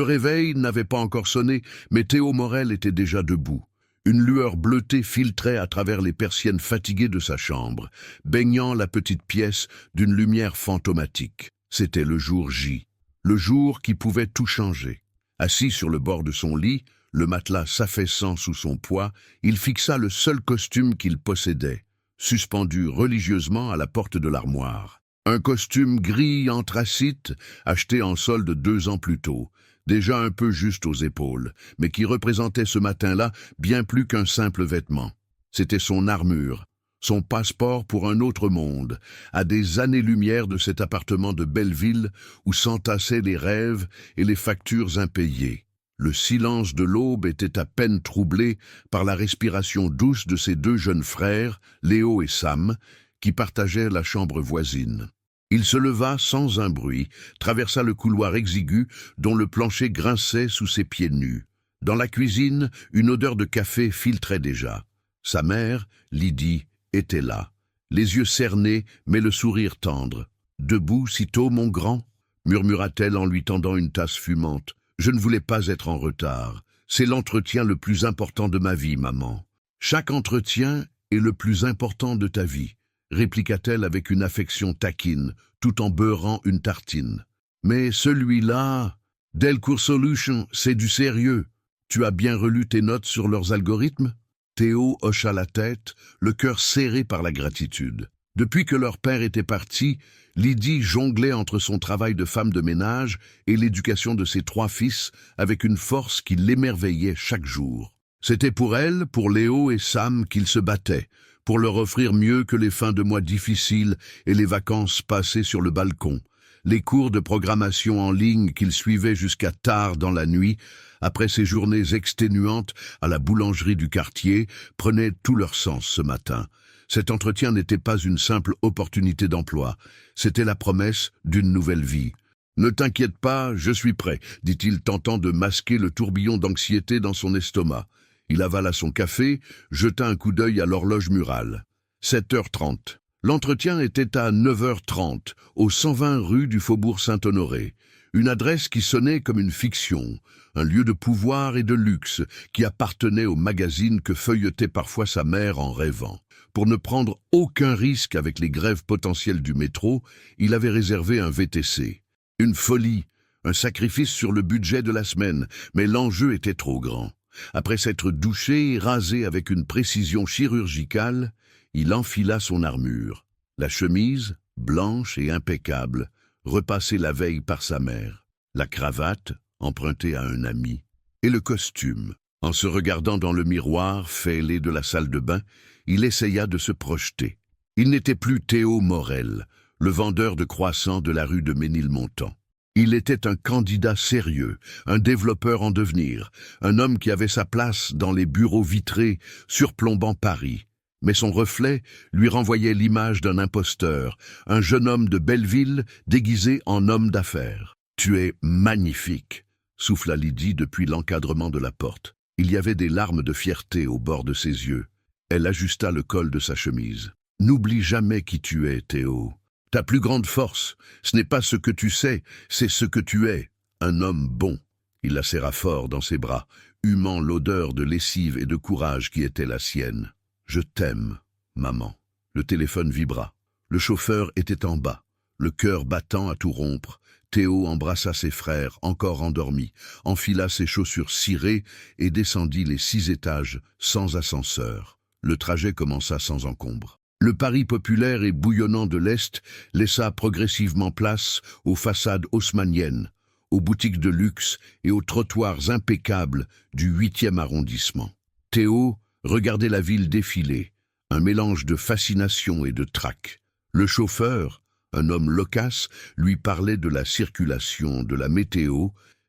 Le réveil n'avait pas encore sonné, mais Théo Morel était déjà debout. Une lueur bleutée filtrait à travers les persiennes fatiguées de sa chambre, baignant la petite pièce d'une lumière fantomatique. C'était le jour J, le jour qui pouvait tout changer. Assis sur le bord de son lit, le matelas s'affaissant sous son poids, il fixa le seul costume qu'il possédait, suspendu religieusement à la porte de l'armoire. Un costume gris anthracite, acheté en solde 2 ans plus tôt, déjà un peu juste aux épaules, mais qui représentait ce matin-là bien plus qu'un simple vêtement. C'était son armure, son passeport pour un autre monde, à des années-lumière de cet appartement de Belleville où s'entassaient les rêves et les factures impayées. Le silence de l'aube était à peine troublé par la respiration douce de ses 2 jeunes frères, Léo et Sam, qui partageaient la chambre voisine. Il se leva sans un bruit, traversa le couloir exigu dont le plancher grinçait sous ses pieds nus. Dans la cuisine, une odeur de café filtrait déjà. Sa mère, Lydie, était là, les yeux cernés mais le sourire tendre. « Debout sitôt, mon grand ?» murmura-t-elle en lui tendant une tasse fumante. « Je ne voulais pas être en retard. C'est l'entretien le plus important de ma vie, maman. »« Chaque entretien est le plus important de ta vie. » répliqua-t-elle avec une affection taquine, tout en beurrant une tartine. « Mais celui-là, Delcourt Solutions, c'est du sérieux. Tu as bien relu tes notes sur leurs algorithmes ?» Théo hocha la tête, le cœur serré par la gratitude. Depuis que leur père était parti, Lydie jonglait entre son travail de femme de ménage et l'éducation de ses 3 fils avec une force qui l'émerveillait chaque jour. C'était pour elle, pour Léo et Sam qu'il se battait, pour leur offrir mieux que les fins de mois difficiles et les vacances passées sur le balcon, les cours de programmation en ligne qu'il suivait jusqu'à tard dans la nuit, après ces journées exténuantes à la boulangerie du quartier, prenaient tout leur sens ce matin. Cet entretien n'était pas une simple opportunité d'emploi, c'était la promesse d'une nouvelle vie. « Ne t'inquiète pas, je suis prêt », dit-il tentant de masquer le tourbillon d'anxiété dans son estomac. Il avala son café, jeta un coup d'œil à l'horloge murale. 7h30. L'entretien était à 9h30, au 120 rue du Faubourg Saint-Honoré. Une adresse qui sonnait comme une fiction, un lieu de pouvoir et de luxe qui appartenait au magazine que feuilletait parfois sa mère en rêvant. Pour ne prendre aucun risque avec les grèves potentielles du métro, il avait réservé un VTC. Une folie, un sacrifice sur le budget de la semaine, mais l'enjeu était trop grand. Après s'être douché et rasé avec une précision chirurgicale, il enfila son armure. La chemise, blanche et impeccable, repassée la veille par sa mère. La cravate, empruntée à un ami. Et le costume. En se regardant dans le miroir fêlé de la salle de bain, il essaya de se projeter. Il n'était plus Théo Morel, le vendeur de croissants de la rue de Ménilmontant. Il était un candidat sérieux, un développeur en devenir, un homme qui avait sa place dans les bureaux vitrés surplombant Paris. Mais son reflet lui renvoyait l'image d'un imposteur, un jeune homme de Belleville déguisé en homme d'affaires. « Tu es magnifique », souffla Lydie depuis l'encadrement de la porte. Il y avait des larmes de fierté au bord de ses yeux. Elle ajusta le col de sa chemise. « N'oublie jamais qui tu es, Théo. Ta plus grande force, ce n'est pas ce que tu sais, c'est ce que tu es, un homme bon. » Il la serra fort dans ses bras, humant l'odeur de lessive et de courage qui était la sienne. « Je t'aime, maman. » Le téléphone vibra. Le chauffeur était en bas, le cœur battant à tout rompre. Théo embrassa ses frères, encore endormis, enfila ses chaussures cirées et descendit les 6 étages sans ascenseur. Le trajet commença sans encombre. Le Paris populaire et bouillonnant de l'Est laissa progressivement place aux façades haussmanniennes, aux boutiques de luxe et aux trottoirs impeccables du 8e arrondissement. Théo regardait la ville défiler, un mélange de fascination et de trac. Le chauffeur, un homme loquace, lui parlait de la circulation, de la météo,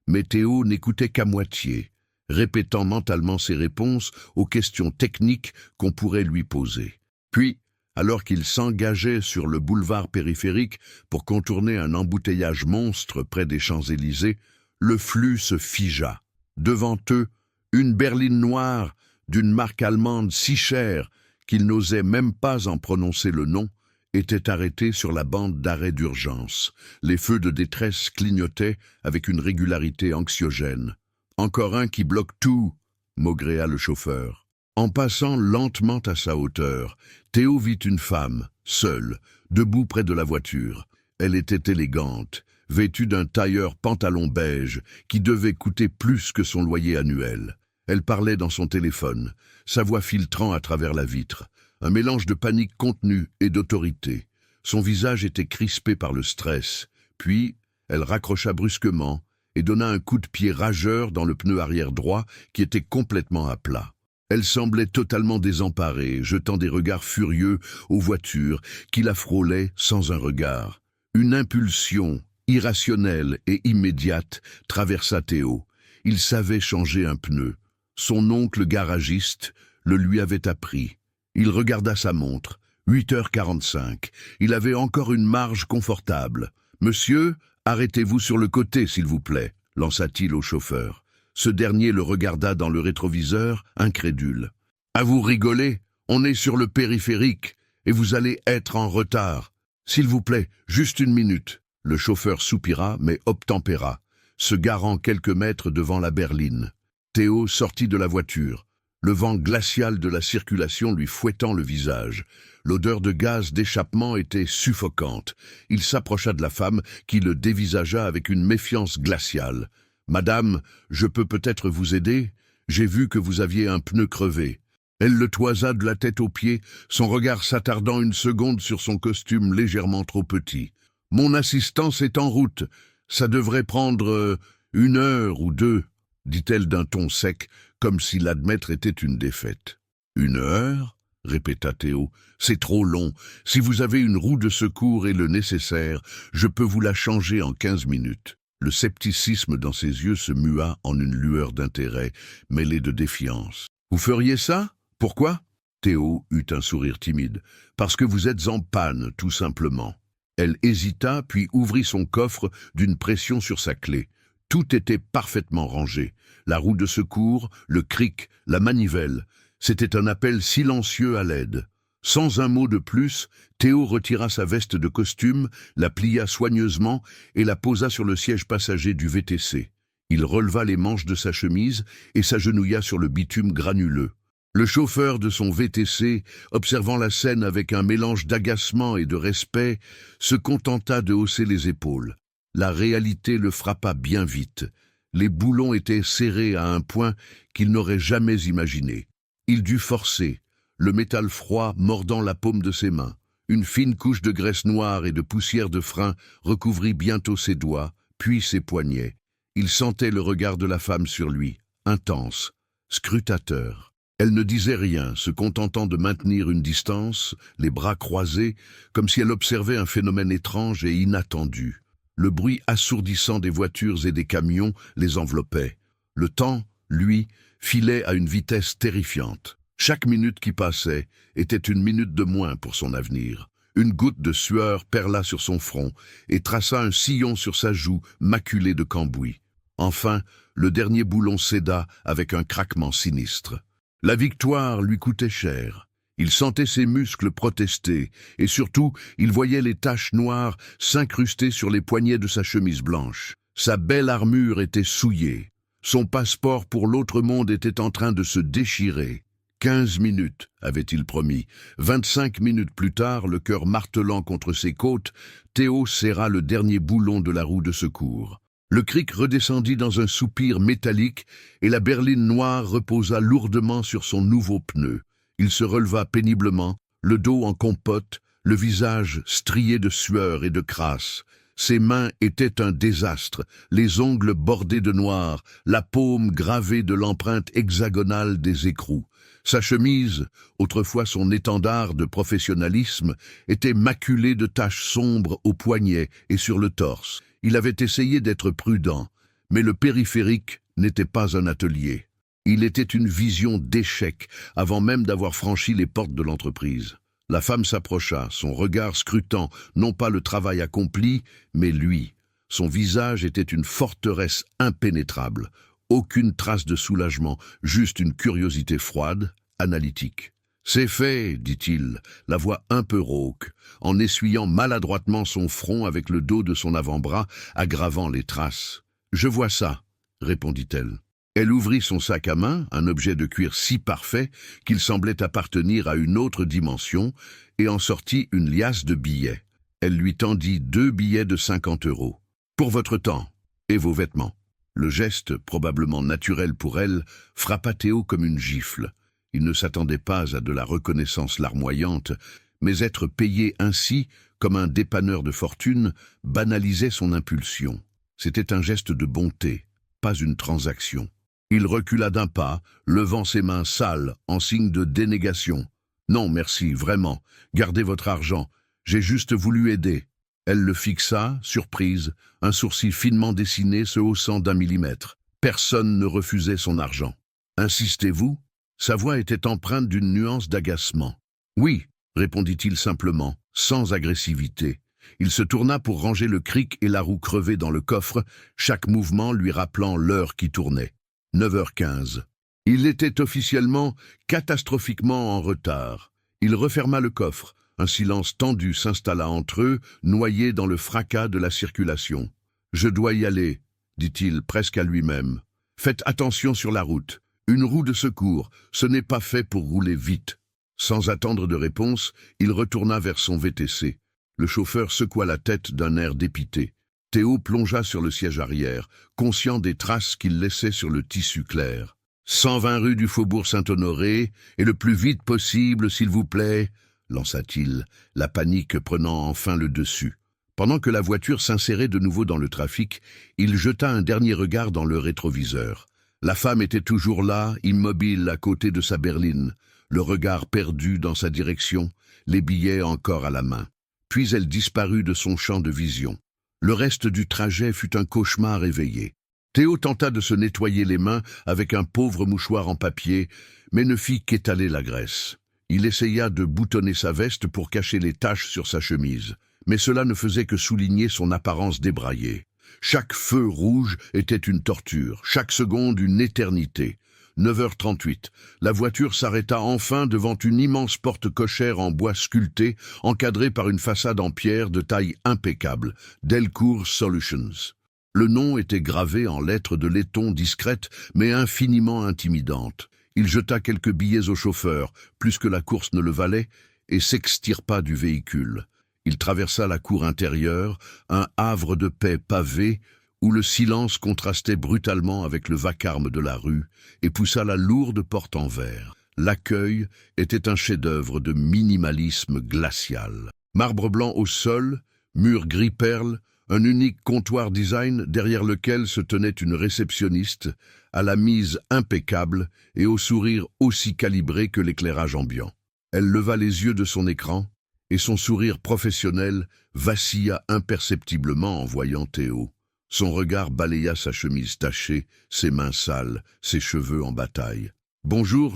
mais Théo n'écoutait qu'à moitié, répétant mentalement ses réponses aux questions techniques qu'on pourrait lui poser. Puis, alors qu'il s'engageait sur le boulevard périphérique pour contourner un embouteillage monstre près des Champs-Élysées, le flux se figea. Devant eux, une berline noire d'une marque allemande si chère qu'il n'osait même pas en prononcer le nom était arrêté sur la bande d'arrêt d'urgence. Les feux de détresse clignotaient avec une régularité anxiogène. « Encore un qui bloque tout !» maugréa le chauffeur. En passant lentement à sa hauteur, Théo vit une femme, seule, debout près de la voiture. Elle était élégante, vêtue d'un tailleur pantalon beige qui devait coûter plus que son loyer annuel. Elle parlait dans son téléphone, sa voix filtrant à travers la vitre. Un mélange de panique contenue et d'autorité. Son visage était crispé par le stress. Puis, elle raccrocha brusquement et donna un coup de pied rageur dans le pneu arrière droit qui était complètement à plat. Elle semblait totalement désemparée, jetant des regards furieux aux voitures qui la frôlaient sans un regard. Une impulsion, irrationnelle et immédiate, traversa Théo. Il savait changer un pneu. Son oncle garagiste le lui avait appris. Il regarda sa montre. 8h45. Il avait encore une marge confortable. « Monsieur, arrêtez-vous sur le côté, s'il vous plaît », lança-t-il au chauffeur. Ce dernier le regarda dans le rétroviseur, incrédule. « À vous rigoler, on est sur le périphérique et vous allez être en retard. S'il vous plaît, juste une minute. » Le chauffeur soupira mais obtempéra, se garant quelques mètres devant la berline. Théo sortit de la voiture, le vent glacial de la circulation lui fouettant le visage. L'odeur de gaz d'échappement était suffocante. Il s'approcha de la femme qui le dévisagea avec une méfiance glaciale. « Madame, je peux peut-être vous aider? J'ai vu que vous aviez un pneu crevé. » Elle le toisa de la tête aux pieds, son regard s'attardant une seconde sur son costume légèrement trop petit. « Mon assistance est en route. Ça devrait prendre 1 heure ou 2, dit-elle d'un ton sec, comme si l'admettre était une défaite. « 1 heure ?» répéta Théo. « C'est trop long. Si vous avez une roue de secours et le nécessaire, je peux vous la changer en 15 minutes. » Le scepticisme dans ses yeux se mua en une lueur d'intérêt, mêlée de défiance. « Vous feriez ça? Pourquoi ?» Théo eut un sourire timide. « Parce que vous êtes en panne, tout simplement. » Elle hésita, puis ouvrit son coffre d'une pression sur sa clé. Tout était parfaitement rangé. La roue de secours, le cric, la manivelle. C'était un appel silencieux à l'aide. Sans un mot de plus, Théo retira sa veste de costume, la plia soigneusement et la posa sur le siège passager du VTC. Il releva les manches de sa chemise et s'agenouilla sur le bitume granuleux. Le chauffeur de son VTC, observant la scène avec un mélange d'agacement et de respect, se contenta de hausser les épaules. La réalité le frappa bien vite. Les boulons étaient serrés à un point qu'il n'aurait jamais imaginé. Il dut forcer, le métal froid mordant la paume de ses mains. Une fine couche de graisse noire et de poussière de frein recouvrit bientôt ses doigts, puis ses poignets. Il sentait le regard de la femme sur lui, intense, scrutateur. Elle ne disait rien, se contentant de maintenir une distance, les bras croisés, comme si elle observait un phénomène étrange et inattendu. Le bruit assourdissant des voitures et des camions les enveloppait. Le temps, lui, filait à une vitesse terrifiante. Chaque minute qui passait était une minute de moins pour son avenir. Une goutte de sueur perla sur son front et traça un sillon sur sa joue maculée de cambouis. Enfin, le dernier boulon céda avec un craquement sinistre. La victoire lui coûtait cher. Il sentait ses muscles protester et surtout, il voyait les taches noires s'incruster sur les poignets de sa chemise blanche. Sa belle armure était souillée. Son passeport pour l'autre monde était en train de se déchirer. 15 minutes, avait-il promis. 25 minutes plus tard, le cœur martelant contre ses côtes, Théo serra le dernier boulon de la roue de secours. Le cric redescendit dans un soupir métallique et la berline noire reposa lourdement sur son nouveau pneu. Il se releva péniblement, le dos en compote, le visage strié de sueur et de crasse. Ses mains étaient un désastre, les ongles bordés de noir, la paume gravée de l'empreinte hexagonale des écrous. Sa chemise, autrefois son étendard de professionnalisme, était maculée de taches sombres aux poignets et sur le torse. Il avait essayé d'être prudent, mais le périphérique n'était pas un atelier. Il était une vision d'échec avant même d'avoir franchi les portes de l'entreprise. La femme s'approcha, son regard scrutant non pas le travail accompli, mais lui. Son visage était une forteresse impénétrable. Aucune trace de soulagement, juste une curiosité froide, analytique. C'est fait, dit-il, la voix un peu rauque, en essuyant maladroitement son front avec le dos de son avant-bras, aggravant les traces. Je vois ça, répondit-elle. Elle ouvrit son sac à main, un objet de cuir si parfait qu'il semblait appartenir à une autre dimension, et en sortit une liasse de billets. Elle lui tendit 2 billets de 50 €. Pour votre temps et vos vêtements. Le geste, probablement naturel pour elle, frappa Théo comme une gifle. Il ne s'attendait pas à de la reconnaissance larmoyante, mais être payé ainsi, comme un dépanneur de fortune, banalisait son impulsion. C'était un geste de bonté, pas une transaction. Il recula d'un pas, levant ses mains sales en signe de dénégation. « Non, merci, vraiment. Gardez votre argent. J'ai juste voulu aider. » Elle le fixa, surprise, un sourcil finement dessiné se haussant d'1 millimètre. Personne ne refusait son argent. « Insistez-vous » Sa voix était empreinte d'une nuance d'agacement. « Oui » répondit-il simplement, sans agressivité. Il se tourna pour ranger le cric et la roue crevée dans le coffre, chaque mouvement lui rappelant l'heure qui tournait. 9h15. Il était officiellement, catastrophiquement en retard. Il referma le coffre. Un silence tendu s'installa entre eux, noyé dans le fracas de la circulation. « Je dois y aller », dit-il presque à lui-même. « Faites attention sur la route. Une roue de secours, ce n'est pas fait pour rouler vite. » Sans attendre de réponse, il retourna vers son VTC. Le chauffeur secoua la tête d'un air dépité. Théo plongea sur le siège arrière, conscient des traces qu'il laissait sur le tissu clair. « 120 rue du Faubourg Saint-Honoré, et le plus vite possible, s'il vous plaît », lança-t-il, la panique prenant enfin le dessus. Pendant que la voiture s'insérait de nouveau dans le trafic, il jeta un dernier regard dans le rétroviseur. La femme était toujours là, immobile à côté de sa berline, le regard perdu dans sa direction, les billets encore à la main. Puis elle disparut de son champ de vision. Le reste du trajet fut un cauchemar éveillé. Théo tenta de se nettoyer les mains avec un pauvre mouchoir en papier, mais ne fit qu'étaler la graisse. Il essaya de boutonner sa veste pour cacher les taches sur sa chemise, mais cela ne faisait que souligner son apparence débraillée. Chaque feu rouge était une torture, chaque seconde une éternité. 9h38, la voiture s'arrêta enfin devant une immense porte cochère en bois sculpté, encadrée par une façade en pierre de taille impeccable, Delcourt Solutions. Le nom était gravé en lettres de laiton discrètes, mais infiniment intimidantes. Il jeta quelques billets au chauffeur, plus que la course ne le valait, et s'extirpa du véhicule. Il traversa la cour intérieure, un havre de paix pavé, où le silence contrastait brutalement avec le vacarme de la rue, et poussa la lourde porte en verre. L'accueil était un chef-d'œuvre de minimalisme glacial. Marbre blanc au sol, mur gris perle, un unique comptoir design derrière lequel se tenait une réceptionniste, à la mise impeccable et au sourire aussi calibré que l'éclairage ambiant. Elle leva les yeux de son écran, et son sourire professionnel vacilla imperceptiblement en voyant Théo. Son regard balaya sa chemise tachée, ses mains sales, ses cheveux en bataille. « Bonjour,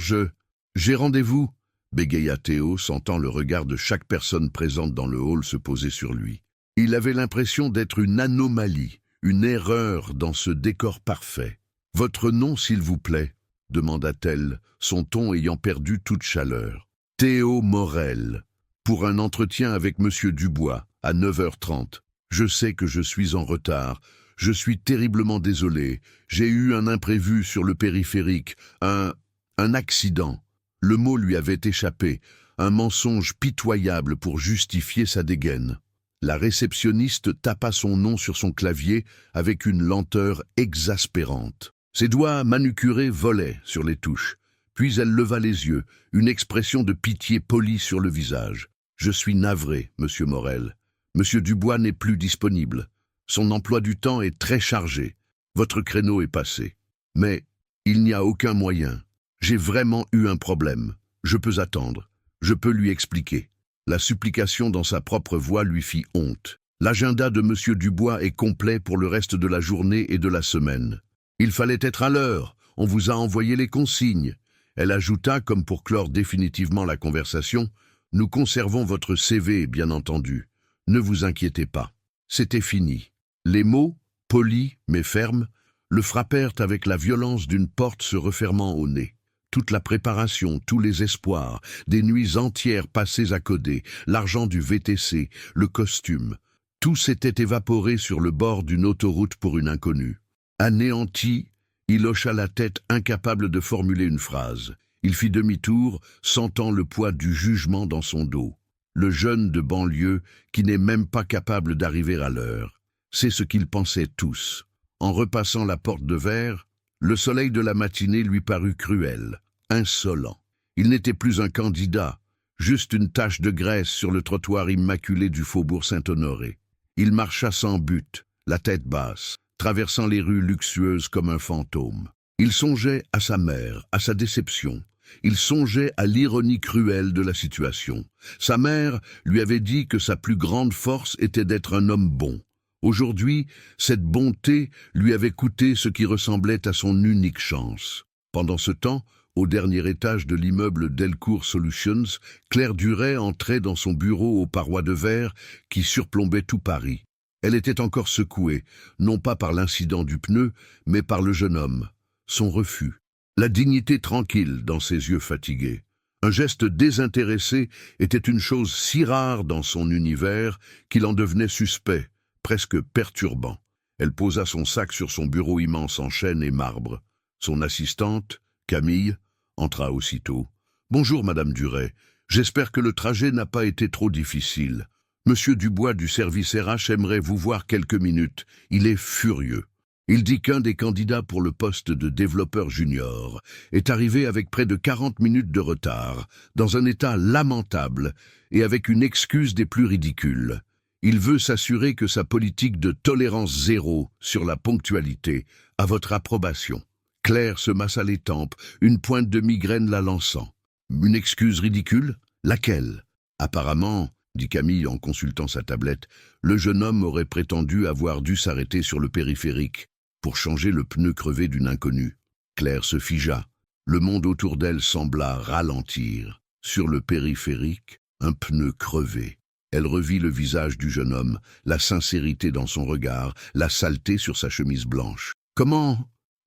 j'ai rendez-vous » bégaya Théo, sentant le regard de chaque personne présente dans le hall se poser sur lui. Il avait l'impression d'être une anomalie, une erreur dans ce décor parfait. « Votre nom, s'il vous plaît » demanda-t-elle, son ton ayant perdu toute chaleur. « Théo Morel, pour un entretien avec Monsieur Dubois, à 9h30. Je sais que je suis en retard. Je suis terriblement désolé. J'ai eu un imprévu sur le périphérique, un accident. » Le mot lui avait échappé, un mensonge pitoyable pour justifier sa dégaine. La réceptionniste tapa son nom sur son clavier avec une lenteur exaspérante. Ses doigts manucurés volaient sur les touches. Puis elle leva les yeux, une expression de pitié polie sur le visage. « Je suis navré, Monsieur Morel. Monsieur Dubois n'est plus disponible. Son emploi du temps est très chargé. Votre créneau est passé. Mais il n'y a aucun moyen. J'ai vraiment eu un problème. Je peux attendre. Je peux lui expliquer. » La supplication dans sa propre voix lui fit honte. L'agenda de Monsieur Dubois est complet pour le reste de la journée et de la semaine. Il fallait être à l'heure. On vous a envoyé les consignes. Elle ajouta, comme pour clore définitivement la conversation, « Nous conservons votre CV, bien entendu. Ne vous inquiétez pas. » C'était fini. Les mots, polis mais fermes, le frappèrent avec la violence d'une porte se refermant au nez. Toute la préparation, tous les espoirs, des nuits entières passées à coder, l'argent du VTC, le costume, tout s'était évaporé sur le bord d'une autoroute pour une inconnue. Anéanti, il hocha la tête, incapable de formuler une phrase. Il fit demi-tour, sentant le poids du jugement dans son dos. Le jeune de banlieue qui n'est même pas capable d'arriver à l'heure. C'est ce qu'ils pensaient tous. En repassant la porte de verre, le soleil de la matinée lui parut cruel, insolent. Il n'était plus un candidat, juste une tache de graisse sur le trottoir immaculé du faubourg Saint-Honoré. Il marcha sans but, la tête basse, traversant les rues luxueuses comme un fantôme. Il songeait à sa mère, à sa déception. Il songeait à l'ironie cruelle de la situation. Sa mère lui avait dit que sa plus grande force était d'être un homme bon. Aujourd'hui, cette bonté lui avait coûté ce qui ressemblait à son unique chance. Pendant ce temps, au dernier étage de l'immeuble Delcourt Solutions, Claire Duret entrait dans son bureau aux parois de verre qui surplombaient tout Paris. Elle était encore secouée, non pas par l'incident du pneu, mais par le jeune homme, son refus. La dignité tranquille dans ses yeux fatigués. Un geste désintéressé était une chose si rare dans son univers qu'il en devenait suspect, presque perturbant. Elle posa son sac sur son bureau immense en chêne et marbre. Son assistante, Camille, entra aussitôt. « Bonjour, Madame Duret. J'espère que le trajet n'a pas été trop difficile. Monsieur Dubois du service RH aimerait vous voir quelques minutes. Il est furieux. Il dit qu'un des candidats pour le poste de développeur junior est arrivé avec près de 40 minutes de retard, dans un état lamentable et avec une excuse des plus ridicules. Il veut s'assurer que sa politique de tolérance zéro sur la ponctualité a votre approbation. » Claire se massa les tempes, une pointe de migraine la lançant. « Une excuse ridicule? Laquelle ?» Apparemment, dit Camille en consultant sa tablette, le jeune homme aurait prétendu avoir dû s'arrêter sur le périphérique pour changer le pneu crevé d'une inconnue. Claire se figea. Le monde autour d'elle sembla ralentir. Sur le périphérique, un pneu crevé. Elle revit le visage du jeune homme, la sincérité dans son regard, la saleté sur sa chemise blanche. «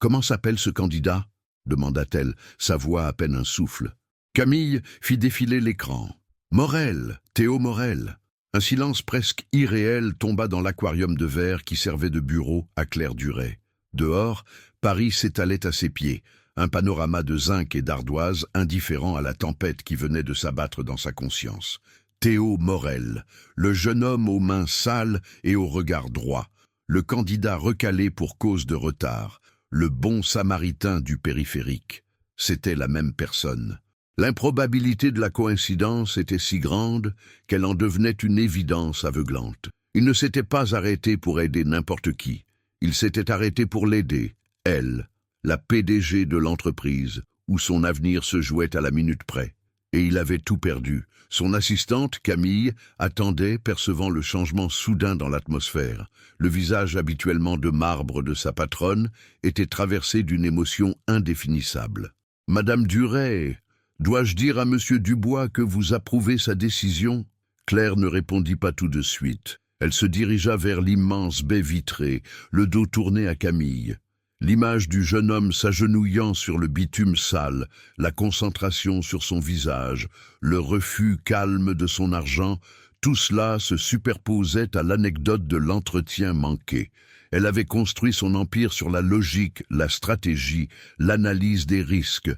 Comment s'appelle ce candidat ?» demanda-t-elle, sa voix à peine un souffle. Camille fit défiler l'écran. « Morel, Théo Morel !» Un silence presque irréel tomba dans l'aquarium de verre qui servait de bureau à Claire Duret. Dehors, Paris s'étalait à ses pieds, un panorama de zinc et d'ardoise indifférent à la tempête qui venait de s'abattre dans sa conscience. Théo Morel, le jeune homme aux mains sales et au regard droit, le candidat recalé pour cause de retard, le bon samaritain du périphérique. C'était la même personne. L'improbabilité de la coïncidence était si grande qu'elle en devenait une évidence aveuglante. Il ne s'était pas arrêté pour aider n'importe qui. Il s'était arrêté pour l'aider, elle, la PDG de l'entreprise, où son avenir se jouait à la minute près. Et il avait tout perdu. Son assistante, Camille, attendait, percevant le changement soudain dans l'atmosphère. Le visage habituellement de marbre de sa patronne était traversé d'une émotion indéfinissable. « Madame Duret, dois-je dire à Monsieur Dubois que vous approuvez sa décision ?» Claire ne répondit pas tout de suite. Elle se dirigea vers l'immense baie vitrée, le dos tourné à Camille. L'image du jeune homme s'agenouillant sur le bitume sale, la concentration sur son visage, le refus calme de son argent, tout cela se superposait à l'anecdote de l'entretien manqué. Elle avait construit son empire sur la logique, la stratégie, l'analyse des risques.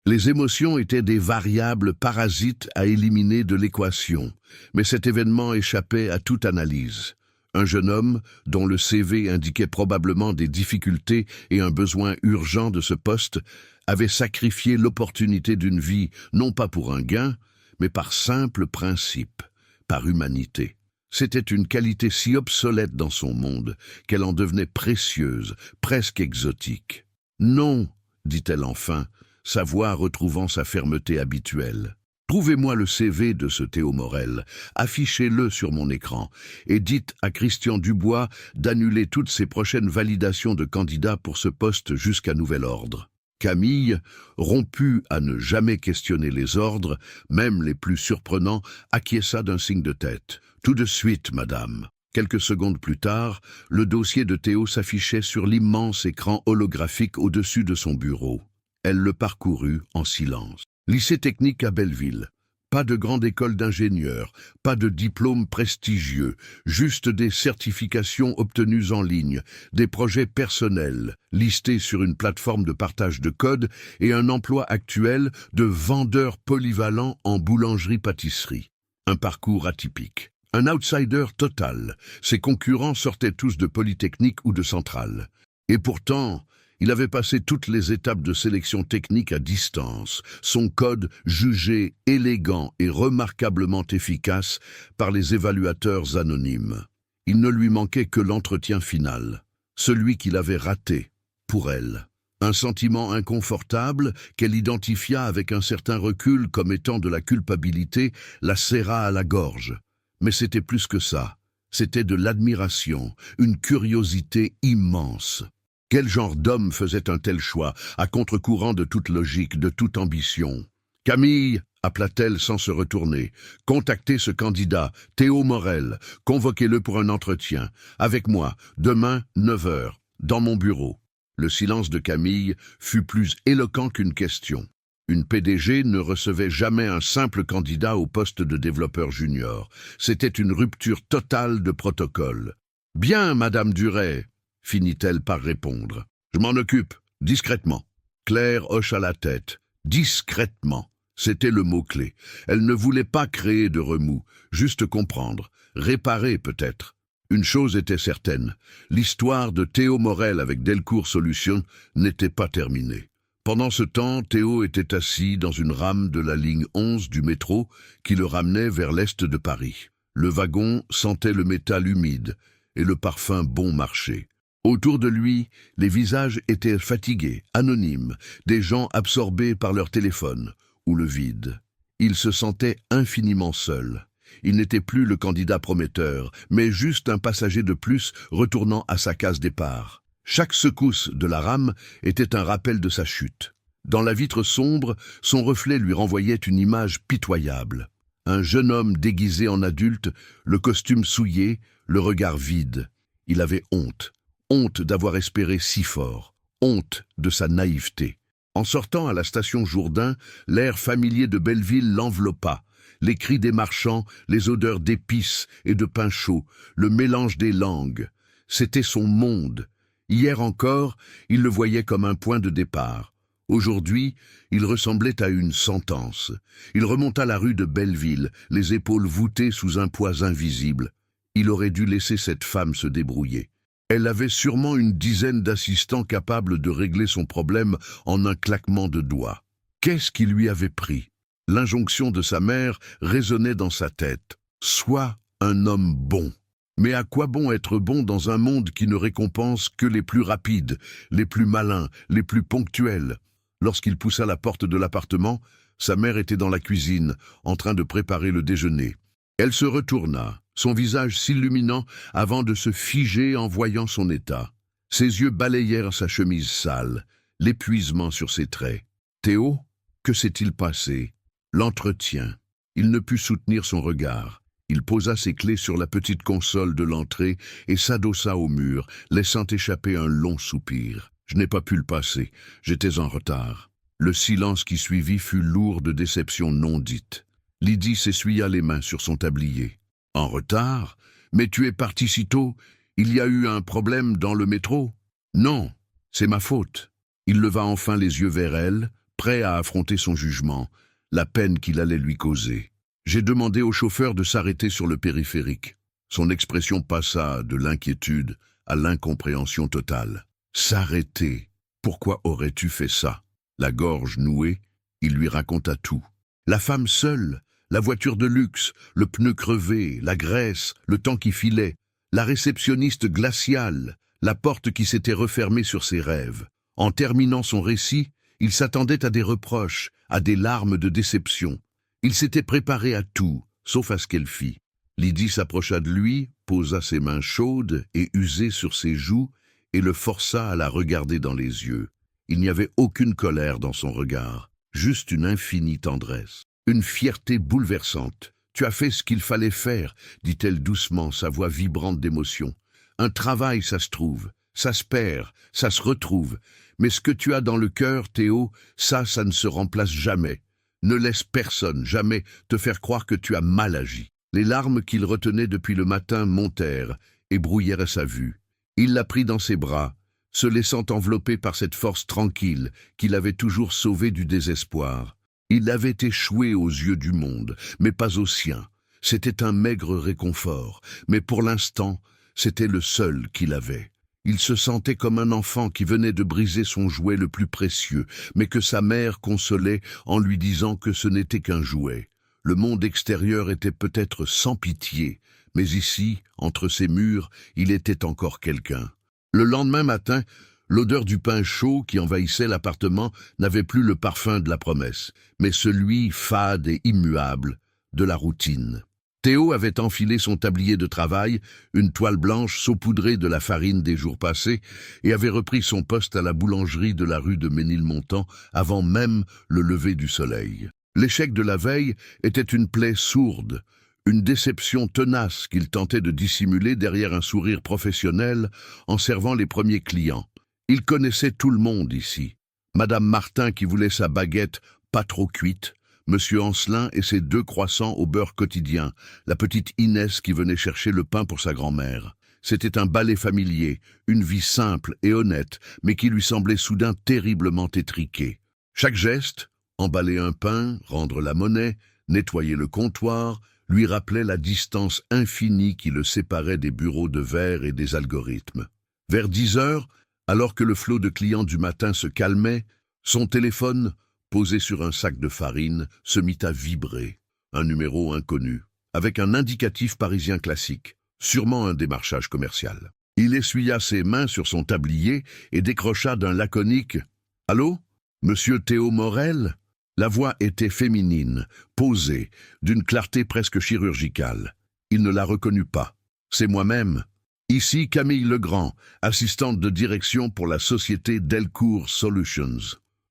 Les émotions étaient des variables parasites à éliminer de l'équation, mais cet événement échappait à toute analyse. Un jeune homme, dont le CV indiquait probablement des difficultés et un besoin urgent de ce poste, avait sacrifié l'opportunité d'une vie, non pas pour un gain, mais par simple principe, par humanité. C'était une qualité si obsolète dans son monde qu'elle en devenait précieuse, presque exotique. « Non !» dit-elle enfin, sa voix retrouvant sa fermeté habituelle. Trouvez-moi le CV de ce Théo Morel, affichez-le sur mon écran et dites à Christian Dubois d'annuler toutes ses prochaines validations de candidats pour ce poste jusqu'à nouvel ordre. Camille, rompue à ne jamais questionner les ordres, même les plus surprenants, acquiesça d'un signe de tête. « Tout de suite, madame. » Quelques secondes plus tard, le dossier de Théo s'affichait sur l'immense écran holographique au-dessus de son bureau. Elle le parcourut en silence. Lycée technique à Belleville. Pas de grande école d'ingénieurs, pas de diplôme prestigieux, juste des certifications obtenues en ligne, des projets personnels, listés sur une plateforme de partage de code et un emploi actuel de vendeur polyvalent en boulangerie-pâtisserie. Un parcours atypique. Un outsider total. Ses concurrents sortaient tous de Polytechnique ou de Centrale. Et pourtant, il avait passé toutes les étapes de sélection technique à distance, son code jugé élégant et remarquablement efficace par les évaluateurs anonymes. Il ne lui manquait que l'entretien final, celui qu'il avait raté, pour elle. Un sentiment inconfortable qu'elle identifia avec un certain recul comme étant de la culpabilité la serra à la gorge. Mais c'était plus que ça, c'était de l'admiration, une curiosité immense. Quel genre d'homme faisait un tel choix, à contre-courant de toute logique, de toute ambition? « Camille !» appela-t-elle sans se retourner. « Contactez ce candidat, Théo Morel. Convoquez-le pour un entretien. Avec moi, demain, 9 heures, dans mon bureau. » Le silence de Camille fut plus éloquent qu'une question. Une PDG ne recevait jamais un simple candidat au poste de développeur junior. C'était une rupture totale de protocole. « Bien, Madame Duret !» finit-elle par répondre. « Je m'en occupe, discrètement. » Claire hocha la tête. Discrètement, c'était le mot-clé. Elle ne voulait pas créer de remous, juste comprendre, réparer peut-être. Une chose était certaine, l'histoire de Théo Morel avec Delcourt Solutions n'était pas terminée. Pendant ce temps, Théo était assis dans une rame de la ligne 11 du métro qui le ramenait vers l'est de Paris. Le wagon sentait le métal humide et le parfum bon marché. Autour de lui, les visages étaient fatigués, anonymes, des gens absorbés par leur téléphone ou le vide. Il se sentait infiniment seul. Il n'était plus le candidat prometteur, mais juste un passager de plus retournant à sa case départ. Chaque secousse de la rame était un rappel de sa chute. Dans la vitre sombre, son reflet lui renvoyait une image pitoyable. Un jeune homme déguisé en adulte, le costume souillé, le regard vide. Il avait honte. Honte d'avoir espéré si fort, honte de sa naïveté. En sortant à la station Jourdain, l'air familier de Belleville l'enveloppa. Les cris des marchands, les odeurs d'épices et de pain chaud, le mélange des langues. C'était son monde. Hier encore, il le voyait comme un point de départ. Aujourd'hui, il ressemblait à une sentence. Il remonta la rue de Belleville, les épaules voûtées sous un poids invisible. Il aurait dû laisser cette femme se débrouiller. Elle avait sûrement une dizaine d'assistants capables de régler son problème en un claquement de doigts. Qu'est-ce qui lui avait pris? L'injonction de sa mère résonnait dans sa tête. Sois un homme bon. Mais à quoi bon être bon dans un monde qui ne récompense que les plus rapides, les plus malins, les plus ponctuels? Lorsqu'il poussa la porte de l'appartement, sa mère était dans la cuisine, en train de préparer le déjeuner. Elle se retourna, son visage s'illuminant avant de se figer en voyant son état. Ses yeux balayèrent sa chemise sale, l'épuisement sur ses traits. Théo, que s'est-il passé? L'entretien. Il ne put soutenir son regard. Il posa ses clés sur la petite console de l'entrée et s'adossa au mur, laissant échapper un long soupir. Je n'ai pas pu le passer, j'étais en retard. Le silence qui suivit fut lourd de déceptions non dites. Lydie s'essuya les mains sur son tablier. « En retard? Mais tu es parti si tôt? Il y a eu un problème dans le métro? »« Non, c'est ma faute. » Il leva enfin les yeux vers elle, prêt à affronter son jugement, la peine qu'il allait lui causer. « J'ai demandé au chauffeur de s'arrêter sur le périphérique. » Son expression passa de l'inquiétude à l'incompréhension totale. « S'arrêter? Pourquoi aurais-tu fait ça ?» La gorge nouée, il lui raconta tout. La femme seule, la voiture de luxe, le pneu crevé, la graisse, le temps qui filait, la réceptionniste glaciale, la porte qui s'était refermée sur ses rêves. En terminant son récit, il s'attendait à des reproches, à des larmes de déception. Il s'était préparé à tout, sauf à ce qu'elle fit. Lydie s'approcha de lui, posa ses mains chaudes et usées sur ses joues et le força à la regarder dans les yeux. Il n'y avait aucune colère dans son regard, juste une infinie tendresse. Une fierté bouleversante. « Tu as fait ce qu'il fallait faire », dit-elle doucement, sa voix vibrante d'émotion. « Un travail, ça se trouve, ça se perd, ça se retrouve, Mais ce que tu as dans le cœur, Théo, ça ne se remplace jamais. Ne laisse personne, jamais, te faire croire que tu as mal agi. Les larmes qu'il retenait depuis le matin montèrent et brouillèrent sa vue. Il la prit dans ses bras, se laissant envelopper par cette force tranquille qui l'avait toujours sauvé du désespoir. Il avait échoué aux yeux du monde, mais pas aux siens. C'était un maigre réconfort, mais pour l'instant, c'était le seul qu'il avait. Il se sentait comme un enfant qui venait de briser son jouet le plus précieux, mais que sa mère consolait en lui disant que ce n'était qu'un jouet. Le monde extérieur était peut-être sans pitié, mais ici, entre ces murs, il était encore quelqu'un. Le lendemain matin, l'odeur du pain chaud qui envahissait l'appartement n'avait plus le parfum de la promesse, mais celui fade et immuable de la routine. Théo avait enfilé son tablier de travail, une toile blanche saupoudrée de la farine des jours passés, et avait repris son poste à la boulangerie de la rue de Ménilmontant avant même le lever du soleil. L'échec de la veille était une plaie sourde, une déception tenace qu'il tentait de dissimuler derrière un sourire professionnel en servant les premiers clients. Il connaissait tout le monde ici. Madame Martin qui voulait sa baguette pas trop cuite, Monsieur Ancelin et ses 2 croissants au beurre quotidien, la petite Inès qui venait chercher le pain pour sa grand-mère. C'était un balai familier, une vie simple et honnête, mais qui lui semblait soudain terriblement étriquée. Chaque geste, emballer un pain, rendre la monnaie, nettoyer le comptoir, lui rappelait la distance infinie qui le séparait des bureaux de verre et des algorithmes. Vers 10 heures, alors que le flot de clients du matin se calmait, son téléphone, posé sur un sac de farine, se mit à vibrer. Un numéro inconnu, avec un indicatif parisien classique, sûrement un démarchage commercial. Il essuya ses mains sur son tablier et décrocha d'un laconique « Allô, monsieur Théo Morel ?» La voix était féminine, posée, d'une clarté presque chirurgicale. Il ne la reconnut pas. « C'est moi-même. Ici Camille Legrand, assistante de direction pour la société Delcourt Solutions. »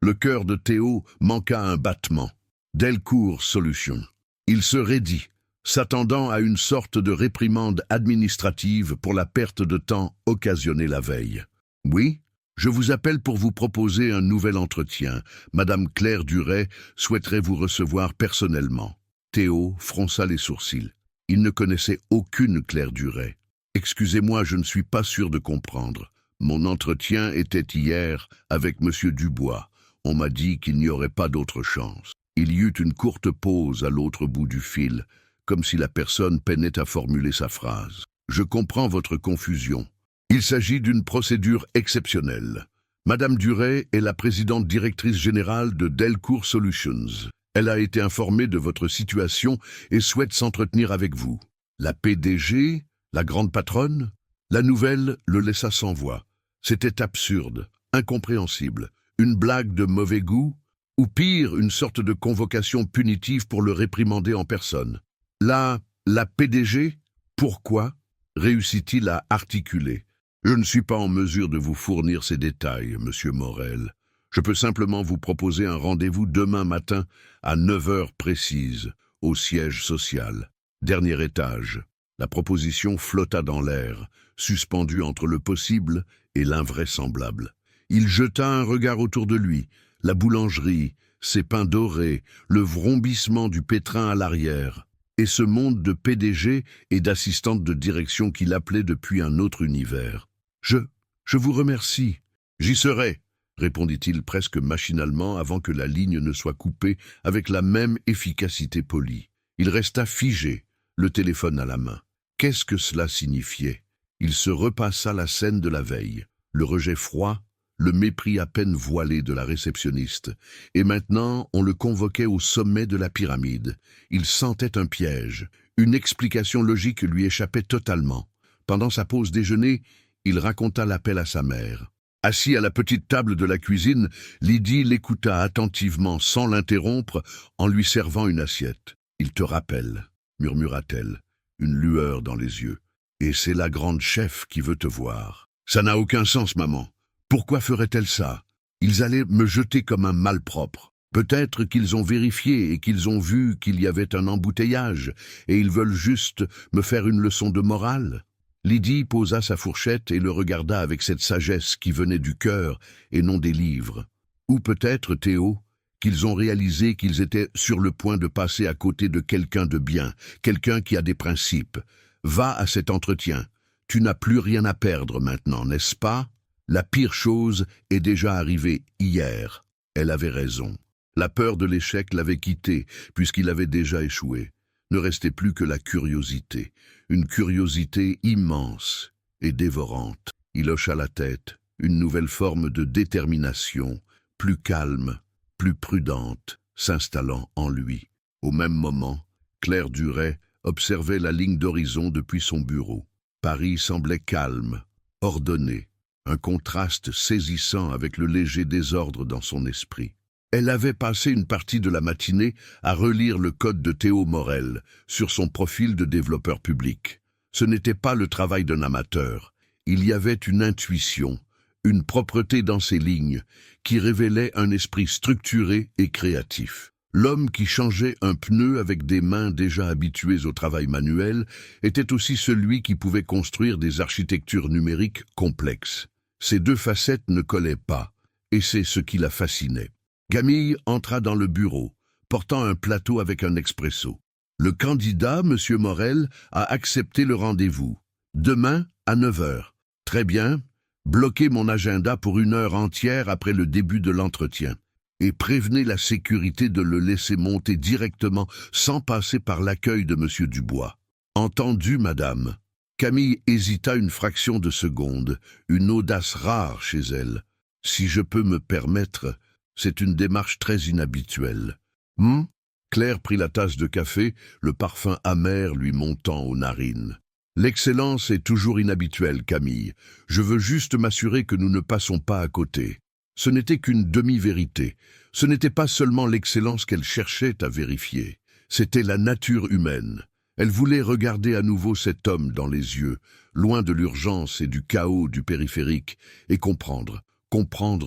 Le cœur de Théo manqua un battement. Delcourt Solutions. Il se raidit, s'attendant à une sorte de réprimande administrative pour la perte de temps occasionnée la veille. « Oui, je vous appelle pour vous proposer un nouvel entretien. Madame Claire Duret souhaiterait vous recevoir personnellement. » Théo fronça les sourcils. Il ne connaissait aucune Claire Duret. « Excusez-moi, je ne suis pas sûr de comprendre. Mon entretien était hier avec monsieur Dubois. On m'a dit qu'il n'y aurait pas d'autre chance. » Il y eut une courte pause à l'autre bout du fil, comme si la personne peinait à formuler sa phrase. « Je comprends votre confusion. Il s'agit d'une procédure exceptionnelle. Madame Duret est la présidente directrice générale de Delcourt Solutions. Elle a été informée de votre situation et souhaite s'entretenir avec vous. » La PDG, la grande patronne? La nouvelle le laissa sans voix. C'était absurde, incompréhensible. Une blague de mauvais goût, ou pire, une sorte de convocation punitive pour le réprimander en personne. La PDG, pourquoi réussit-il à articuler? Je ne suis pas en mesure de vous fournir ces détails, monsieur Morel. Je peux simplement vous proposer un rendez-vous demain matin à 9 heures précises, au siège social. Dernier étage. La proposition flotta dans l'air, suspendue entre le possible et l'invraisemblable. Il jeta un regard autour de lui, la boulangerie, ses pains dorés, le vrombissement du pétrin à l'arrière, et ce monde de PDG et d'assistante de direction qu'il appelait depuis un autre univers. « Je vous remercie. J'y serai, » répondit-il presque machinalement avant que la ligne ne soit coupée avec la même efficacité polie. Il resta figé, le téléphone à la main. Qu'est-ce que cela signifiait? Il se repassa la scène de la veille, le rejet froid, le mépris à peine voilé de la réceptionniste, et maintenant on le convoquait au sommet de la pyramide. Il sentait un piège, une explication logique lui échappait totalement. Pendant sa pause déjeuner, il raconta l'appel à sa mère. Assis à la petite table de la cuisine, Lydie l'écouta attentivement sans l'interrompre en lui servant une assiette. « Il te rappelle » murmura-t-elle, une lueur dans les yeux. « Et c'est la grande chef qui veut te voir. »« Ça n'a aucun sens, maman. Pourquoi ferait-elle ça? Ils allaient me jeter comme un malpropre. Peut-être qu'ils ont vérifié et qu'ils ont vu qu'il y avait un embouteillage, et ils veulent juste me faire une leçon de morale. » Lydie posa sa fourchette et le regarda avec cette sagesse qui venait du cœur et non des livres. Ou peut-être, Théo, qu'ils ont réalisé qu'ils étaient sur le point de passer à côté de quelqu'un de bien, quelqu'un qui a des principes. Va à cet entretien. Tu n'as plus rien à perdre maintenant, n'est-ce pas? La pire chose est déjà arrivée hier. Elle avait raison. La peur de l'échec l'avait quitté, puisqu'il avait déjà échoué. Ne restait plus que la curiosité, une curiosité immense et dévorante. Il hocha la tête, une nouvelle forme de détermination, plus calme, plus prudente, s'installant en lui. Au même moment, Claire Duret observait la ligne d'horizon depuis son bureau. Paris semblait calme, ordonné, un contraste saisissant avec le léger désordre dans son esprit. Elle avait passé une partie de la matinée à relire le code de Théo Morel sur son profil de développeur public. Ce n'était pas le travail d'un amateur. Il y avait une intuition, une propreté dans ses lignes, qui révélait un esprit structuré et créatif. L'homme qui changeait un pneu avec des mains déjà habituées au travail manuel était aussi celui qui pouvait construire des architectures numériques complexes. Ces deux facettes ne collaient pas, et c'est ce qui la fascinait. Camille entra dans le bureau, portant un plateau avec un expresso. Le candidat, M. Morel, a accepté le rendez-vous. Demain, à 9 heures. Très bien. Bloquez mon agenda pour 1 heure entière après le début de l'entretien. Et prévenez la sécurité de le laisser monter directement sans passer par l'accueil de M. Dubois. Entendu, madame. Camille hésita une fraction de seconde, une audace rare chez elle. Si je peux me permettre, c'est une démarche très inhabituelle. Claire prit la tasse de café, le parfum amer lui montant aux narines. L'excellence est toujours inhabituelle, Camille. Je veux juste m'assurer que nous ne passons pas à côté. Ce n'était qu'une demi-vérité. Ce n'était pas seulement l'excellence qu'elle cherchait à vérifier. C'était la nature humaine. Elle voulait regarder à nouveau cet homme dans les yeux, loin de l'urgence et du chaos du périphérique, et comprendre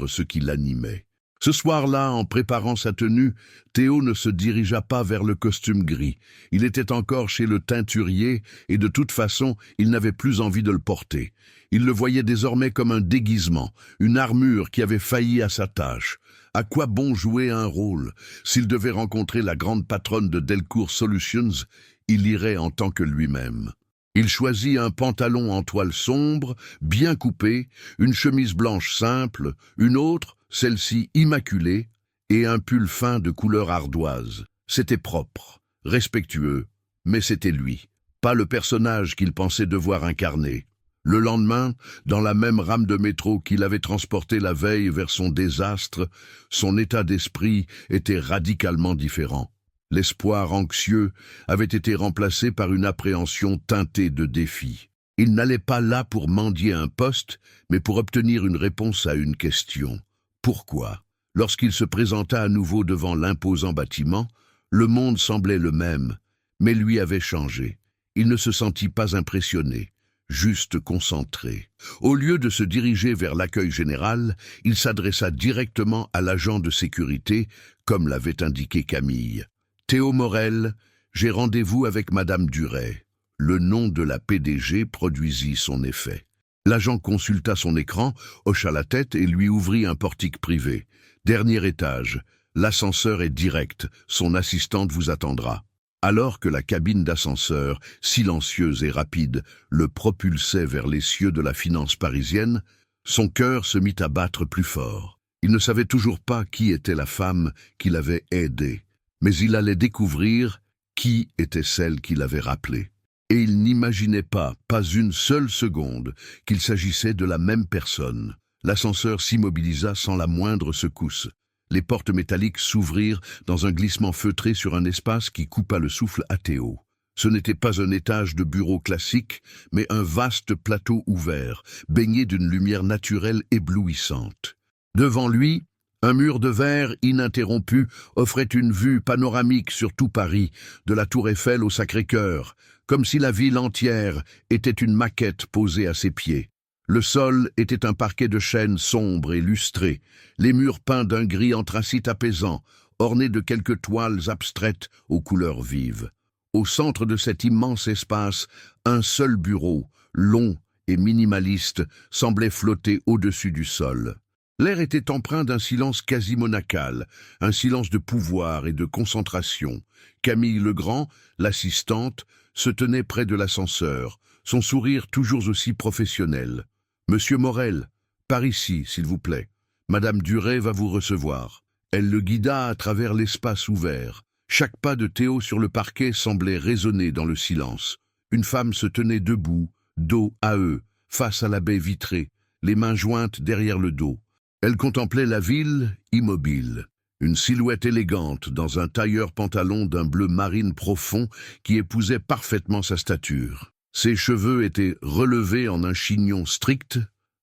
ce qui l'animait. Ce soir-là, en préparant sa tenue, Théo ne se dirigea pas vers le costume gris. Il était encore chez le teinturier et de toute façon, il n'avait plus envie de le porter. Il le voyait désormais comme un déguisement, une armure qui avait failli à sa tâche. À quoi bon jouer un rôle? S'il devait rencontrer la grande patronne de Delcourt Solutions, il irait en tant que lui-même. Il choisit un pantalon en toile sombre, bien coupé, une chemise blanche simple, une autre, celle-ci immaculée, et un pull fin de couleur ardoise. C'était propre, respectueux, mais c'était lui, pas le personnage qu'il pensait devoir incarner. Le lendemain, dans la même rame de métro qu'il avait transporté la veille vers son désastre, son état d'esprit était radicalement différent. L'espoir anxieux avait été remplacé par une appréhension teintée de défi. Il n'allait pas là pour mendier un poste, mais pour obtenir une réponse à une question. Pourquoi? Lorsqu'il se présenta à nouveau devant l'imposant bâtiment, le monde semblait le même, mais lui avait changé. Il ne se sentit pas impressionné, juste concentré. Au lieu de se diriger vers l'accueil général, il s'adressa directement à l'agent de sécurité, comme l'avait indiqué Camille. « Théo Morel, j'ai rendez-vous avec Madame Duret. » Le nom de la PDG produisit son effet. L'agent consulta son écran, hocha la tête et lui ouvrit un portique privé. « Dernier étage. L'ascenseur est direct. Son assistante vous attendra. » Alors que la cabine d'ascenseur, silencieuse et rapide, le propulsait vers les cieux de la finance parisienne, son cœur se mit à battre plus fort. Il ne savait toujours pas qui était la femme qui l'avait aidé. Mais il allait découvrir qui était celle qui l'avait rappelé. Et il n'imaginait pas une seule seconde, qu'il s'agissait de la même personne. L'ascenseur s'immobilisa sans la moindre secousse. Les portes métalliques s'ouvrirent dans un glissement feutré sur un espace qui coupa le souffle à Théo. Ce n'était pas un étage de bureau classique, mais un vaste plateau ouvert, baigné d'une lumière naturelle éblouissante. Devant lui, un mur de verre ininterrompu offrait une vue panoramique sur tout Paris, de la Tour Eiffel au Sacré-Cœur, comme si la ville entière était une maquette posée à ses pieds. Le sol était un parquet de chêne sombre et lustré, les murs peints d'un gris anthracite apaisant, ornés de quelques toiles abstraites aux couleurs vives. Au centre de cet immense espace, un seul bureau, long et minimaliste, semblait flotter au-dessus du sol. L'air était empreint d'un silence quasi monacal, un silence de pouvoir et de concentration. Camille Legrand, l'assistante, se tenait près de l'ascenseur, son sourire toujours aussi professionnel. « Monsieur Morel, par ici, s'il vous plaît. Madame Duret va vous recevoir. » Elle le guida à travers l'espace ouvert. Chaque pas de Théo sur le parquet semblait résonner dans le silence. Une femme se tenait debout, dos à eux, face à la baie vitrée, les mains jointes derrière le dos. Elle contemplait la ville, immobile. Une silhouette élégante dans un tailleur-pantalon d'un bleu marine profond qui épousait parfaitement sa stature. Ses cheveux étaient relevés en un chignon strict,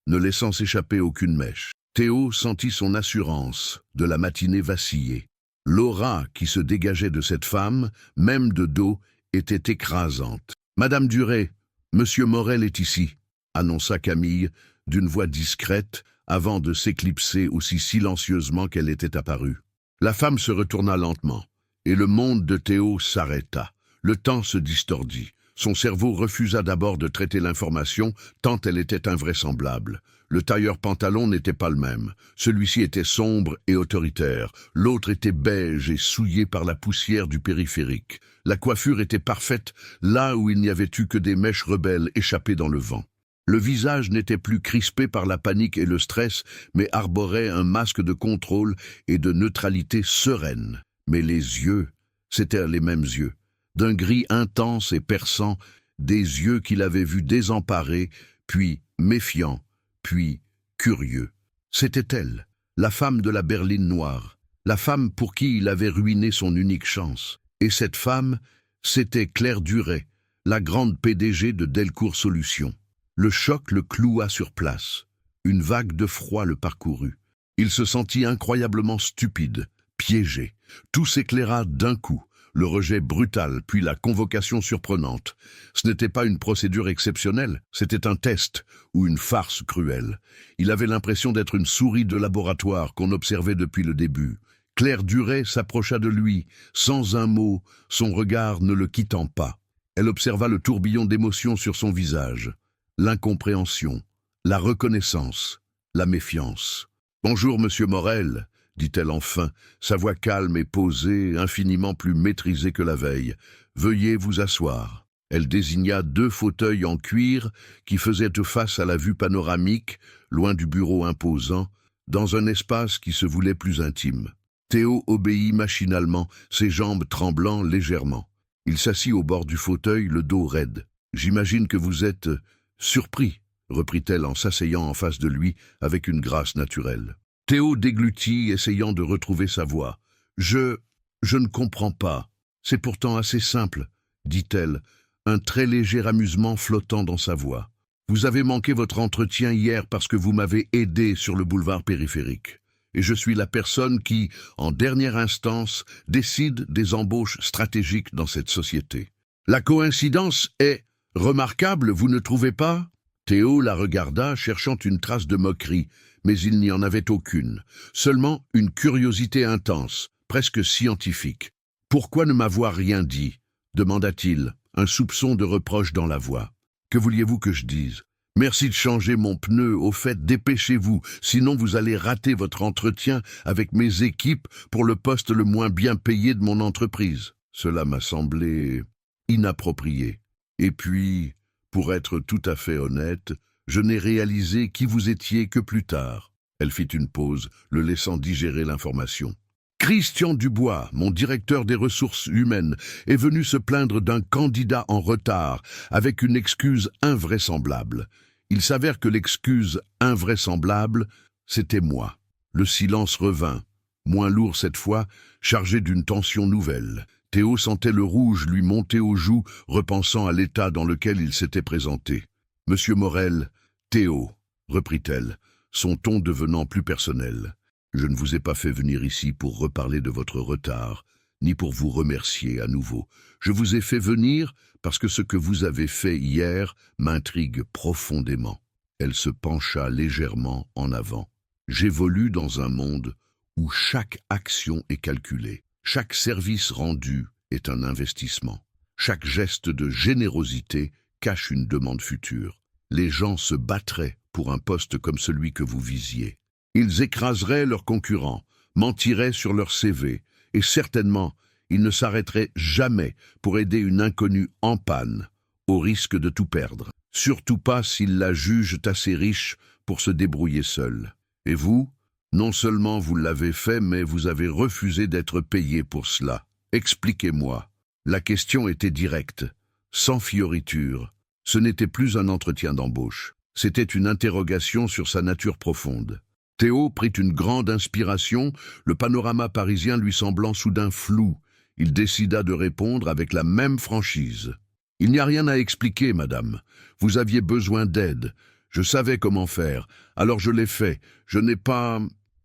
ne laissant s'échapper aucune mèche. Théo sentit son assurance de la matinée vaciller. L'aura qui se dégageait de cette femme, même de dos, était écrasante. « Madame Duret, Monsieur Morel est ici », annonça Camille d'une voix discrète avant de s'éclipser aussi silencieusement qu'elle était apparue. La femme se retourna lentement, et le monde de Théo s'arrêta. Le temps se distordit. Son cerveau refusa d'abord de traiter l'information, tant elle était invraisemblable. Le tailleur-pantalon n'était pas le même. Celui-ci était sombre et autoritaire. L'autre était beige et souillé par la poussière du périphérique. La coiffure était parfaite, là où il n'y avait eu que des mèches rebelles échappées dans le vent. Le visage n'était plus crispé par la panique et le stress, mais arborait un masque de contrôle et de neutralité sereine. Mais les yeux, c'étaient les mêmes yeux. D'un gris intense et perçant, des yeux qu'il avait vus désemparés, puis méfiants, puis curieux. C'était elle, la femme de la berline noire, la femme pour qui il avait ruiné son unique chance. Et cette femme, c'était Claire Duret, la grande PDG de Delcourt Solutions. Le choc le cloua sur place. Une vague de froid le parcourut. Il se sentit incroyablement stupide, piégé. Tout s'éclaira d'un coup. Le rejet brutal, puis la convocation surprenante. Ce n'était pas une procédure exceptionnelle, c'était un test ou une farce cruelle. Il avait l'impression d'être une souris de laboratoire qu'on observait depuis le début. Claire Duret s'approcha de lui, sans un mot, son regard ne le quittant pas. Elle observa le tourbillon d'émotions sur son visage. L'incompréhension, la reconnaissance, la méfiance. « Bonjour, Monsieur Morel », dit-elle enfin, sa voix calme et posée, infiniment plus maîtrisée que la veille. « Veuillez vous asseoir. » Elle désigna 2 fauteuils en cuir qui faisaient face à la vue panoramique, loin du bureau imposant, dans un espace qui se voulait plus intime. Théo obéit machinalement, ses jambes tremblant légèrement. Il s'assit au bord du fauteuil, le dos raide. « J'imagine que vous êtes surpris, » reprit-elle en s'asseyant en face de lui avec une grâce naturelle. Théo déglutit, essayant de retrouver sa voix. « Je ne comprends pas. C'est pourtant assez simple, » dit-elle, un très léger amusement flottant dans sa voix. « Vous avez manqué votre entretien hier parce que vous m'avez aidé sur le boulevard périphérique. Et je suis la personne qui, en dernière instance, décide des embauches stratégiques dans cette société. La coïncidence est remarquable, vous ne trouvez pas ?» Théo la regarda, cherchant une trace de moquerie, mais il n'y en avait aucune, seulement une curiosité intense, presque scientifique. « Pourquoi ne m'avoir rien dit ?» demanda-t-il, un soupçon de reproche dans la voix. « Que vouliez-vous que je dise ? Merci de changer mon pneu, au fait, dépêchez-vous, sinon vous allez rater votre entretien avec mes équipes pour le poste le moins bien payé de mon entreprise. » Cela m'a semblé inapproprié. Et puis, pour être tout à fait honnête, je n'ai réalisé qui vous étiez que plus tard. Elle fit une pause, le laissant digérer l'information. Christian Dubois, mon directeur des ressources humaines, est venu se plaindre d'un candidat en retard, avec une excuse invraisemblable. Il s'avère que l'excuse invraisemblable, c'était moi. Le silence revint, moins lourd cette fois, chargé d'une tension nouvelle. Théo sentait le rouge lui monter aux joues, repensant à l'état dans lequel il s'était présenté. « Monsieur Morel, Théo, » reprit-elle, son ton devenant plus personnel. « Je ne vous ai pas fait venir ici pour reparler de votre retard, ni pour vous remercier à nouveau. Je vous ai fait venir parce que ce que vous avez fait hier m'intrigue profondément. » Elle se pencha légèrement en avant. « J'évolue dans un monde où chaque action est calculée. Chaque service rendu est un investissement. Chaque geste de générosité cache une demande future. les gens se battraient pour un poste comme celui que vous visiez. Ils écraseraient leurs concurrents, mentiraient sur leur CV, et certainement, ils ne s'arrêteraient jamais pour aider une inconnue en panne, au risque de tout perdre. Surtout pas s'ils la jugent assez riche pour se débrouiller seule. Et vous, non seulement vous l'avez fait, mais vous avez refusé d'être payé pour cela. Expliquez-moi. La question était directe, sans fioriture. Ce n'était plus un entretien d'embauche. C'était une interrogation sur sa nature profonde. Théo prit une grande inspiration, le panorama parisien lui semblant soudain flou. Il décida de répondre avec la même franchise. « Il n'y a rien à expliquer, madame. Vous aviez besoin d'aide. Je savais comment faire, alors je l'ai fait. Je n'ai pas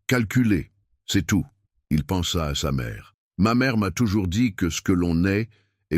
calculé. C'est tout. » Il pensa à sa mère. « Ma mère m'a toujours dit que ce que l'on est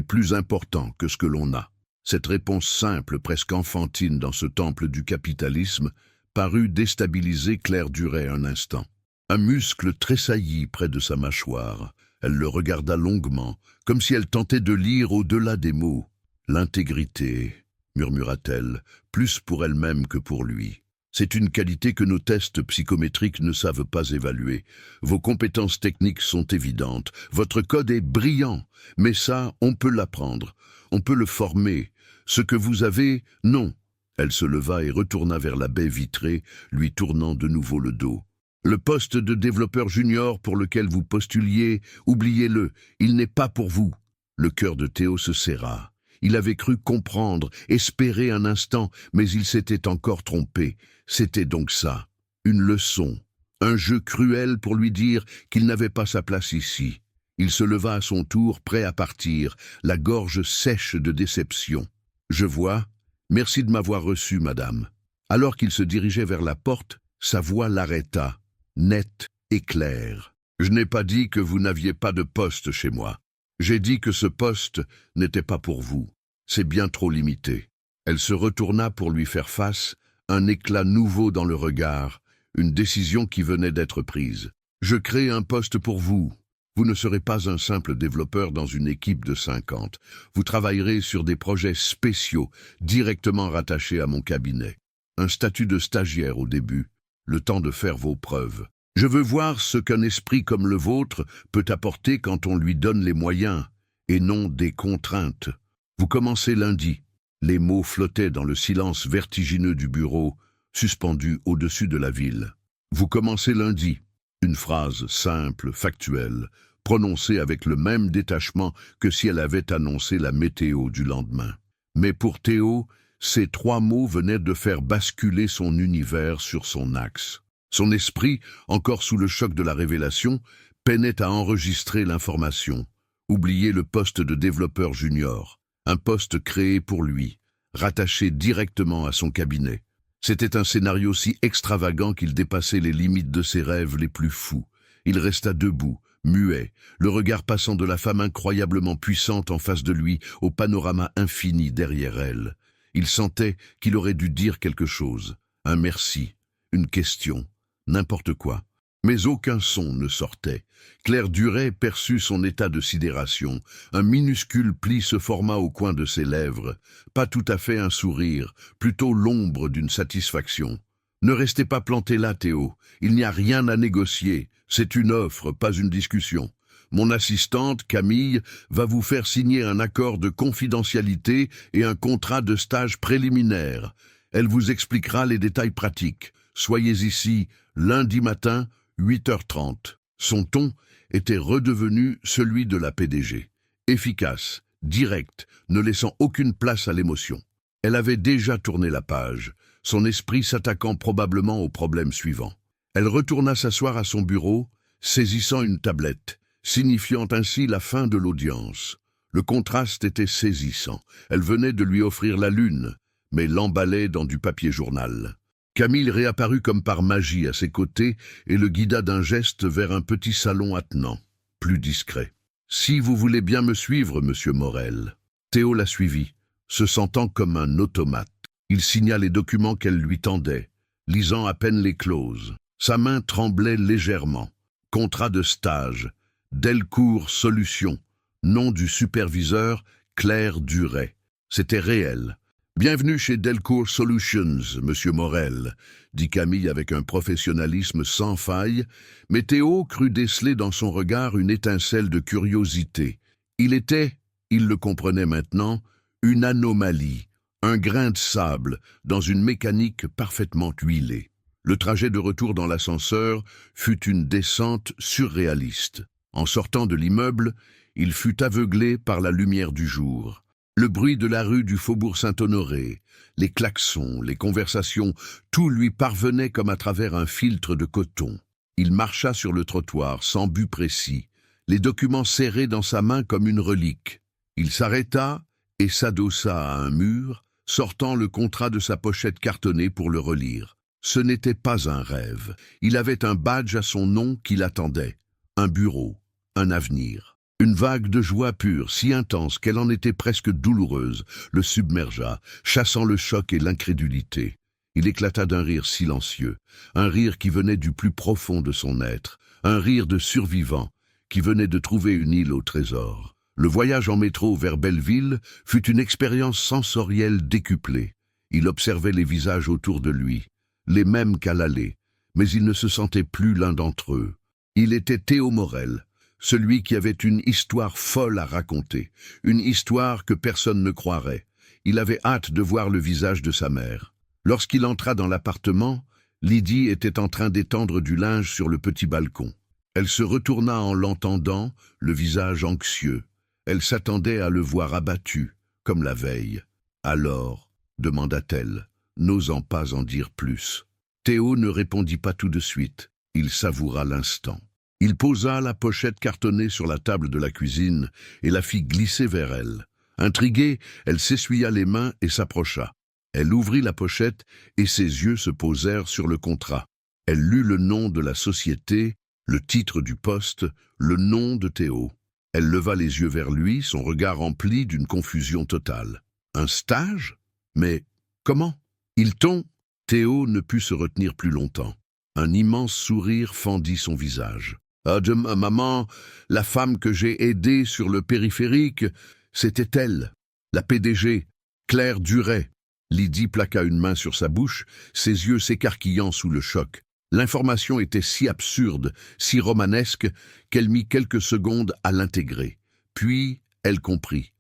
plus important que ce que l'on a. » Cette réponse simple, presque enfantine dans ce temple du capitalisme, parut déstabiliser Claire Duret un instant. Un muscle tressaillit près de sa mâchoire. Elle le regarda longuement, comme si elle tentait de lire au-delà des mots. « L'intégrité », murmura-t-elle, plus pour elle-même que pour lui. « C'est une qualité que nos tests psychométriques ne savent pas évaluer. Vos compétences techniques sont évidentes. Votre code est brillant. Mais ça, on peut l'apprendre. On peut le former. Ce que vous avez, non. » Elle se leva et retourna vers la baie vitrée, lui tournant de nouveau le dos. « Le poste de développeur junior pour lequel vous postuliez, oubliez-le, il n'est pas pour vous. » Le cœur de Théo se serra. Il avait cru comprendre, espérer un instant, mais il s'était encore trompé. C'était donc ça, une leçon, un jeu cruel pour lui dire qu'il n'avait pas sa place ici. Il se leva à son tour, prêt à partir, la gorge sèche de déception. « Je vois. Merci de m'avoir reçu, madame. » Alors qu'il se dirigeait vers la porte, sa voix l'arrêta, nette et claire. « Je n'ai pas dit que vous n'aviez pas de poste chez moi. J'ai dit que ce poste n'était pas pour vous. C'est bien trop limité. » Elle se retourna pour lui faire face, un éclat nouveau dans le regard, une décision qui venait d'être prise. « Je crée un poste pour vous. Vous ne serez pas un simple développeur dans une équipe de 50. Vous travaillerez sur des projets spéciaux, directement rattachés à mon cabinet. Un statut de stagiaire au début, le temps de faire vos preuves. Je veux voir ce qu'un esprit comme le vôtre peut apporter quand on lui donne les moyens, et non des contraintes. Vous commencez lundi. » Les mots flottaient dans le silence vertigineux du bureau, suspendu au-dessus de la ville. « Vous commencez lundi. » Une phrase simple, factuelle, prononcée avec le même détachement que si elle avait annoncé la météo du lendemain. Mais pour Théo, ces 3 mots venaient de faire basculer son univers sur son axe. Son esprit, encore sous le choc de la révélation, peinait à enregistrer l'information. Oublier le poste de développeur junior, un poste créé pour lui, rattaché directement à son cabinet. C'était un scénario si extravagant qu'il dépassait les limites de ses rêves les plus fous. Il resta debout, muet, le regard passant de la femme incroyablement puissante en face de lui au panorama infini derrière elle. Il sentait qu'il aurait dû dire quelque chose, un merci, une question, n'importe quoi. Mais aucun son ne sortait. Claire Duret perçut son état de sidération. Un minuscule pli se forma au coin de ses lèvres. Pas tout à fait un sourire, plutôt l'ombre d'une satisfaction. « Ne restez pas planté là, Théo. Il n'y a rien à négocier. C'est une offre, pas une discussion. Mon assistante, Camille, va vous faire signer un accord de confidentialité et un contrat de stage préliminaire. Elle vous expliquera les détails pratiques. Soyez ici lundi matin, 8h30. Son ton était redevenu celui de la PDG. Efficace, direct, ne laissant aucune place à l'émotion. Elle avait déjà tourné la page, son esprit s'attaquant probablement au problème suivant. Elle retourna s'asseoir à son bureau, saisissant une tablette, signifiant ainsi la fin de l'audience. Le contraste était saisissant. Elle venait de lui offrir la lune, mais l'emballait dans du papier journal. Camille réapparut comme par magie à ses côtés et le guida d'un geste vers un petit salon attenant, plus discret. « Si vous voulez bien me suivre, monsieur Morel. » Théo la suivit, se sentant comme un automate. Il signa les documents qu'elle lui tendait, lisant à peine les clauses. Sa main tremblait légèrement. Contrat de stage, Delcourt Solutions, nom du superviseur, Claire Duret. C'était réel. Bienvenue chez Delcourt Solutions, Monsieur Morel, dit Camille avec un professionnalisme sans faille, mais Théo crut déceler dans son regard une étincelle de curiosité. Il le comprenait maintenant, une anomalie, un grain de sable dans une mécanique parfaitement huilée. Le trajet de retour dans l'ascenseur fut une descente surréaliste. En sortant de l'immeuble, il fut aveuglé par la lumière du jour. Le bruit de la rue du Faubourg Saint-Honoré, les klaxons, les conversations, tout lui parvenait comme à travers un filtre de coton. Il marcha sur le trottoir, sans but précis, les documents serrés dans sa main comme une relique. Il s'arrêta et s'adossa à un mur, sortant le contrat de sa pochette cartonnée pour le relire. Ce n'était pas un rêve. Il avait un badge à son nom qui l'attendait. Un bureau, un avenir. Une vague de joie pure, si intense qu'elle en était presque douloureuse, le submergea, chassant le choc et l'incrédulité. Il éclata d'un rire silencieux, un rire qui venait du plus profond de son être, un rire de survivant qui venait de trouver une île au trésor. Le voyage en métro vers Belleville fut une expérience sensorielle décuplée. Il observait les visages autour de lui, les mêmes qu'à l'aller, mais il ne se sentait plus l'un d'entre eux. Il était Théo Morel, celui qui avait une histoire folle à raconter, une histoire que personne ne croirait. Il avait hâte de voir le visage de sa mère. Lorsqu'il entra dans l'appartement, Lydie était en train d'étendre du linge sur le petit balcon. Elle se retourna en l'entendant, le visage anxieux. Elle s'attendait à le voir abattu, comme la veille. « Alors ?» demanda-t-elle, n'osant pas en dire plus. Théo ne répondit pas tout de suite. Il savoura l'instant. Il posa la pochette cartonnée sur la table de la cuisine et la fit glisser vers elle. Intriguée, elle s'essuya les mains et s'approcha. Elle ouvrit la pochette et ses yeux se posèrent sur le contrat. Elle lut le nom de la société, le titre du poste, le nom de Théo. Elle leva les yeux vers lui, son regard rempli d'une confusion totale. Un stage? Mais comment? Hilton? Théo ne put se retenir plus longtemps. Un immense sourire fendit son visage. « Maman, la femme que j'ai aidée sur le périphérique, c'était elle, la PDG, Claire Duret. » Lydie plaqua une main sur sa bouche, ses yeux s'écarquillant sous le choc. L'information était si absurde, si romanesque, qu'elle mit quelques secondes à l'intégrer. Puis, elle comprit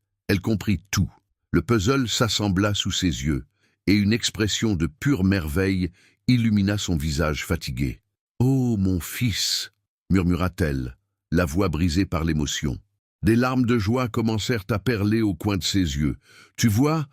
tout. Le puzzle s'assembla sous ses yeux, et une expression de pure merveille illumina son visage fatigué. « Oh, mon fils !» murmura-t-elle, la voix brisée par l'émotion. Des larmes de joie commencèrent à perler au coin de ses yeux. « Tu vois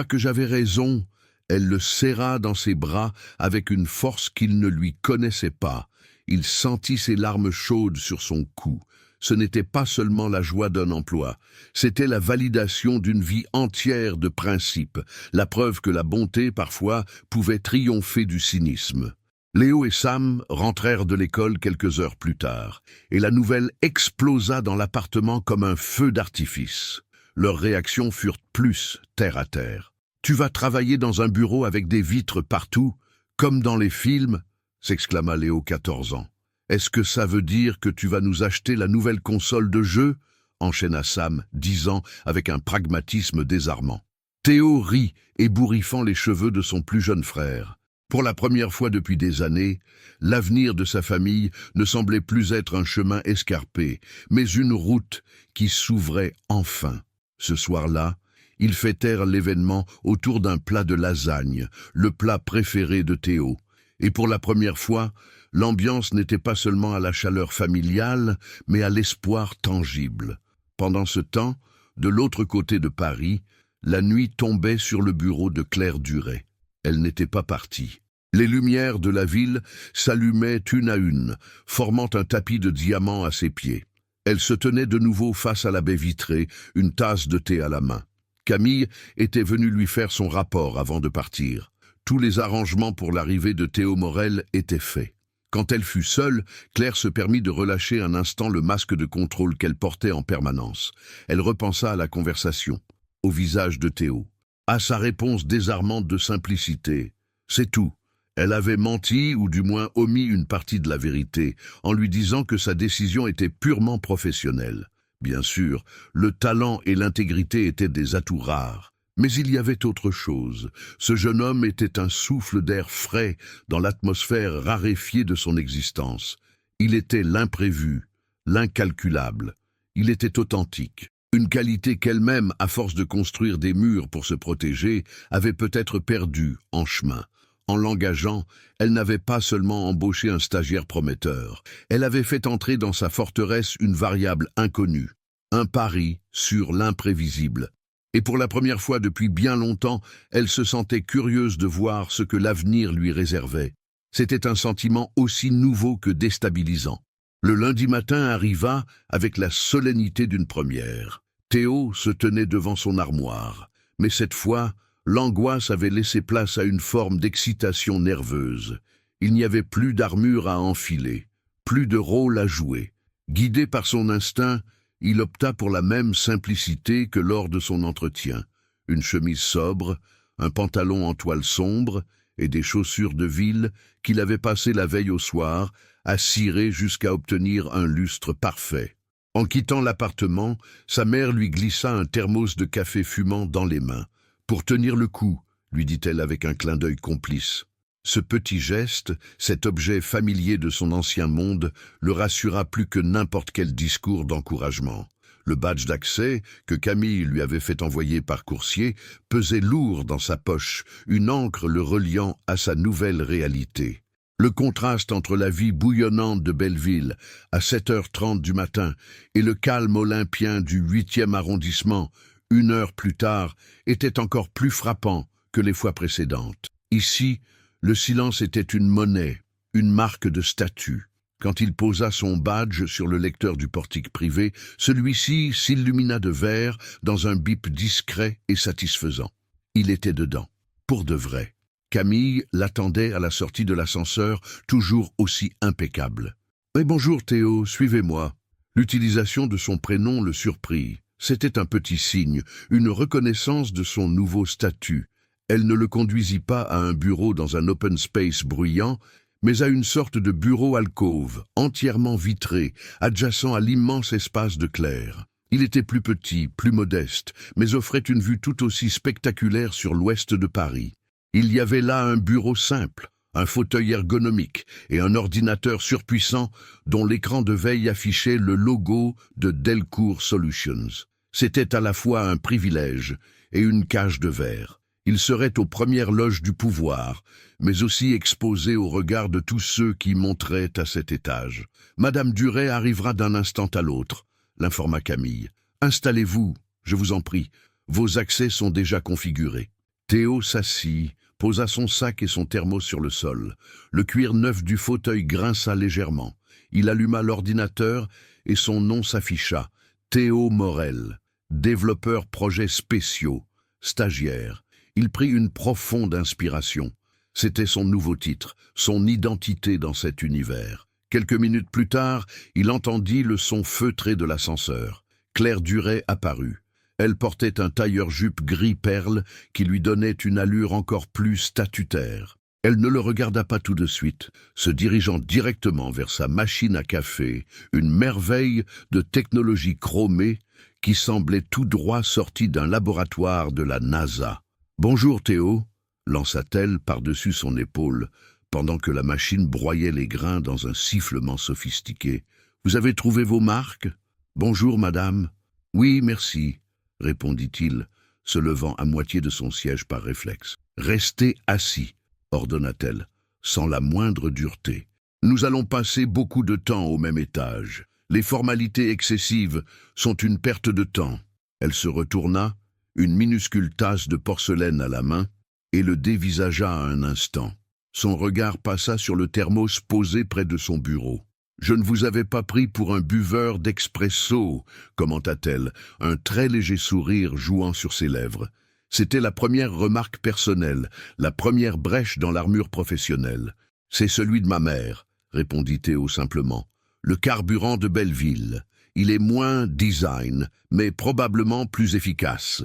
que j'avais raison !» Elle le serra dans ses bras avec une force qu'il ne lui connaissait pas. Il sentit ses larmes chaudes sur son cou. Ce n'était pas seulement la joie d'un emploi, c'était la validation d'une vie entière de principes, la preuve que la bonté, parfois, pouvait triompher du cynisme. Léo et Sam rentrèrent de l'école quelques heures plus tard, et la nouvelle explosa dans l'appartement comme un feu d'artifice. Leurs réactions furent plus terre à terre. « Tu vas travailler dans un bureau avec des vitres partout, comme dans les films ?» s'exclama Léo, 14 ans. « Est-ce que ça veut dire que tu vas nous acheter la nouvelle console de jeu ?» enchaîna Sam, 10 ans, avec un pragmatisme désarmant. Théo rit, ébouriffant les cheveux de son plus jeune frère. Pour la première fois depuis des années, l'avenir de sa famille ne semblait plus être un chemin escarpé, mais une route qui s'ouvrait enfin. Ce soir-là, ils fêtèrent l'événement autour d'un plat de lasagne, le plat préféré de Théo. Et pour la première fois, l'ambiance n'était pas seulement à la chaleur familiale, mais à l'espoir tangible. Pendant ce temps, de l'autre côté de Paris, la nuit tombait sur le bureau de Claire Duret. Elle n'était pas partie. Les lumières de la ville s'allumaient une à une, formant un tapis de diamants à ses pieds. Elle se tenait de nouveau face à la baie vitrée, une tasse de thé à la main. Camille était venue lui faire son rapport avant de partir. Tous les arrangements pour l'arrivée de Théo Morel étaient faits. Quand elle fut seule, Claire se permit de relâcher un instant le masque de contrôle qu'elle portait en permanence. Elle repensa à la conversation, au visage de Théo, à sa réponse désarmante de simplicité. C'est tout. Elle avait menti, ou du moins omis une partie de la vérité, en lui disant que sa décision était purement professionnelle. Bien sûr, le talent et l'intégrité étaient des atouts rares, Mais il y avait autre chose. Ce jeune homme était un souffle d'air frais dans l'atmosphère raréfiée de son existence. Il était l'imprévu, l'incalculable. Il était authentique. Une qualité qu'elle-même, à force de construire des murs pour se protéger, avait peut-être perdue en chemin. En l'engageant, elle n'avait pas seulement embauché un stagiaire prometteur, elle avait fait entrer dans sa forteresse une variable inconnue, un pari sur l'imprévisible. Et pour la première fois depuis bien longtemps, elle se sentait curieuse de voir ce que l'avenir lui réservait. C'était un sentiment aussi nouveau que déstabilisant. Le lundi matin arriva avec la solennité d'une première. Théo se tenait devant son armoire, mais cette fois, l'angoisse avait laissé place à une forme d'excitation nerveuse. Il n'y avait plus d'armure à enfiler, plus de rôle à jouer. Guidé par son instinct, il opta pour la même simplicité que lors de son entretien. Une chemise sobre, un pantalon en toile sombre et des chaussures de ville qu'il avait passées la veille au soir, à cirer jusqu'à obtenir un lustre parfait. En quittant l'appartement, sa mère lui glissa un thermos de café fumant dans les mains. « Pour tenir le coup », lui dit-elle avec un clin d'œil complice. Ce petit geste, cet objet familier de son ancien monde, le rassura plus que n'importe quel discours d'encouragement. Le badge d'accès, que Camille lui avait fait envoyer par coursier, pesait lourd dans sa poche, une encre le reliant à sa nouvelle réalité. Le contraste entre la vie bouillonnante de Belleville, à 7h30 du matin, et le calme olympien du 8e arrondissement, 1 heure plus tard, était encore plus frappant que les fois précédentes. Ici, le silence était une monnaie, une marque de statut. Quand il posa son badge sur le lecteur du portique privé, celui-ci s'illumina de vert dans un bip discret et satisfaisant. Il était dedans, pour de vrai. Camille l'attendait à la sortie de l'ascenseur, toujours aussi impeccable. « Bonjour Théo, suivez-moi. » L'utilisation de son prénom le surprit. C'était un petit signe, une reconnaissance de son nouveau statut. Elle ne le conduisit pas à un bureau dans un open space bruyant, mais à une sorte de bureau alcôve, entièrement vitré, adjacent à l'immense espace de Claire. Il était plus petit, plus modeste, mais offrait une vue tout aussi spectaculaire sur l'ouest de Paris. Il y avait là un bureau simple, un fauteuil ergonomique et un ordinateur surpuissant dont l'écran de veille affichait le logo de Delcourt Solutions. C'était à la fois un privilège et une cage de verre. Il serait aux premières loges du pouvoir, mais aussi exposé au regard de tous ceux qui monteraient à cet étage. « Madame Duret arrivera d'un instant à l'autre », l'informa Camille. « Installez-vous, je vous en prie, vos accès sont déjà configurés. » Théo s'assit, posa son sac et son thermos sur le sol. Le cuir neuf du fauteuil grinça légèrement. Il alluma l'ordinateur et son nom s'afficha. Théo Morel, développeur projets spéciaux, stagiaire. Il prit une profonde inspiration. C'était son nouveau titre, son identité dans cet univers. Quelques minutes plus tard, il entendit le son feutré de l'ascenseur. Claire Duret apparut. Elle portait un tailleur-jupe gris perle qui lui donnait une allure encore plus statutaire. Elle ne le regarda pas tout de suite, se dirigeant directement vers sa machine à café, une merveille de technologie chromée qui semblait tout droit sortie d'un laboratoire de la NASA. « Bonjour Théo », lança-t-elle par-dessus son épaule, pendant que la machine broyait les grains dans un sifflement sophistiqué. « Vous avez trouvé vos marques ? Bonjour madame. »« Oui, merci. » répondit-il, se levant à moitié de son siège par réflexe. « Restez assis, » ordonna-t-elle, sans la moindre dureté. « Nous allons passer beaucoup de temps au même étage. Les formalités excessives sont une perte de temps. » Elle se retourna, une minuscule tasse de porcelaine à la main, et le dévisagea un instant. Son regard passa sur le thermos posé près de son bureau. « Je ne vous avais pas pris pour un buveur d'expresso, » commenta-t-elle, un très léger sourire jouant sur ses lèvres. C'était la première remarque personnelle, la première brèche dans l'armure professionnelle. « C'est celui de ma mère, » répondit Théo simplement. « Le carburant de Belleville. Il est moins design, mais probablement plus efficace. »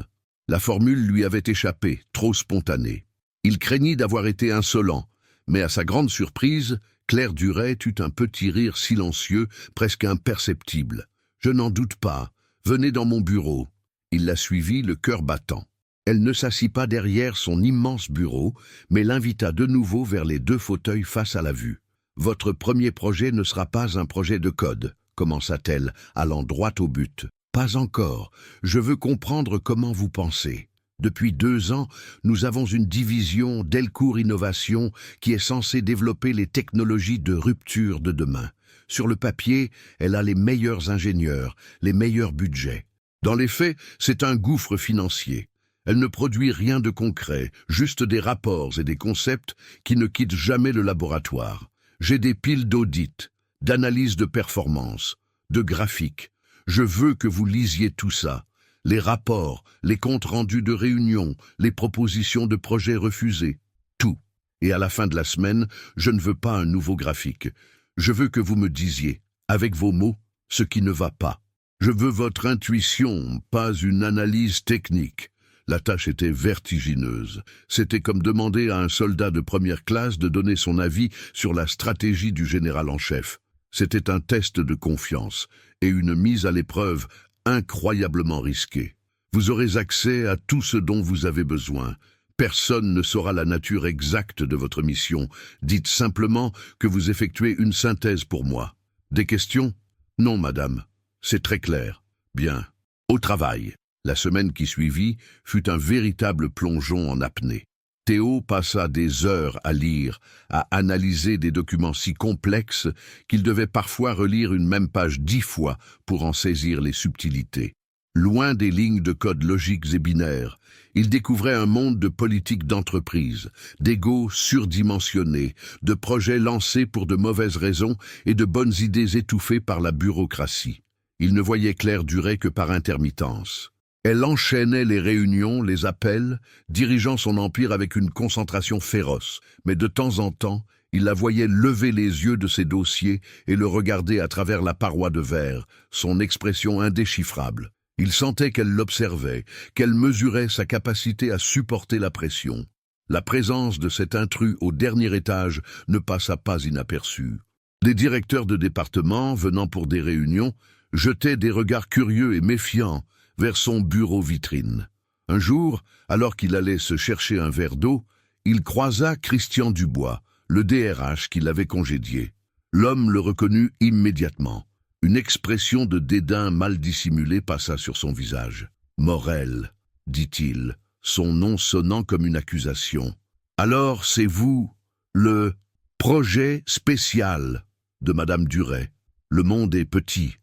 La formule lui avait échappé, trop spontanée. Il craignit d'avoir été insolent, mais à sa grande surprise, Claire Duret eut un petit rire silencieux, presque imperceptible. « Je n'en doute pas. Venez dans mon bureau. » Il la suivit, le cœur battant. Elle ne s'assit pas derrière son immense bureau, mais l'invita de nouveau vers les 2 fauteuils face à la vue. « Votre premier projet ne sera pas un projet de code », commença-t-elle, allant droit au but. « Pas encore. Je veux comprendre comment vous pensez. Depuis 2 ans, nous avons une division Delcourt Innovation qui est censée développer les technologies de rupture de demain. Sur le papier, elle a les meilleurs ingénieurs, les meilleurs budgets. Dans les faits, c'est un gouffre financier. Elle ne produit rien de concret, juste des rapports et des concepts qui ne quittent jamais le laboratoire. J'ai des piles d'audits, d'analyses de performance, de graphiques. Je veux que vous lisiez tout ça. Les rapports, les comptes rendus de réunions, les propositions de projets refusés. Tout. Et à la fin de la semaine, je ne veux pas un nouveau graphique. Je veux que vous me disiez, avec vos mots, ce qui ne va pas. Je veux votre intuition, pas une analyse technique. » La tâche était vertigineuse. C'était comme demander à un soldat de première classe de donner son avis sur la stratégie du général en chef. C'était un test de confiance et une mise à l'épreuve incroyablement risquée. Vous aurez accès à tout ce dont vous avez besoin. Personne ne saura la nature exacte de votre mission. Dites simplement que vous effectuez une synthèse pour moi. Des questions? Non, madame. C'est très clair. Bien. Au travail. La semaine qui suivit fut un véritable plongeon en apnée. Théo passa des heures à lire, à analyser des documents si complexes qu'il devait parfois relire une même page 10 fois pour en saisir les subtilités. Loin des lignes de code logiques et binaires, il découvrait un monde de politique d'entreprise, d'égos surdimensionnés, de projets lancés pour de mauvaises raisons et de bonnes idées étouffées par la bureaucratie. Il ne voyait Claire Duret que par intermittence. Elle enchaînait les réunions, les appels, dirigeant son empire avec une concentration féroce, mais de temps en temps, il la voyait lever les yeux de ses dossiers et le regarder à travers la paroi de verre, son expression indéchiffrable. Il sentait qu'elle l'observait, qu'elle mesurait sa capacité à supporter la pression. La présence de cet intrus au dernier étage ne passa pas inaperçue. Des directeurs de département, venant pour des réunions, jetaient des regards curieux et méfiants vers son bureau vitrine. Un jour, alors qu'il allait se chercher un verre d'eau, il croisa Christian Dubois, le DRH qui l'avait congédié. L'homme le reconnut immédiatement. Une expression de dédain mal dissimulée passa sur son visage. « Morel », dit-il, son nom sonnant comme une accusation. « Alors c'est vous, le projet spécial de Madame Duret. Le monde est petit. »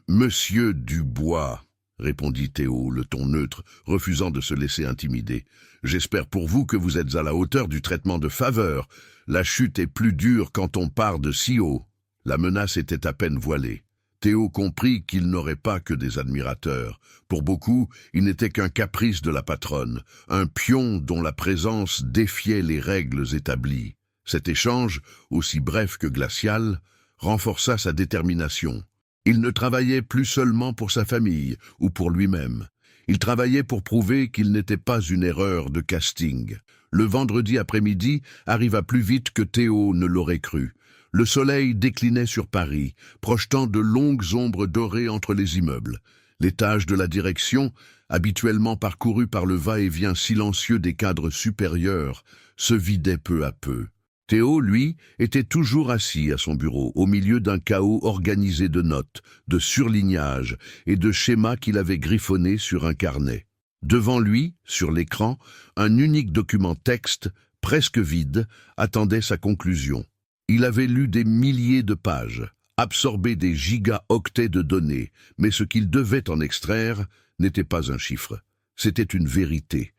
Monsieur Dubois, répondit Théo, le ton neutre, refusant de se laisser intimider. J'espère pour vous que vous êtes à la hauteur du traitement de faveur. La chute est plus dure quand on part de si haut. La menace était à peine voilée. Théo comprit qu'il n'aurait pas que des admirateurs. Pour beaucoup, il n'était qu'un caprice de la patronne, un pion dont la présence défiait les règles établies. Cet échange, aussi bref que glacial, renforça sa détermination. Il ne travaillait plus seulement pour sa famille ou pour lui-même. Il travaillait pour prouver qu'il n'était pas une erreur de casting. Le vendredi après-midi arriva plus vite que Théo ne l'aurait cru. Le soleil déclinait sur Paris, projetant de longues ombres dorées entre les immeubles. L'étage de la direction, habituellement parcouru par le va-et-vient silencieux des cadres supérieurs, se vidait peu à peu. Théo, lui, était toujours assis à son bureau, au milieu d'un chaos organisé de notes, de surlignages et de schémas qu'il avait griffonnés sur un carnet. Devant lui, sur l'écran, un unique document texte, presque vide, attendait sa conclusion. Il avait lu des milliers de pages, absorbé des gigaoctets de données, mais ce qu'il devait en extraire n'était pas un chiffre. C'était une vérité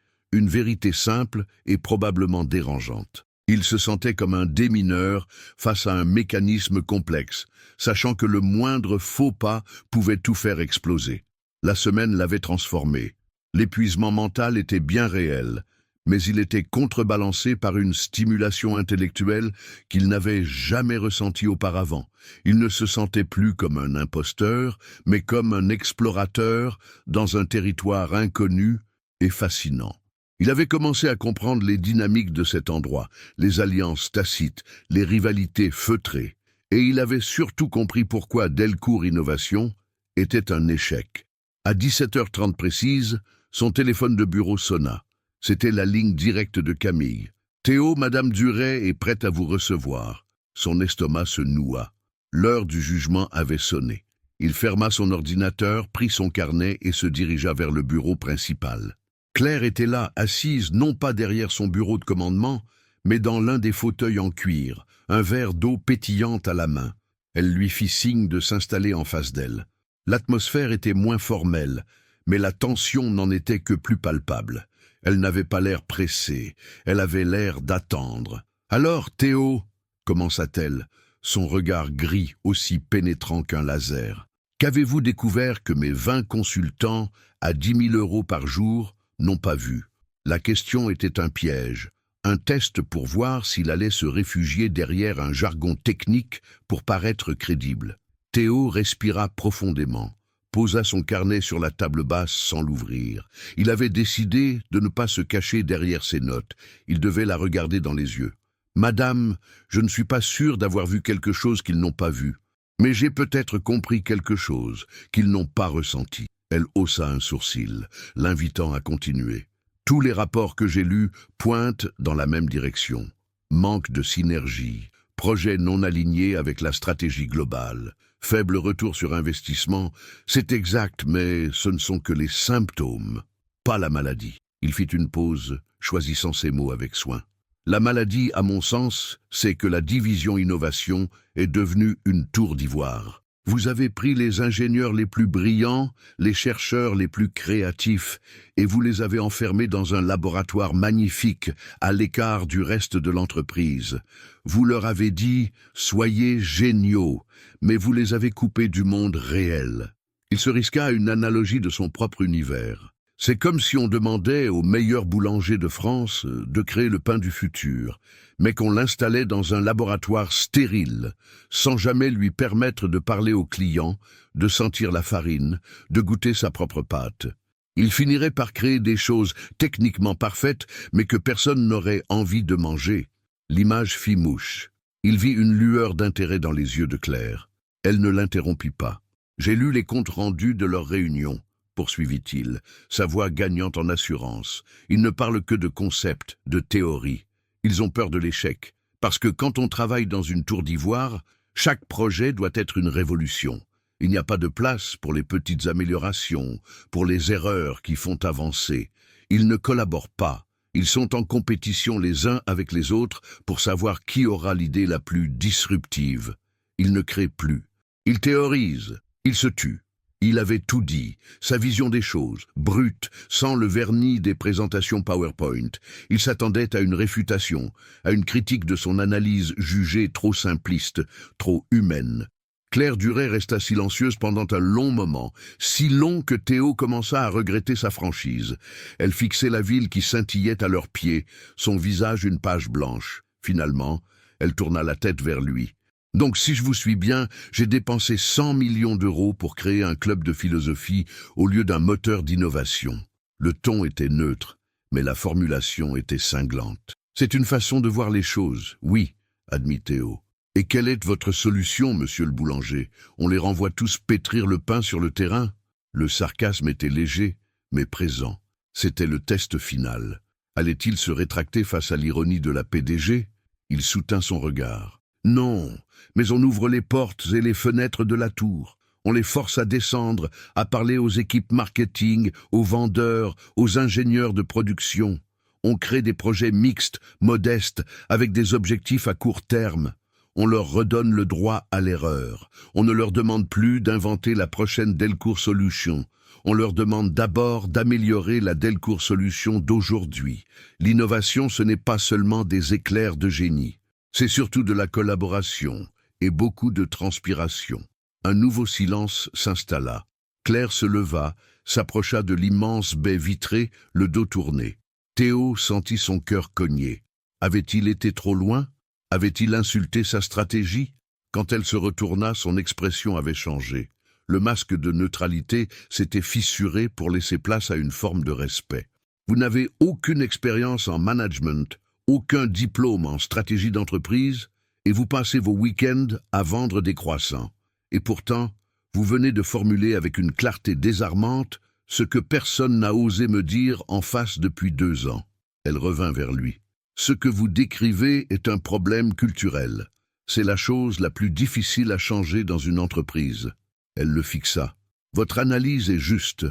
simple et probablement dérangeante. Il se sentait comme un démineur face à un mécanisme complexe, sachant que le moindre faux pas pouvait tout faire exploser. La semaine l'avait transformé. L'épuisement mental était bien réel, mais il était contrebalancé par une stimulation intellectuelle qu'il n'avait jamais ressentie auparavant. Il ne se sentait plus comme un imposteur, mais comme un explorateur dans un territoire inconnu et fascinant. Il avait commencé à comprendre les dynamiques de cet endroit, les alliances tacites, les rivalités feutrées, et il avait surtout compris pourquoi Delcourt Innovation était un échec. À 17h30 précise, Son téléphone de bureau sonna. C'était la ligne directe de Camille. « Théo, Madame Duret est prête à vous recevoir. » Son estomac se noua. L'heure du jugement avait sonné. Il ferma son ordinateur, prit son carnet et se dirigea vers le bureau principal. Claire était là, assise non pas derrière son bureau de commandement, mais dans l'un des fauteuils en cuir, un verre d'eau pétillante à la main. Elle lui fit signe de s'installer en face d'elle. L'atmosphère était moins formelle, mais la tension n'en était que plus palpable. Elle n'avait pas l'air pressée, elle avait l'air d'attendre. « Alors, Théo ?» commença-t-elle, son regard gris aussi pénétrant qu'un laser. « Qu'avez-vous découvert que mes 20 consultants, à 10 000 € par jour, n'ont pas vu ?» La question était un piège, un test pour voir s'il allait se réfugier derrière un jargon technique pour paraître crédible. Théo respira profondément, posa son carnet sur la table basse sans l'ouvrir. Il avait décidé de ne pas se cacher derrière ses notes. Il devait la regarder dans les yeux. « Madame, je ne suis pas sûr d'avoir vu quelque chose qu'ils n'ont pas vu, mais j'ai peut-être compris quelque chose qu'ils n'ont pas ressenti. » Elle haussa un sourcil, l'invitant à continuer. « Tous les rapports que j'ai lus pointent dans la même direction. Manque de synergie, projet non aligné avec la stratégie globale, faible retour sur investissement, c'est exact, mais ce ne sont que les symptômes, pas la maladie. » Il fit une pause, choisissant ses mots avec soin. « La maladie, à mon sens, c'est que la division innovation est devenue une tour d'ivoire. Vous avez pris les ingénieurs les plus brillants, les chercheurs les plus créatifs, et vous les avez enfermés dans un laboratoire magnifique, à l'écart du reste de l'entreprise. Vous leur avez dit « soyez géniaux », mais vous les avez coupés du monde réel. » Il se risqua à une analogie de son propre univers. C'est comme si on demandait au meilleur boulanger de France de créer le pain du futur, mais qu'on l'installait dans un laboratoire stérile, sans jamais lui permettre de parler aux clients, de sentir la farine, de goûter sa propre pâte. Il finirait par créer des choses techniquement parfaites, mais que personne n'aurait envie de manger. L'image fit mouche. Il vit une lueur d'intérêt dans les yeux de Claire. Elle ne l'interrompit pas. « J'ai lu les comptes rendus de leur réunion. » poursuivit-il, sa voix gagnant en assurance. Ils ne parlent que de concepts, de théories. Ils ont peur de l'échec, parce que quand on travaille dans une tour d'ivoire, chaque projet doit être une révolution. Il n'y a pas de place pour les petites améliorations, pour les erreurs qui font avancer. Ils ne collaborent pas. Ils sont en compétition les uns avec les autres pour savoir qui aura l'idée la plus disruptive. Ils ne créent plus. Ils théorisent. Ils se tuent. Il avait tout dit, sa vision des choses, brute, sans le vernis des présentations PowerPoint. Il s'attendait à une réfutation, à une critique de son analyse jugée trop simpliste, trop humaine. Claire Duret resta silencieuse pendant un long moment, si long que Théo commença à regretter sa franchise. Elle fixait la ville qui scintillait à leurs pieds, son visage une page blanche. Finalement, elle tourna la tête vers lui. « Donc, si je vous suis bien, j'ai dépensé 100 millions d'euros pour créer un club de philosophie au lieu d'un moteur d'innovation. » Le ton était neutre, mais la formulation était cinglante. « C'est une façon de voir les choses, oui, » admit Théo. « Et quelle est votre solution, monsieur le boulanger? On les renvoie tous pétrir le pain sur le terrain ?» Le sarcasme était léger, mais présent. C'était le test final. Allait-il se rétracter face à l'ironie de la PDG? Il soutint son regard. « Non, mais on ouvre les portes et les fenêtres de la tour. On les force à descendre, à parler aux équipes marketing, aux vendeurs, aux ingénieurs de production. On crée des projets mixtes, modestes, avec des objectifs à court terme. On leur redonne le droit à l'erreur. On ne leur demande plus d'inventer la prochaine Delcourt Solution. On leur demande d'abord d'améliorer la Delcourt Solution d'aujourd'hui. L'innovation, ce n'est pas seulement des éclairs de génie. C'est surtout de la collaboration et beaucoup de transpiration. » Un nouveau silence s'installa. Claire se leva, s'approcha de l'immense baie vitrée, le dos tourné. Théo sentit son cœur cogner. Avait-il été trop loin? Avait-il insulté sa stratégie? Quand elle se retourna, son expression avait changé. Le masque de neutralité s'était fissuré pour laisser place à une forme de respect. « Vous n'avez aucune expérience en management, aucun diplôme en stratégie d'entreprise, et vous passez vos week-ends à vendre des croissants. Et pourtant, vous venez de formuler avec une clarté désarmante Ce que personne n'a osé me dire en face depuis 2 ans. Elle revint vers lui. Ce que vous décrivez est un problème culturel. C'est la chose la plus difficile à changer dans une entreprise. Elle le fixa. Votre analyse est juste.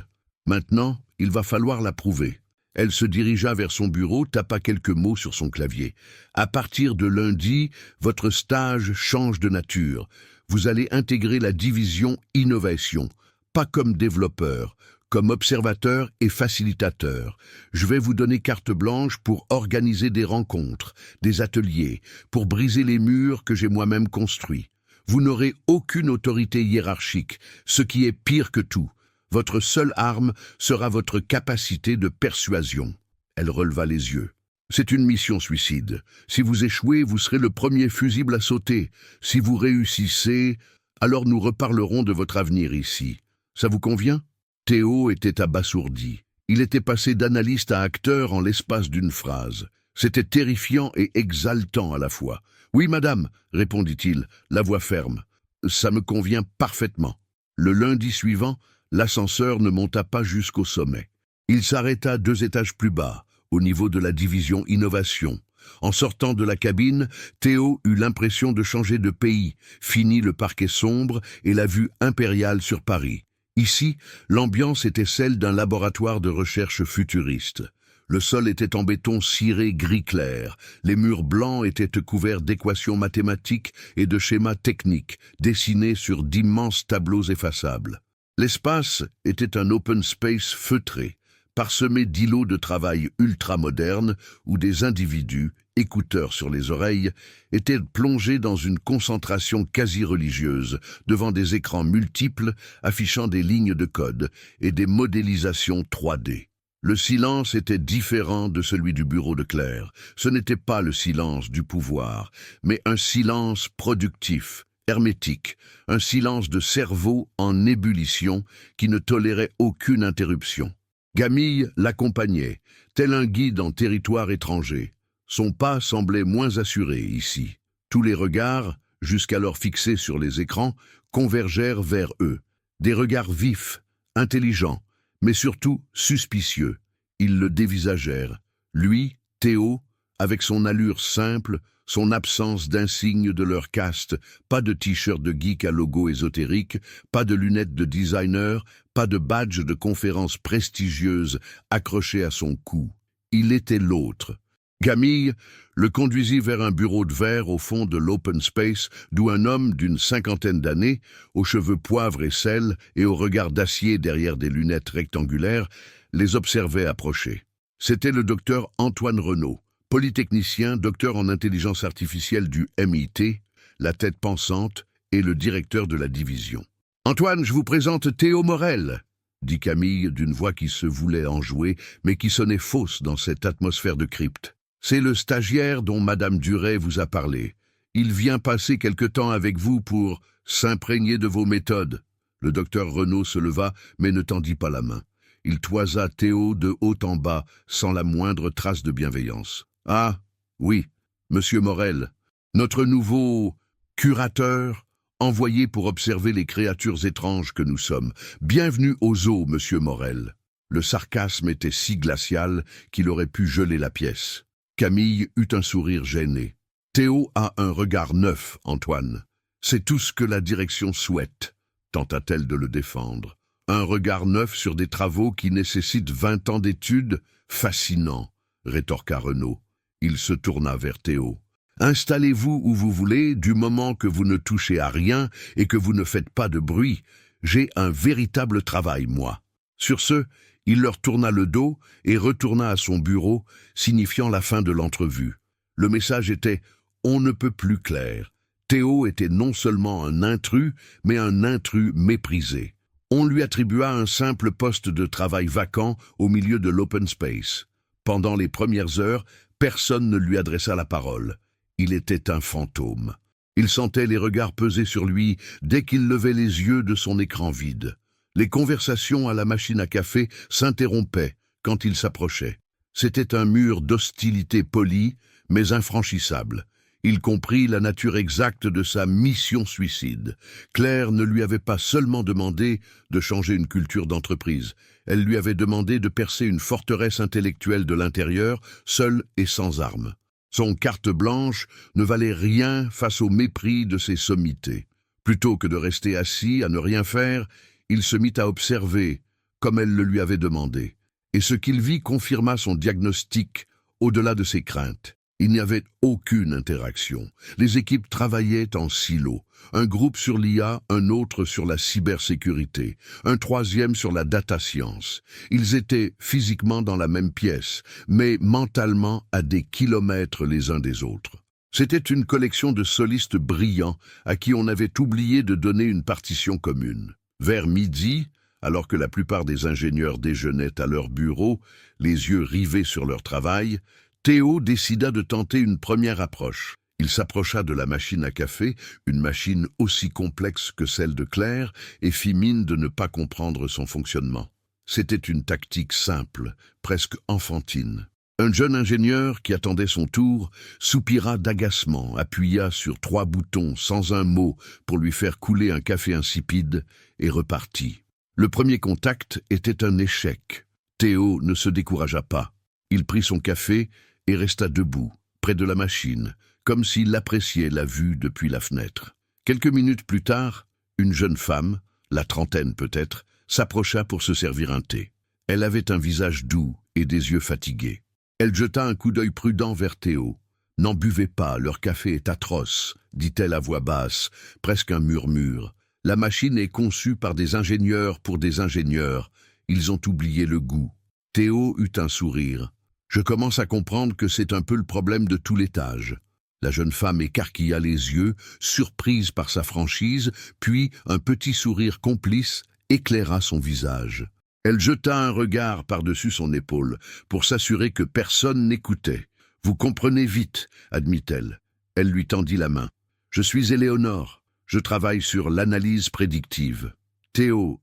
Maintenant, il va falloir la prouver. Elle se dirigea vers son bureau, tapa quelques mots sur son clavier. À partir de lundi, votre stage change de nature. Vous allez intégrer la division innovation, pas comme développeur, comme observateur et facilitateur. Je vais vous donner carte blanche pour organiser des rencontres, des ateliers, pour briser les murs que j'ai moi-même construits. Vous n'aurez aucune autorité hiérarchique, ce qui est pire que tout. Votre seule arme sera votre capacité de persuasion. Elle releva les yeux. C'est une mission suicide. Si vous échouez, vous serez le premier fusible à sauter. Si vous réussissez, alors nous reparlerons de votre avenir ici. Ça vous convient? Théo était abasourdi. Il était passé d'analyste à acteur en l'espace d'une phrase. C'était terrifiant et exaltant à la fois. « Oui, madame, répondit-il, la voix ferme. Ça me convient parfaitement. » Le lundi suivant, l'ascenseur ne monta pas jusqu'au sommet. Il s'arrêta 2 étages plus bas, au niveau de la division innovation. En sortant de la cabine, Théo eut l'impression de changer de pays, fini le parquet sombre et la vue impériale sur Paris. Ici, l'ambiance était celle d'un laboratoire de recherche futuriste. Le sol était en béton ciré gris clair, les murs blancs étaient couverts d'équations mathématiques et de schémas techniques, dessinés sur d'immenses tableaux effaçables. L'espace était un open space feutré, parsemé d'îlots de travail ultramodernes où des individus, écouteurs sur les oreilles, étaient plongés dans une concentration quasi religieuse devant des écrans multiples affichant des lignes de code et des modélisations 3D. Le silence était différent de celui du bureau de Claire. Ce n'était pas le silence du pouvoir, mais un silence productif, hermétique, un silence de cerveau en ébullition qui ne tolérait aucune interruption. Camille l'accompagnait, tel un guide en territoire étranger. Son pas semblait moins assuré ici. Tous les regards, jusqu'alors fixés sur les écrans, convergèrent vers eux. Des regards vifs, intelligents, mais surtout suspicieux. Ils le dévisagèrent. Lui, Théo, avec son allure simple, son absence d'insigne de leur caste, pas de t-shirt de geek à logo ésotérique, pas de lunettes de designer, pas de badge de conférence prestigieuse accroché à son cou. Il était l'autre. Camille le conduisit vers un bureau de verre au fond de l'open space, d'où un homme d'une 50aine d'années, aux cheveux poivre et sel et au regard d'acier derrière des lunettes rectangulaires, les observait approcher. C'était le docteur Antoine Renaud, polytechnicien, docteur en intelligence artificielle du MIT, la tête pensante et le directeur de la division. « Antoine, je vous présente Théo Morel », dit Camille d'une voix qui se voulait enjouer, mais qui sonnait fausse dans cette atmosphère de crypte. « C'est le stagiaire dont Madame Duret vous a parlé. Il vient passer quelque temps avec vous pour s'imprégner de vos méthodes. » Le docteur Renaud se leva, mais ne tendit pas la main. Il toisa Théo de haut en bas, sans la moindre trace de bienveillance. « Ah, oui, Monsieur Morel, notre nouveau curateur, envoyé pour observer les créatures étranges que nous sommes. Bienvenue au zoo, Monsieur Morel. » Le sarcasme était si glacial qu'il aurait pu geler la pièce. Camille eut un sourire gêné. « Théo a un regard neuf, Antoine. C'est tout ce que la direction souhaite, » tenta-t-elle de le défendre. « Un regard neuf sur des travaux qui nécessitent 20 ans d'études? Fascinant, » rétorqua Renaud. Il se tourna vers Théo. « Installez-vous où vous voulez, du moment que vous ne touchez à rien et que vous ne faites pas de bruit. J'ai un véritable travail, moi. » Sur ce, il leur tourna le dos et retourna à son bureau, signifiant la fin de l'entrevue. Le message était « On ne peut plus clair ». Théo était non seulement un intrus, mais un intrus méprisé. On lui attribua un simple poste de travail vacant au milieu de l'open space. Pendant les premières heures, personne ne lui adressa la parole. Il était un fantôme. Il sentait les regards peser sur lui dès qu'il levait les yeux de son écran vide. Les conversations à la machine à café s'interrompaient quand il s'approchait. C'était un mur d'hostilité polie, mais infranchissable. Il comprit la nature exacte de sa mission suicide. Claire ne lui avait pas seulement demandé de changer une culture d'entreprise, elle lui avait demandé de percer une forteresse intellectuelle de l'intérieur, seule et sans armes. Son carte blanche ne valait rien face au mépris de ses sommités. Plutôt que de rester assis à ne rien faire, il se mit à observer, comme elle le lui avait demandé. Et ce qu'il vit confirma son diagnostic au-delà de ses craintes. Il n'y avait aucune interaction. Les équipes travaillaient en silo. Un groupe sur l'IA, un autre sur la cybersécurité, un troisième sur la data science. Ils étaient physiquement dans la même pièce, mais mentalement à des kilomètres les uns des autres. C'était une collection de solistes brillants à qui on avait oublié de donner une partition commune. Vers midi, alors que la plupart des ingénieurs déjeunaient à leur bureau, les yeux rivés sur leur travail, Théo décida de tenter une première approche. Il s'approcha de la machine à café, une machine aussi complexe que celle de Claire, et fit mine de ne pas comprendre son fonctionnement. C'était une tactique simple, presque enfantine. Un jeune ingénieur qui attendait son tour soupira d'agacement, appuya sur 3 boutons sans un mot pour lui faire couler un café insipide et repartit. Le premier contact était un échec. Théo ne se découragea pas. Il prit son café et resta debout, près de la machine, comme s'il appréciait la vue depuis la fenêtre. Quelques minutes plus tard, une jeune femme, la trentaine peut-être, s'approcha pour se servir un thé. Elle avait un visage doux et des yeux fatigués. Elle jeta un coup d'œil prudent vers Théo. « N'en buvez pas, leur café est atroce », dit-elle à voix basse, presque un murmure. « La machine est conçue par des ingénieurs pour des ingénieurs. Ils ont oublié le goût. » Théo eut un sourire. « Je commence à comprendre que c'est un peu le problème de tout l'étage. » La jeune femme écarquilla les yeux, surprise par sa franchise, puis un petit sourire complice éclaira son visage. Elle jeta un regard par-dessus son épaule pour s'assurer que personne n'écoutait. « Vous comprenez vite, » admit-elle. Elle lui tendit la main. « Je suis Éléonore. Je travaille sur l'analyse prédictive. »« Théo,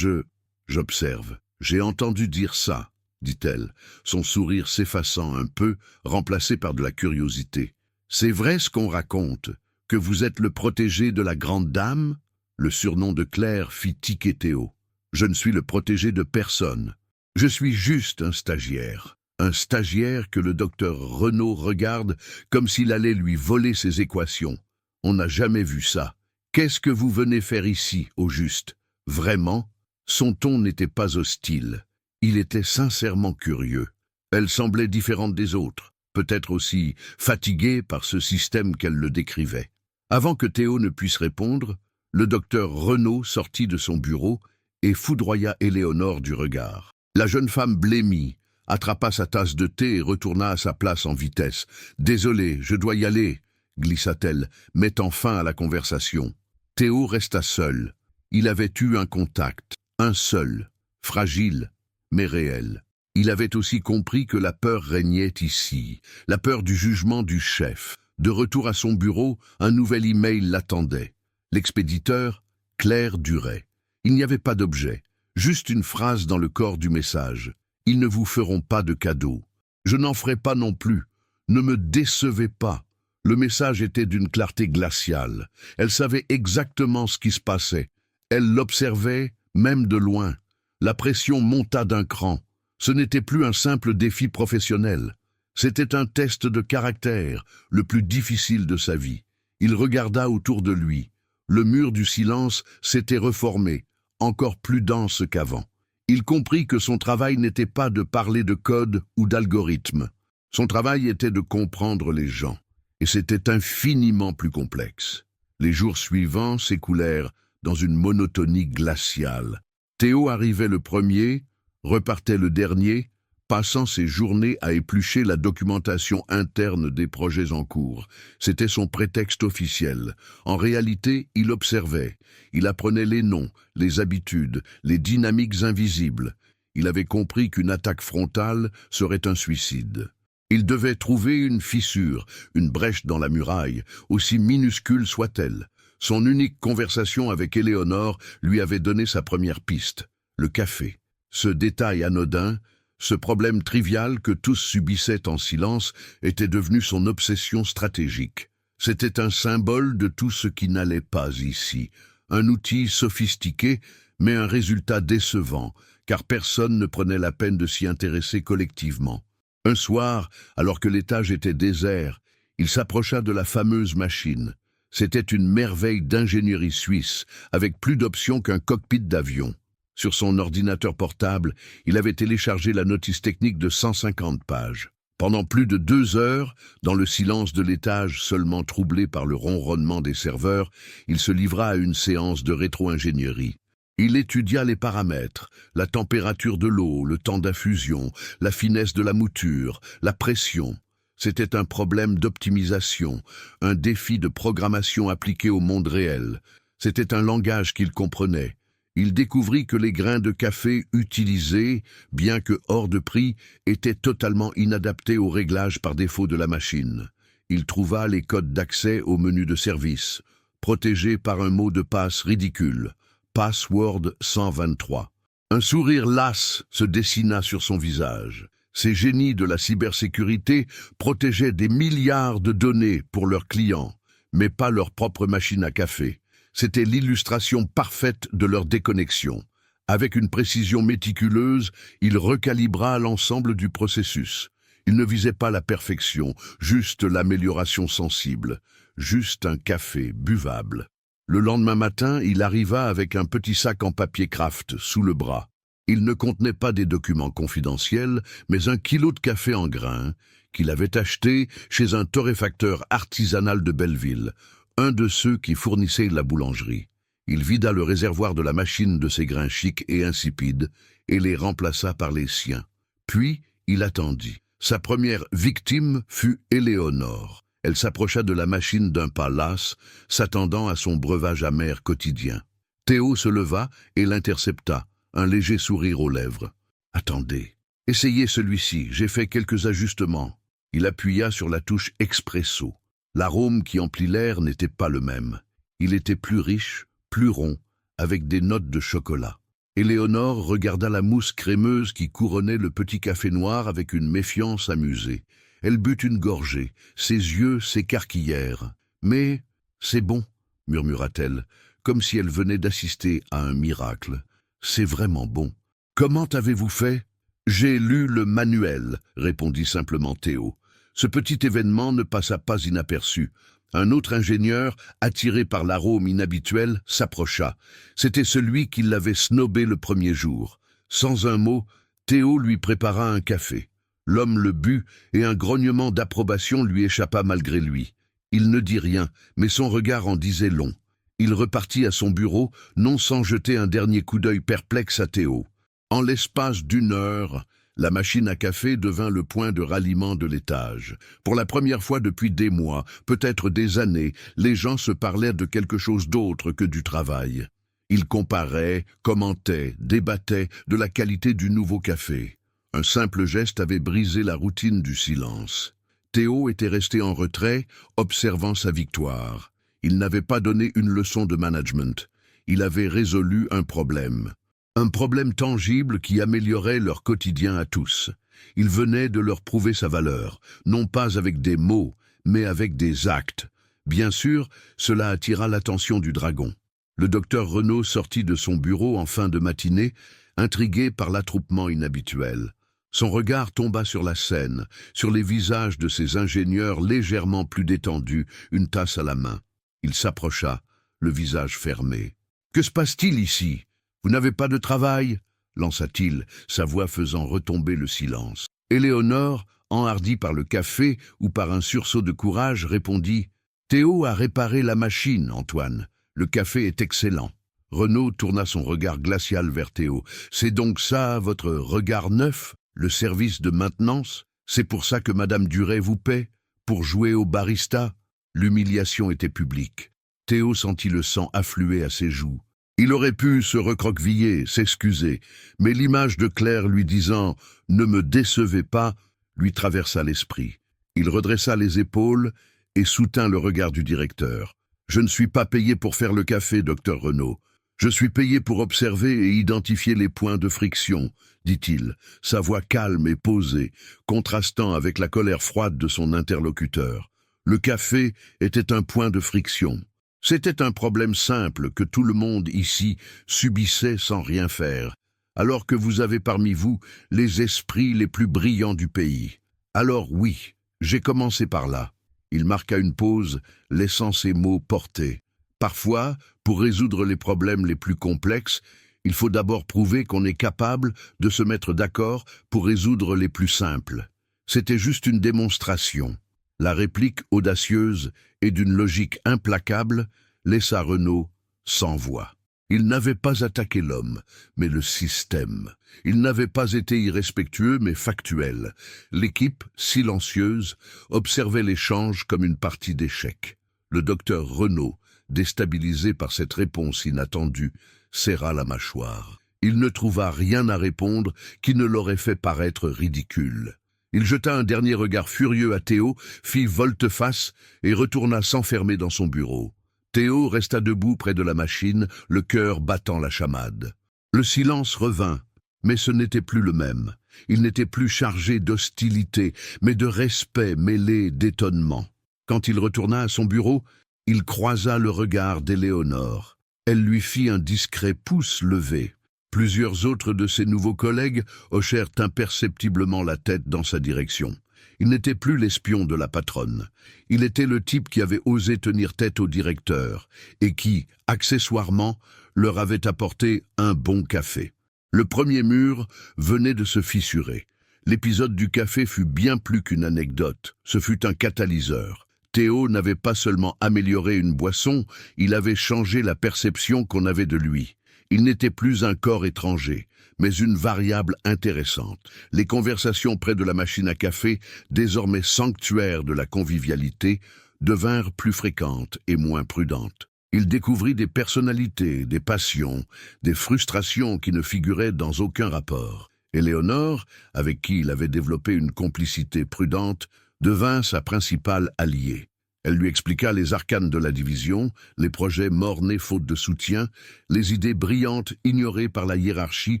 j'observe. J'ai entendu dire ça, » dit-elle, son sourire s'effaçant un peu, remplacé par de la curiosité. « C'est vrai ce qu'on raconte, que vous êtes le protégé de la grande dame ?» Le surnom de Claire fit tiquer Théo. « Je ne suis le protégé de personne. Je suis juste un stagiaire. Un stagiaire que le docteur Renaud regarde comme s'il allait lui voler ses équations. On n'a jamais vu ça. Qu'est-ce que vous venez faire ici, au juste? Vraiment ?» Son ton n'était pas hostile. Il était sincèrement curieux. Elle semblait différente des autres, peut-être aussi fatiguée par ce système qu'elle le décrivait. Avant que Théo ne puisse répondre, le docteur Renaud sortit de son bureau et foudroya Éléonore du regard. La jeune femme blêmit, attrapa sa tasse de thé et retourna à sa place en vitesse. « Désolée, je dois y aller », glissa-t-elle, mettant fin à la conversation. Théo resta seul. Il avait eu un contact, un seul, fragile, mais réel. Il avait aussi compris que la peur régnait ici, la peur du jugement du chef. De retour à son bureau, un nouvel email l'attendait. L'expéditeur, Claire Duret. Il n'y avait pas d'objet, juste une phrase dans le corps du message. « Ils ne vous feront pas de cadeau. Je n'en ferai pas non plus. Ne me décevez pas. » Le message était d'une clarté glaciale. Elle savait exactement ce qui se passait. Elle l'observait, même de loin. La pression monta d'un cran. Ce n'était plus un simple défi professionnel. C'était un test de caractère, le plus difficile de sa vie. Il regarda autour de lui. Le mur du silence s'était reformé, encore plus dense qu'avant. Il comprit que son travail n'était pas de parler de code ou d'algorithme. Son travail était de comprendre les gens. Et c'était infiniment plus complexe. Les jours suivants s'écoulèrent dans une monotonie glaciale. Théo arrivait le premier, repartait le dernier, passant ses journées à éplucher la documentation interne des projets en cours. C'était son prétexte officiel. En réalité, il observait. Il apprenait les noms, les habitudes, les dynamiques invisibles. Il avait compris qu'une attaque frontale serait un suicide. Il devait trouver une fissure, une brèche dans la muraille, aussi minuscule soit-elle. Son unique conversation avec Éléonore lui avait donné sa première piste, le café. Ce détail anodin, ce problème trivial que tous subissaient en silence, était devenu son obsession stratégique. C'était un symbole de tout ce qui n'allait pas ici. Un outil sophistiqué, mais un résultat décevant, car personne ne prenait la peine de s'y intéresser collectivement. Un soir, alors que l'étage était désert, il s'approcha de la fameuse machine. C'était une merveille d'ingénierie suisse, avec plus d'options qu'un cockpit d'avion. Sur son ordinateur portable, il avait téléchargé la notice technique de 150 pages. Pendant plus de 2 heures, dans le silence de l'étage seulement troublé par le ronronnement des serveurs, il se livra à une séance de rétro-ingénierie. Il étudia les paramètres, la température de l'eau, le temps d'infusion, la finesse de la mouture, la pression. C'était un problème d'optimisation, un défi de programmation appliqué au monde réel. C'était un langage qu'il comprenait. Il découvrit que les grains de café utilisés, bien que hors de prix, étaient totalement inadaptés au réglage par défaut de la machine. Il trouva les codes d'accès au menu de service, protégés par un mot de passe ridicule. Password 123. Un sourire las se dessina sur son visage. Ces génies de la cybersécurité protégeaient des milliards de données pour leurs clients, mais pas leur propre machine à café. C'était l'illustration parfaite de leur déconnexion. Avec une précision méticuleuse, il recalibra l'ensemble du processus. Il ne visait pas la perfection, juste l'amélioration sensible, juste un café buvable. Le lendemain matin, il arriva avec un petit sac en papier craft sous le bras. Il ne contenait pas des documents confidentiels, mais 1 kilo de café en grains qu'il avait acheté chez un torréfacteur artisanal de Belleville, un de ceux qui fournissait la boulangerie. Il vida le réservoir de la machine de ses grains chics et insipides et les remplaça par les siens. Puis, il attendit. Sa première victime fut Éléonore. Elle s'approcha de la machine d'un pas las, s'attendant à son breuvage amer quotidien. Théo se leva et l'intercepta, un léger sourire aux lèvres. « Attendez, essayez celui-ci, j'ai fait quelques ajustements. » Il appuya sur la touche « Expresso ». L'arôme qui emplit l'air n'était pas le même. Il était plus riche, plus rond, avec des notes de chocolat. Éléonore regarda la mousse crémeuse qui couronnait le petit café noir avec une méfiance amusée. Elle but une gorgée, ses yeux s'écarquillèrent. « Mais c'est bon, » murmura-t-elle, comme si elle venait d'assister à un miracle. « C'est vraiment bon. »« Comment avez-vous fait ?»« J'ai lu le manuel, » répondit simplement Théo. Ce petit événement ne passa pas inaperçu. Un autre ingénieur, attiré par l'arôme inhabituel, s'approcha. C'était celui qui l'avait snobé le premier jour. Sans un mot, Théo lui prépara un café. L'homme le but et un grognement d'approbation lui échappa malgré lui. Il ne dit rien, mais son regard en disait long. Il repartit à son bureau, non sans jeter un dernier coup d'œil perplexe à Théo. En l'espace d'1 heure, la machine à café devint le point de ralliement de l'étage. Pour la première fois depuis des mois, peut-être des années, les gens se parlaient de quelque chose d'autre que du travail. Ils comparaient, commentaient, débattaient de la qualité du nouveau café. Un simple geste avait brisé la routine du silence. Théo était resté en retrait, observant sa victoire. Il n'avait pas donné une leçon de management. Il avait résolu un problème. Un problème tangible qui améliorait leur quotidien à tous. Il venait de leur prouver sa valeur, non pas avec des mots, mais avec des actes. Bien sûr, cela attira l'attention du dragon. Le docteur Renaud sortit de son bureau en fin de matinée, intrigué par l'attroupement inhabituel. Son regard tomba sur la scène, sur les visages de ces ingénieurs légèrement plus détendus, une tasse à la main. Il s'approcha, le visage fermé. « Que se passe-t-il ici ? Vous n'avez pas de travail ?» lança-t-il, sa voix faisant retomber le silence. Éléonore, enhardie par le café ou par un sursaut de courage, répondit « Théo a réparé la machine, Antoine. Le café est excellent. » Renaud tourna son regard glacial vers Théo. « C'est donc ça, votre regard neuf ? Le service de maintenance? C'est pour ça que Madame Duret vous paie? Pour jouer au barista ?» L'humiliation était publique. Théo sentit le sang affluer à ses joues. Il aurait pu se recroqueviller, s'excuser, mais l'image de Claire lui disant « Ne me décevez pas » lui traversa l'esprit. Il redressa les épaules et soutint le regard du directeur. « Je ne suis pas payé pour faire le café, docteur Renaud. Je suis payé pour observer et identifier les points de friction, » dit-il, sa voix calme et posée, contrastant avec la colère froide de son interlocuteur. Le café était un point de friction. C'était un problème simple que tout le monde ici subissait sans rien faire, alors que vous avez parmi vous les esprits les plus brillants du pays. Alors oui, j'ai commencé par là. Il marqua une pause, laissant ses mots porter. Parfois, pour résoudre les problèmes les plus complexes, il faut d'abord prouver qu'on est capable de se mettre d'accord pour résoudre les plus simples. C'était juste une démonstration. La réplique audacieuse et d'une logique implacable laissa Renaud sans voix. Il n'avait pas attaqué l'homme, mais le système. Il n'avait pas été irrespectueux, mais factuel. L'équipe, silencieuse, observait l'échange comme une partie d'échec. Le docteur Renaud, déstabilisé par cette réponse inattendue, serra la mâchoire. Il ne trouva rien à répondre qui ne l'aurait fait paraître ridicule. Il jeta un dernier regard furieux à Théo, fit volte-face et retourna s'enfermer dans son bureau. Théo resta debout près de la machine, le cœur battant la chamade. Le silence revint, mais ce n'était plus le même. Il n'était plus chargé d'hostilité, mais de respect mêlé d'étonnement. Quand il retourna à son bureau, il croisa le regard d'Éléonore. Elle lui fit un discret pouce levé. Plusieurs autres de ses nouveaux collègues hochèrent imperceptiblement la tête dans sa direction. Il n'était plus l'espion de la patronne. Il était le type qui avait osé tenir tête au directeur et qui, accessoirement, leur avait apporté un bon café. Le premier mur venait de se fissurer. L'épisode du café fut bien plus qu'une anecdote. Ce fut un catalyseur. Théo n'avait pas seulement amélioré une boisson, il avait changé la perception qu'on avait de lui. Il n'était plus un corps étranger, mais une variable intéressante. Les conversations près de la machine à café, désormais sanctuaire de la convivialité, devinrent plus fréquentes et moins prudentes. Il découvrit des personnalités, des passions, des frustrations qui ne figuraient dans aucun rapport. Éléonore, avec qui il avait développé une complicité prudente, devint sa principale alliée. Elle lui expliqua les arcanes de la division, les projets mort-nés faute de soutien, les idées brillantes ignorées par la hiérarchie,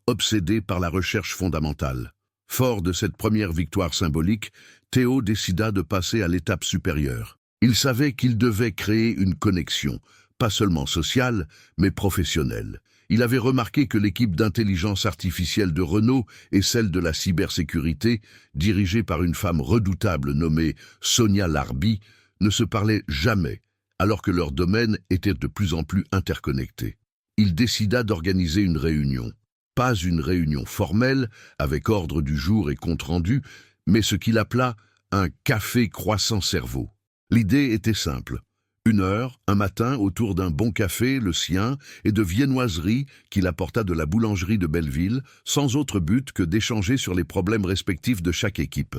obsédée par la recherche fondamentale. Fort de cette première victoire symbolique, Théo décida de passer à l'étape supérieure. Il savait qu'il devait créer une connexion, pas seulement sociale, mais professionnelle. Il avait remarqué que l'équipe d'intelligence artificielle de Renaud et celle de la cybersécurité, dirigée par une femme redoutable nommée Sonia Larbi, ne se parlaient jamais, alors que leurs domaines étaient de plus en plus interconnectés. Il décida d'organiser une réunion. Pas une réunion formelle, avec ordre du jour et compte-rendu, mais ce qu'il appela un café croissant-cerveau. L'idée était simple. 1 heure, un matin, autour d'un bon café, le sien, et de viennoiseries qu'il apporta de la boulangerie de Belleville, sans autre but que d'échanger sur les problèmes respectifs de chaque équipe.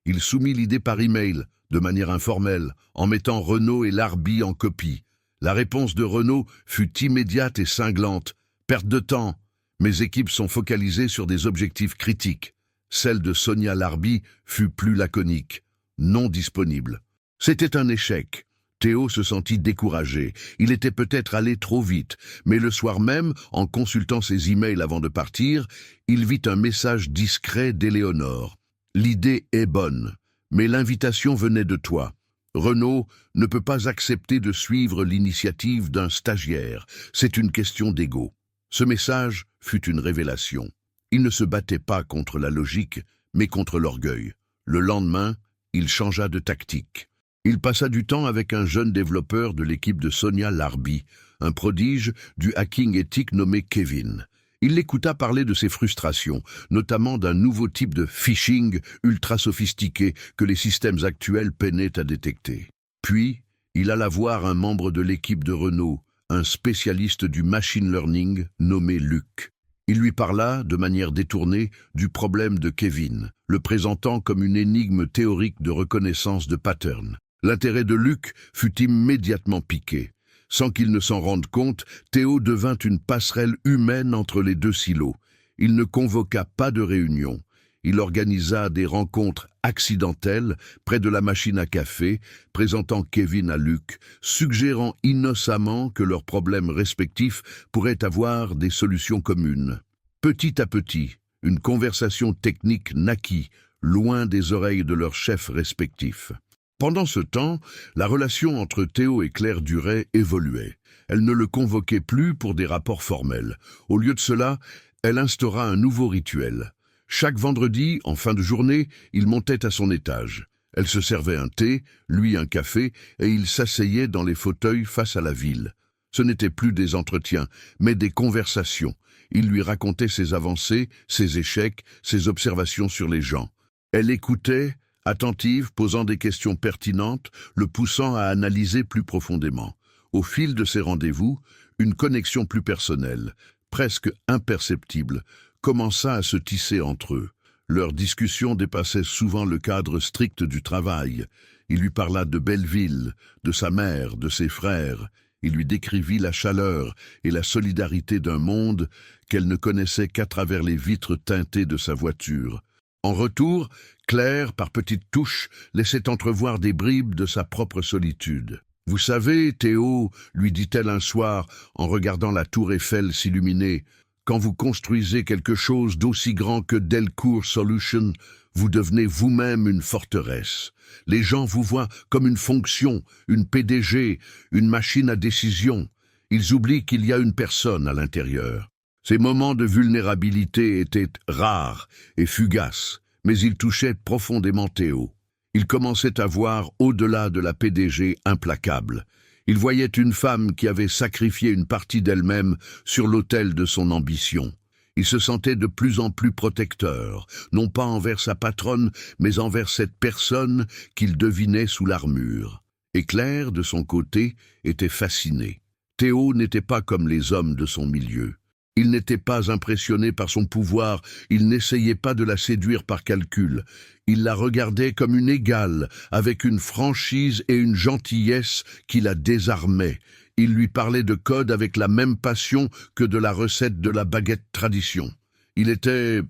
Il soumit l'idée par email, de manière informelle, en mettant Renaud et Larbi en copie. La réponse de Renaud fut immédiate et cinglante. « Perte de temps. Mes équipes sont focalisées sur des objectifs critiques. » Celle de Sonia Larbi fut plus laconique. « Non disponible. » C'était un échec. Théo se sentit découragé. Il était peut-être allé trop vite, mais le soir même, en consultant ses emails avant de partir, il vit un message discret d'Éléonore. « L'idée est bonne, mais l'invitation venait de toi. Renaud ne peut pas accepter de suivre l'initiative d'un stagiaire. C'est une question d'ego. » Ce message fut une révélation. Il ne se battait pas contre la logique, mais contre l'orgueil. Le lendemain, il changea de tactique. Il passa du temps avec un jeune développeur de l'équipe de Sonia Larbi, un prodige du hacking éthique nommé Kevin. Il l'écouta parler de ses frustrations, notamment d'un nouveau type de phishing ultra sophistiqué que les systèmes actuels peinaient à détecter. Puis, il alla voir un membre de l'équipe de Renaud, un spécialiste du machine learning nommé Luc. Il lui parla, de manière détournée, du problème de Kevin, le présentant comme une énigme théorique de reconnaissance de pattern. L'intérêt de Luc fut immédiatement piqué. Sans qu'il ne s'en rende compte, Théo devint une passerelle humaine entre les deux silos. Il ne convoqua pas de réunion. Il organisa des rencontres accidentelles près de la machine à café, présentant Kevin à Luc, suggérant innocemment que leurs problèmes respectifs pourraient avoir des solutions communes. Petit à petit, une conversation technique naquit, loin des oreilles de leurs chefs respectifs. Pendant ce temps, la relation entre Théo et Claire Duret évoluait. Elle ne le convoquait plus pour des rapports formels. Au lieu de cela, elle instaura un nouveau rituel. Chaque vendredi, en fin de journée, il montait à son étage. Elle se servait un thé, lui un café, et ils s'asseyaient dans les fauteuils face à la ville. Ce n'étaient plus des entretiens, mais des conversations. Il lui racontait ses avancées, ses échecs, ses observations sur les gens. Elle écoutait, attentive, posant des questions pertinentes, le poussant à analyser plus profondément. Au fil de ces rendez-vous, une connexion plus personnelle, presque imperceptible, commença à se tisser entre eux. Leurs discussions dépassaient souvent le cadre strict du travail. Il lui parla de Belleville, de sa mère, de ses frères. Il lui décrivit la chaleur et la solidarité d'un monde qu'elle ne connaissait qu'à travers les vitres teintées de sa voiture. En retour, Claire, par petites touches, laissait entrevoir des bribes de sa propre solitude. « Vous savez, Théo, lui dit-elle un soir, en regardant la tour Eiffel s'illuminer, quand vous construisez quelque chose d'aussi grand que Delcourt Solutions, vous devenez vous-même une forteresse. Les gens vous voient comme une fonction, une PDG, une machine à décision. Ils oublient qu'il y a une personne à l'intérieur. Ces moments de vulnérabilité étaient rares et fugaces, mais ils touchaient profondément Théo. Il commençait à voir au-delà de la PDG implacable. Il voyait une femme qui avait sacrifié une partie d'elle-même sur l'autel de son ambition. Il se sentait de plus en plus protecteur, non pas envers sa patronne, mais envers cette personne qu'il devinait sous l'armure. Et Claire, de son côté, était fascinée. Théo n'était pas comme les hommes de son milieu. Il n'était pas impressionné par son pouvoir, il n'essayait pas de la séduire par calcul. Il la regardait comme une égale, avec une franchise et une gentillesse qui la désarmaient. Il lui parlait de code avec la même passion que de la recette de la baguette tradition. Il était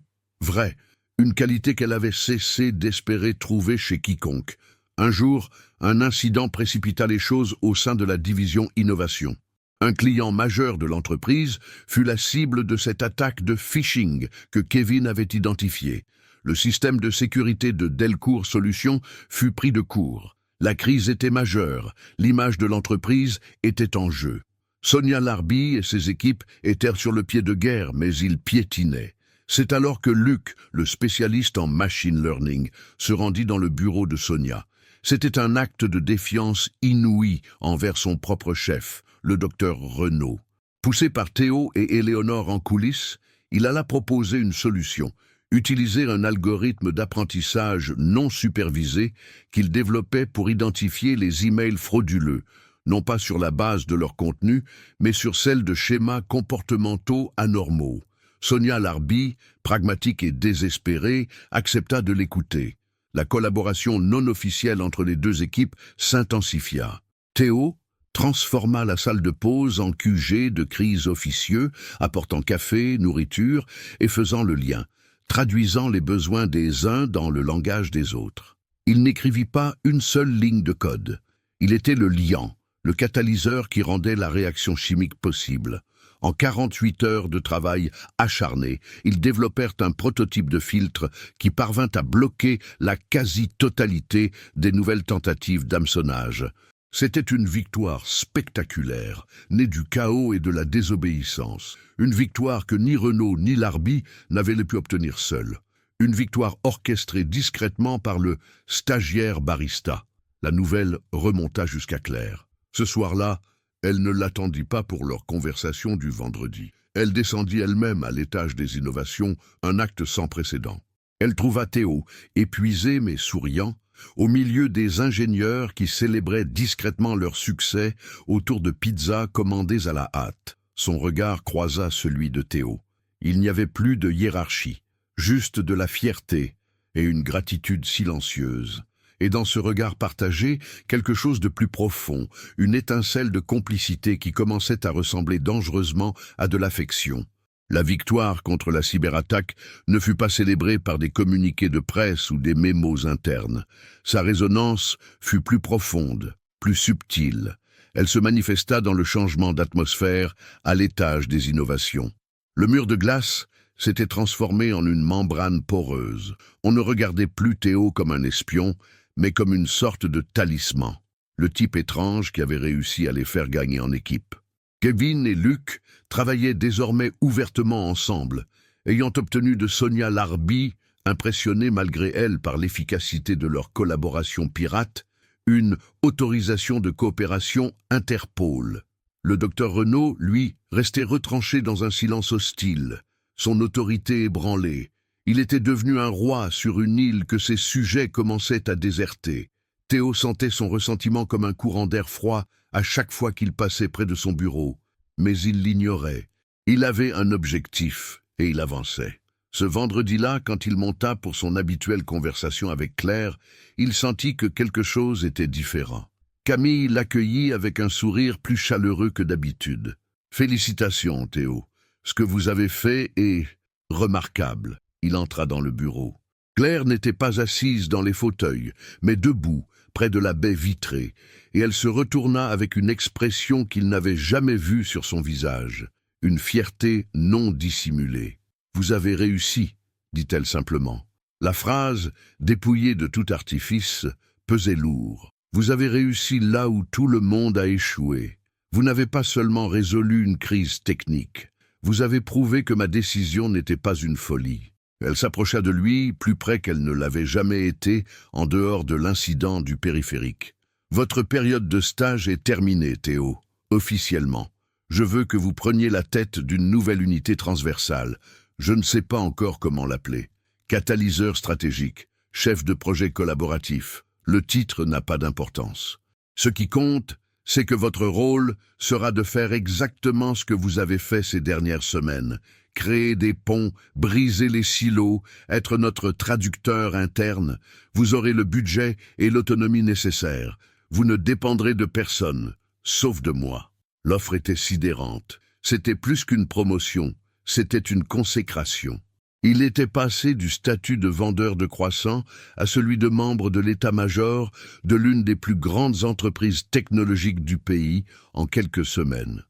vrai, une qualité qu'elle avait cessé d'espérer trouver chez quiconque. Un jour, un incident précipita les choses au sein de la division innovation. Un client majeur de l'entreprise fut la cible de cette attaque de phishing que Kevin avait identifiée. Le système de sécurité de Delcourt Solutions fut pris de court. La crise était majeure, l'image de l'entreprise était en jeu. Sonia Larbi et ses équipes étaient sur le pied de guerre, mais ils piétinaient. C'est alors que Luc, le spécialiste en machine learning, se rendit dans le bureau de Sonia. C'était un acte de défiance inouï envers son propre chef, le docteur Renaud. Poussé par Théo et Éléonore en coulisses, il alla proposer une solution, utiliser un algorithme d'apprentissage non supervisé qu'il développait pour identifier les emails frauduleux, non pas sur la base de leur contenu, mais sur celle de schémas comportementaux anormaux. Sonia Larbi, pragmatique et désespérée, accepta de l'écouter. La collaboration non officielle entre les deux équipes s'intensifia. Théo transforma la salle de pause en QG de crise officieux, apportant café, nourriture et faisant le lien, traduisant les besoins des uns dans le langage des autres. Il n'écrivit pas une seule ligne de code. Il était le liant, le catalyseur qui rendait la réaction chimique possible. En 48 heures de travail acharné, ils développèrent un prototype de filtre qui parvint à bloquer la quasi-totalité des nouvelles tentatives d'hameçonnage. C'était une victoire spectaculaire, née du chaos et de la désobéissance. Une victoire que ni Renaud ni Larbi n'avaient pu obtenir seuls. Une victoire orchestrée discrètement par le stagiaire barista. La nouvelle remonta jusqu'à Claire. Ce soir-là, elle ne l'attendit pas pour leur conversation du vendredi. Elle descendit elle-même à l'étage des innovations, un acte sans précédent. Elle trouva Théo, épuisé mais souriant, au milieu des ingénieurs qui célébraient discrètement leur succès autour de pizzas commandées à la hâte. Son regard croisa celui de Théo. Il n'y avait plus de hiérarchie, juste de la fierté et une gratitude silencieuse. Et dans ce regard partagé, quelque chose de plus profond, une étincelle de complicité qui commençait à ressembler dangereusement à de l'affection. La victoire contre la cyberattaque ne fut pas célébrée par des communiqués de presse ou des mémos internes. Sa résonance fut plus profonde, plus subtile. Elle se manifesta dans le changement d'atmosphère à l'étage des innovations. Le mur de glace s'était transformé en une membrane poreuse. On ne regardait plus Théo comme un espion, mais comme une sorte de talisman. Le type étrange qui avait réussi à les faire gagner en équipe. Kevin et Luke travaillaient désormais ouvertement ensemble, ayant obtenu de Sonia Larbi, impressionnée malgré elle par l'efficacité de leur collaboration pirate, une autorisation de coopération Interpol. Le docteur Renaud, lui, restait retranché dans un silence hostile, son autorité ébranlée. Il était devenu un roi sur une île que ses sujets commençaient à déserter. Théo sentait son ressentiment comme un courant d'air froid à chaque fois qu'il passait près de son bureau. Mais il l'ignorait. Il avait un objectif, et il avançait. Ce vendredi-là, quand il monta pour son habituelle conversation avec Claire, il sentit que quelque chose était différent. Camille l'accueillit avec un sourire plus chaleureux que d'habitude. « Félicitations, Théo. Ce que vous avez fait est remarquable. » Il entra dans le bureau. Claire n'était pas assise dans les fauteuils, mais debout, près de la baie vitrée, et elle se retourna avec une expression qu'il n'avait jamais vue sur son visage, une fierté non dissimulée. « Vous avez réussi, » dit-elle simplement. La phrase, dépouillée de tout artifice, pesait lourd. « Vous avez réussi là où tout le monde a échoué. Vous n'avez pas seulement résolu une crise technique, vous avez prouvé que ma décision n'était pas une folie. » Elle s'approcha de lui, plus près qu'elle ne l'avait jamais été, en dehors de l'incident du périphérique. « Votre période de stage est terminée, Théo, officiellement. Je veux que vous preniez la tête d'une nouvelle unité transversale. Je ne sais pas encore comment l'appeler. Catalyseur stratégique, chef de projet collaboratif. Le titre n'a pas d'importance. Ce qui compte, c'est que votre rôle sera de faire exactement ce que vous avez fait ces dernières semaines. Créer des ponts, briser les silos, être notre traducteur interne. Vous aurez le budget et l'autonomie nécessaires. Vous ne dépendrez de personne, sauf de moi. » L'offre était sidérante. C'était plus qu'une promotion, c'était une consécration. Il était passé du statut de vendeur de croissants à celui de membre de l'état-major de l'une des plus grandes entreprises technologiques du pays en quelques semaines.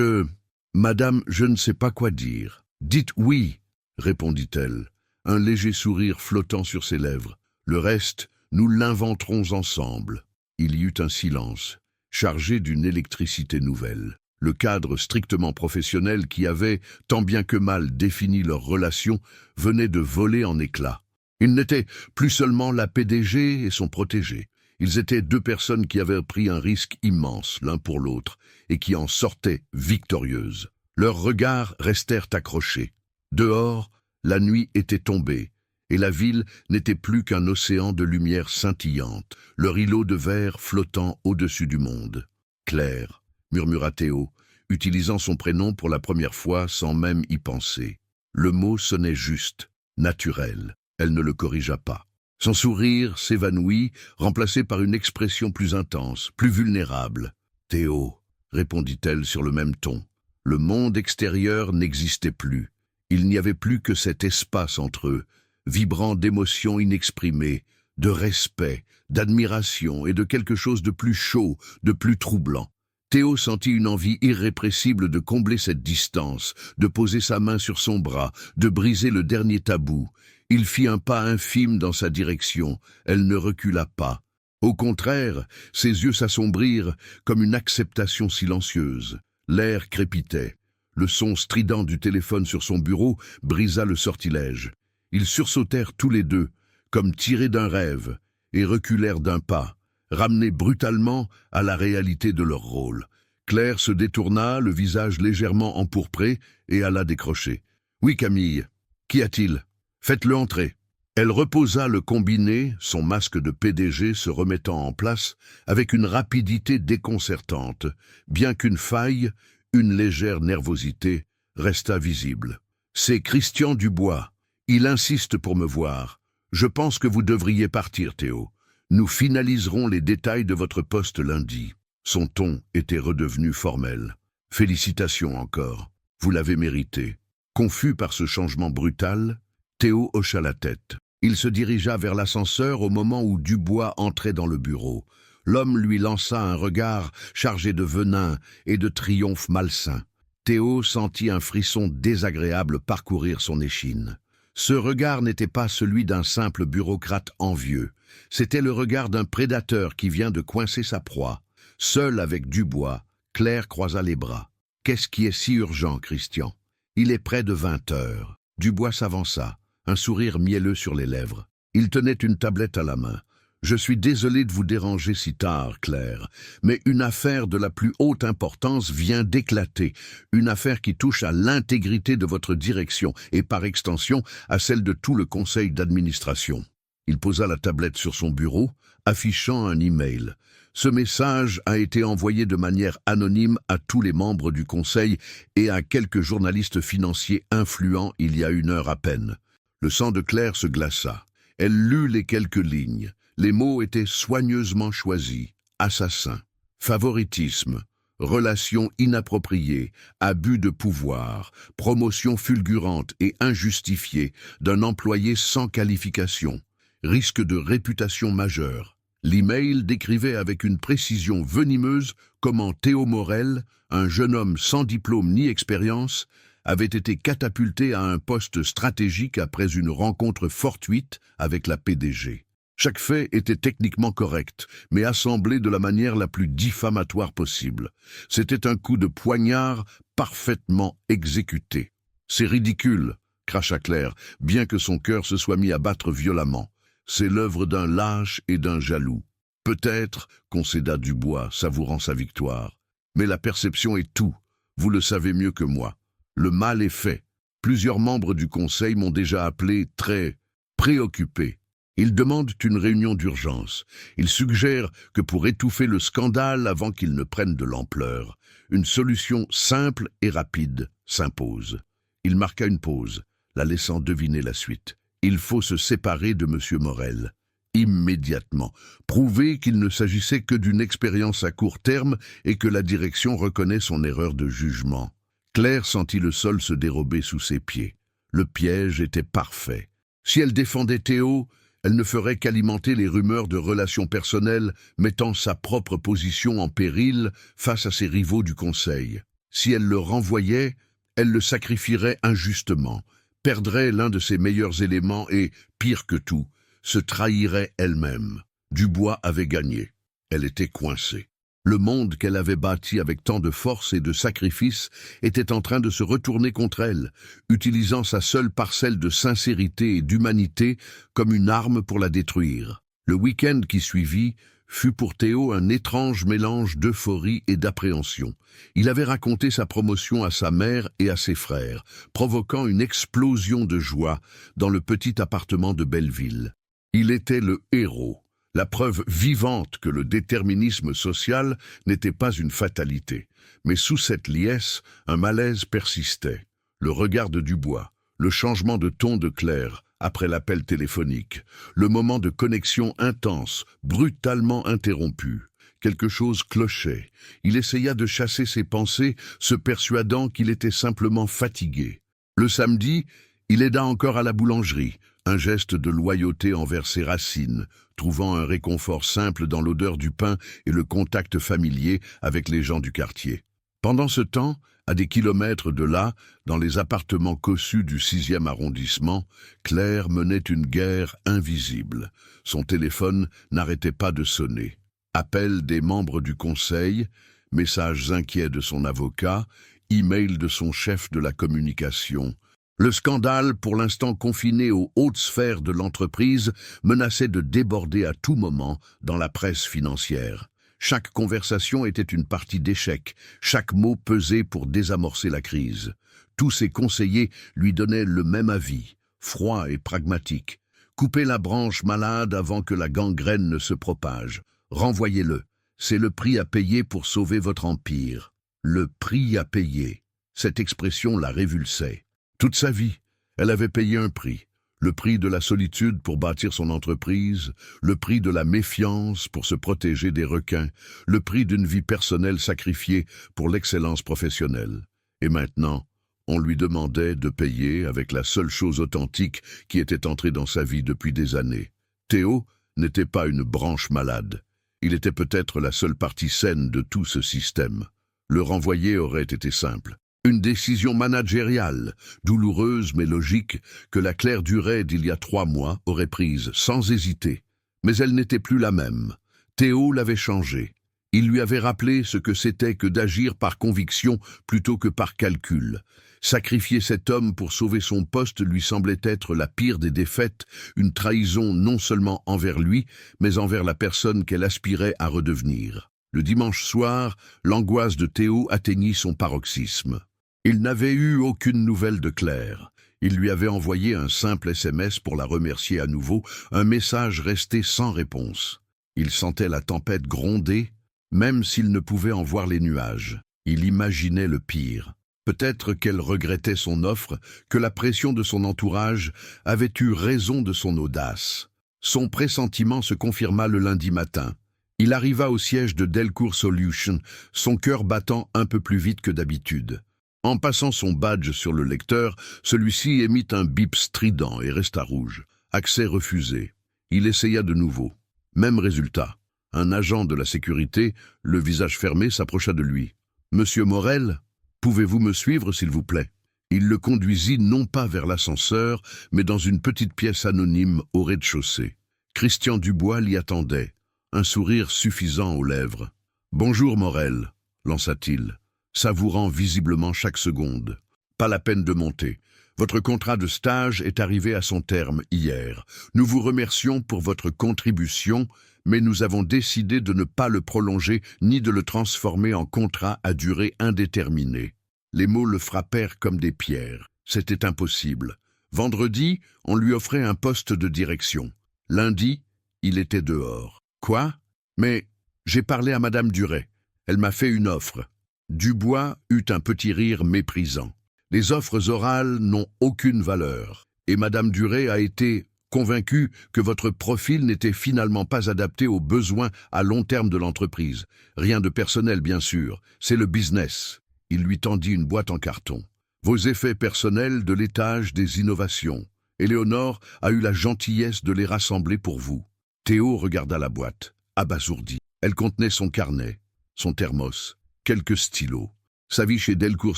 « Madame, je ne sais pas quoi dire. »« Dites oui, » répondit-elle, un léger sourire flottant sur ses lèvres. « Le reste, nous l'inventerons ensemble. » Il y eut un silence, chargé d'une électricité nouvelle. Le cadre strictement professionnel qui avait, tant bien que mal, défini leur relation, venait de voler en éclats. Ils n'étaient plus seulement la PDG et son protégé. Ils étaient deux personnes qui avaient pris un risque immense l'un pour l'autre et qui en sortaient victorieuses. Leurs regards restèrent accrochés. Dehors, la nuit était tombée, et la ville n'était plus qu'un océan de lumière scintillante, leur îlot de verre flottant au-dessus du monde. « Claire », murmura Théo, utilisant son prénom pour la première fois sans même y penser. Le mot sonnait juste, naturel. Elle ne le corrigea pas. Son sourire s'évanouit, remplacé par une expression plus intense, plus vulnérable. « Théo », répondit-elle sur le même ton. Le monde extérieur n'existait plus. Il n'y avait plus que cet espace entre eux, vibrant d'émotions inexprimées, de respect, d'admiration et de quelque chose de plus chaud, de plus troublant. Théo sentit une envie irrépressible de combler cette distance, de poser sa main sur son bras, de briser le dernier tabou. Il fit un pas infime dans sa direction. Elle ne recula pas. Au contraire, ses yeux s'assombrirent comme une acceptation silencieuse. L'air crépitait. Le son strident du téléphone sur son bureau brisa le sortilège. Ils sursautèrent tous les deux, comme tirés d'un rêve, et reculèrent d'un pas, ramenés brutalement à la réalité de leur rôle. Claire se détourna, le visage légèrement empourpré, et alla décrocher. « Oui, Camille. Qu'y a-t-il? Faites-le entrer. » Elle reposa le combiné, son masque de PDG se remettant en place, avec une rapidité déconcertante, bien qu'une faille, une légère nervosité, resta visible. « C'est Christian Dubois. Il insiste pour me voir. Je pense que vous devriez partir, Théo. Nous finaliserons les détails de votre poste lundi. » Son ton était redevenu formel. « Félicitations encore. Vous l'avez mérité. » Confus par ce changement brutal, Théo hocha la tête. Il se dirigea vers l'ascenseur au moment où Dubois entrait dans le bureau. L'homme lui lança un regard chargé de venin et de triomphe malsain. Théo sentit un frisson désagréable parcourir son échine. Ce regard n'était pas celui d'un simple bureaucrate envieux. C'était le regard d'un prédateur qui vient de coincer sa proie. Seul avec Dubois, Claire croisa les bras. « Qu'est-ce qui est si urgent, Christian ?» « Il est près de 20 heures. » Dubois s'avança, un sourire mielleux sur les lèvres. Il tenait une tablette à la main. « Je suis désolé de vous déranger si tard, Claire, mais une affaire de la plus haute importance vient d'éclater. Une affaire qui touche à l'intégrité de votre direction et par extension à celle de tout le conseil d'administration. » Il posa la tablette sur son bureau, affichant un email. Ce message a été envoyé de manière anonyme à tous les membres du conseil et à quelques journalistes financiers influents il y a 1 heure à peine. Le sang de Claire se glaça. Elle lut les quelques lignes. Les mots étaient soigneusement choisis. Assassin, favoritisme, relations inappropriées, abus de pouvoir, promotion fulgurante et injustifiée d'un employé sans qualification, risque de réputation majeure. L'email décrivait avec une précision venimeuse comment Théo Morel, un jeune homme sans diplôme ni expérience, avait été catapulté à un poste stratégique après une rencontre fortuite avec la PDG. Chaque fait était techniquement correct, mais assemblé de la manière la plus diffamatoire possible. C'était un coup de poignard parfaitement exécuté. « C'est ridicule !» cracha Claire, bien que son cœur se soit mis à battre violemment. C'est l'œuvre d'un lâche et d'un jaloux. Peut-être, concéda Dubois, savourant sa victoire. Mais la perception est tout. Vous le savez mieux que moi. Le mal est fait. Plusieurs membres du conseil m'ont déjà appelé très préoccupé. Ils demandent une réunion d'urgence. Ils suggèrent que pour étouffer le scandale avant qu'il ne prenne de l'ampleur, une solution simple et rapide s'impose. Il marqua une pause, la laissant deviner la suite. Il faut se séparer de M. Morel, immédiatement, prouver qu'il ne s'agissait que d'une expérience à court terme et que la direction reconnaît son erreur de jugement. Claire sentit le sol se dérober sous ses pieds. Le piège était parfait. Si elle défendait Théo, elle ne ferait qu'alimenter les rumeurs de relations personnelles, mettant sa propre position en péril face à ses rivaux du conseil. Si elle le renvoyait, elle le sacrifierait injustement, perdrait l'un de ses meilleurs éléments et, pire que tout, se trahirait elle-même. Dubois avait gagné. Elle était coincée. Le monde qu'elle avait bâti avec tant de force et de sacrifice était en train de se retourner contre elle, utilisant sa seule parcelle de sincérité et d'humanité comme une arme pour la détruire. Le week-end qui suivit fut pour Théo un étrange mélange d'euphorie et d'appréhension. Il avait raconté sa promotion à sa mère et à ses frères, provoquant une explosion de joie dans le petit appartement de Belleville. Il était le héros, la preuve vivante que le déterminisme social n'était pas une fatalité. Mais sous cette liesse, un malaise persistait. Le regard de Dubois, le changement de ton de Claire après l'appel téléphonique, le moment de connexion intense, brutalement interrompu. Quelque chose clochait. Il essaya de chasser ses pensées, se persuadant qu'il était simplement fatigué. Le samedi, il aida encore à la boulangerie, un geste de loyauté envers ses racines, trouvant un réconfort simple dans l'odeur du pain et le contact familier avec les gens du quartier. Pendant ce temps, à des kilomètres de là, dans les appartements cossus du 6e arrondissement, Claire menait une guerre invisible. Son téléphone n'arrêtait pas de sonner. Appels des membres du conseil, messages inquiets de son avocat, email de son chef de la communication. Le scandale, pour l'instant confiné aux hautes sphères de l'entreprise, menaçait de déborder à tout moment dans la presse financière. Chaque conversation était une partie d'échec, chaque mot pesait pour désamorcer la crise. Tous ses conseillers lui donnaient le même avis, froid et pragmatique. Coupez la branche malade avant que la gangrène ne se propage. Renvoyez-le. C'est le prix à payer pour sauver votre empire. Le prix à payer. Cette expression la révulsait. Toute sa vie, elle avait payé un prix. Le prix de la solitude pour bâtir son entreprise, le prix de la méfiance pour se protéger des requins, le prix d'une vie personnelle sacrifiée pour l'excellence professionnelle. Et maintenant, on lui demandait de payer avec la seule chose authentique qui était entrée dans sa vie depuis des années. Théo n'était pas une branche malade. Il était peut-être la seule partie saine de tout ce système. Le renvoyer aurait été simple. Une décision managériale, douloureuse mais logique, que la Claire Duret d'il y a 3 mois aurait prise sans hésiter. Mais elle n'était plus la même. Théo l'avait changée. Il lui avait rappelé ce que c'était que d'agir par conviction plutôt que par calcul. Sacrifier cet homme pour sauver son poste lui semblait être la pire des défaites, une trahison non seulement envers lui, mais envers la personne qu'elle aspirait à redevenir. Le dimanche soir, l'angoisse de Théo atteignit son paroxysme. Il n'avait eu aucune nouvelle de Claire. Il lui avait envoyé un simple SMS pour la remercier à nouveau, un message resté sans réponse. Il sentait la tempête gronder, même s'il ne pouvait en voir les nuages. Il imaginait le pire. Peut-être qu'elle regrettait son offre, que la pression de son entourage avait eu raison de son audace. Son pressentiment se confirma le lundi matin. Il arriva au siège de Delcourt Solutions, son cœur battant un peu plus vite que d'habitude. En passant son badge sur le lecteur, celui-ci émit un bip strident et resta rouge. Accès refusé. Il essaya de nouveau. Même résultat. Un agent de la sécurité, le visage fermé, s'approcha de lui. « Monsieur Morel, pouvez-vous me suivre, s'il vous plaît ?» Il le conduisit non pas vers l'ascenseur, mais dans une petite pièce anonyme au rez-de-chaussée. Christian Dubois l'y attendait, un sourire suffisant aux lèvres. « Bonjour Morel », lança-t-il, savourant visiblement chaque seconde. « Pas la peine de monter. Votre contrat de stage est arrivé à son terme hier. Nous vous remercions pour votre contribution, mais nous avons décidé de ne pas le prolonger ni de le transformer en contrat à durée indéterminée. » Les mots le frappèrent comme des pierres. C'était impossible. Vendredi, on lui offrait un poste de direction. Lundi, il était dehors. « Quoi ? Mais j'ai parlé à Madame Duret. Elle m'a fait une offre. » Dubois eut un petit rire méprisant. « Les offres orales n'ont aucune valeur. Et Madame Duret a été convaincue que votre profil n'était finalement pas adapté aux besoins à long terme de l'entreprise. Rien de personnel, bien sûr. C'est le business. » Il lui tendit une boîte en carton. « Vos effets personnels de l'étage des innovations. Éléonore a eu la gentillesse de les rassembler pour vous. » Théo regarda la boîte, abasourdi. Elle contenait son carnet, son thermos, quelques stylos. Sa vie chez Delcourt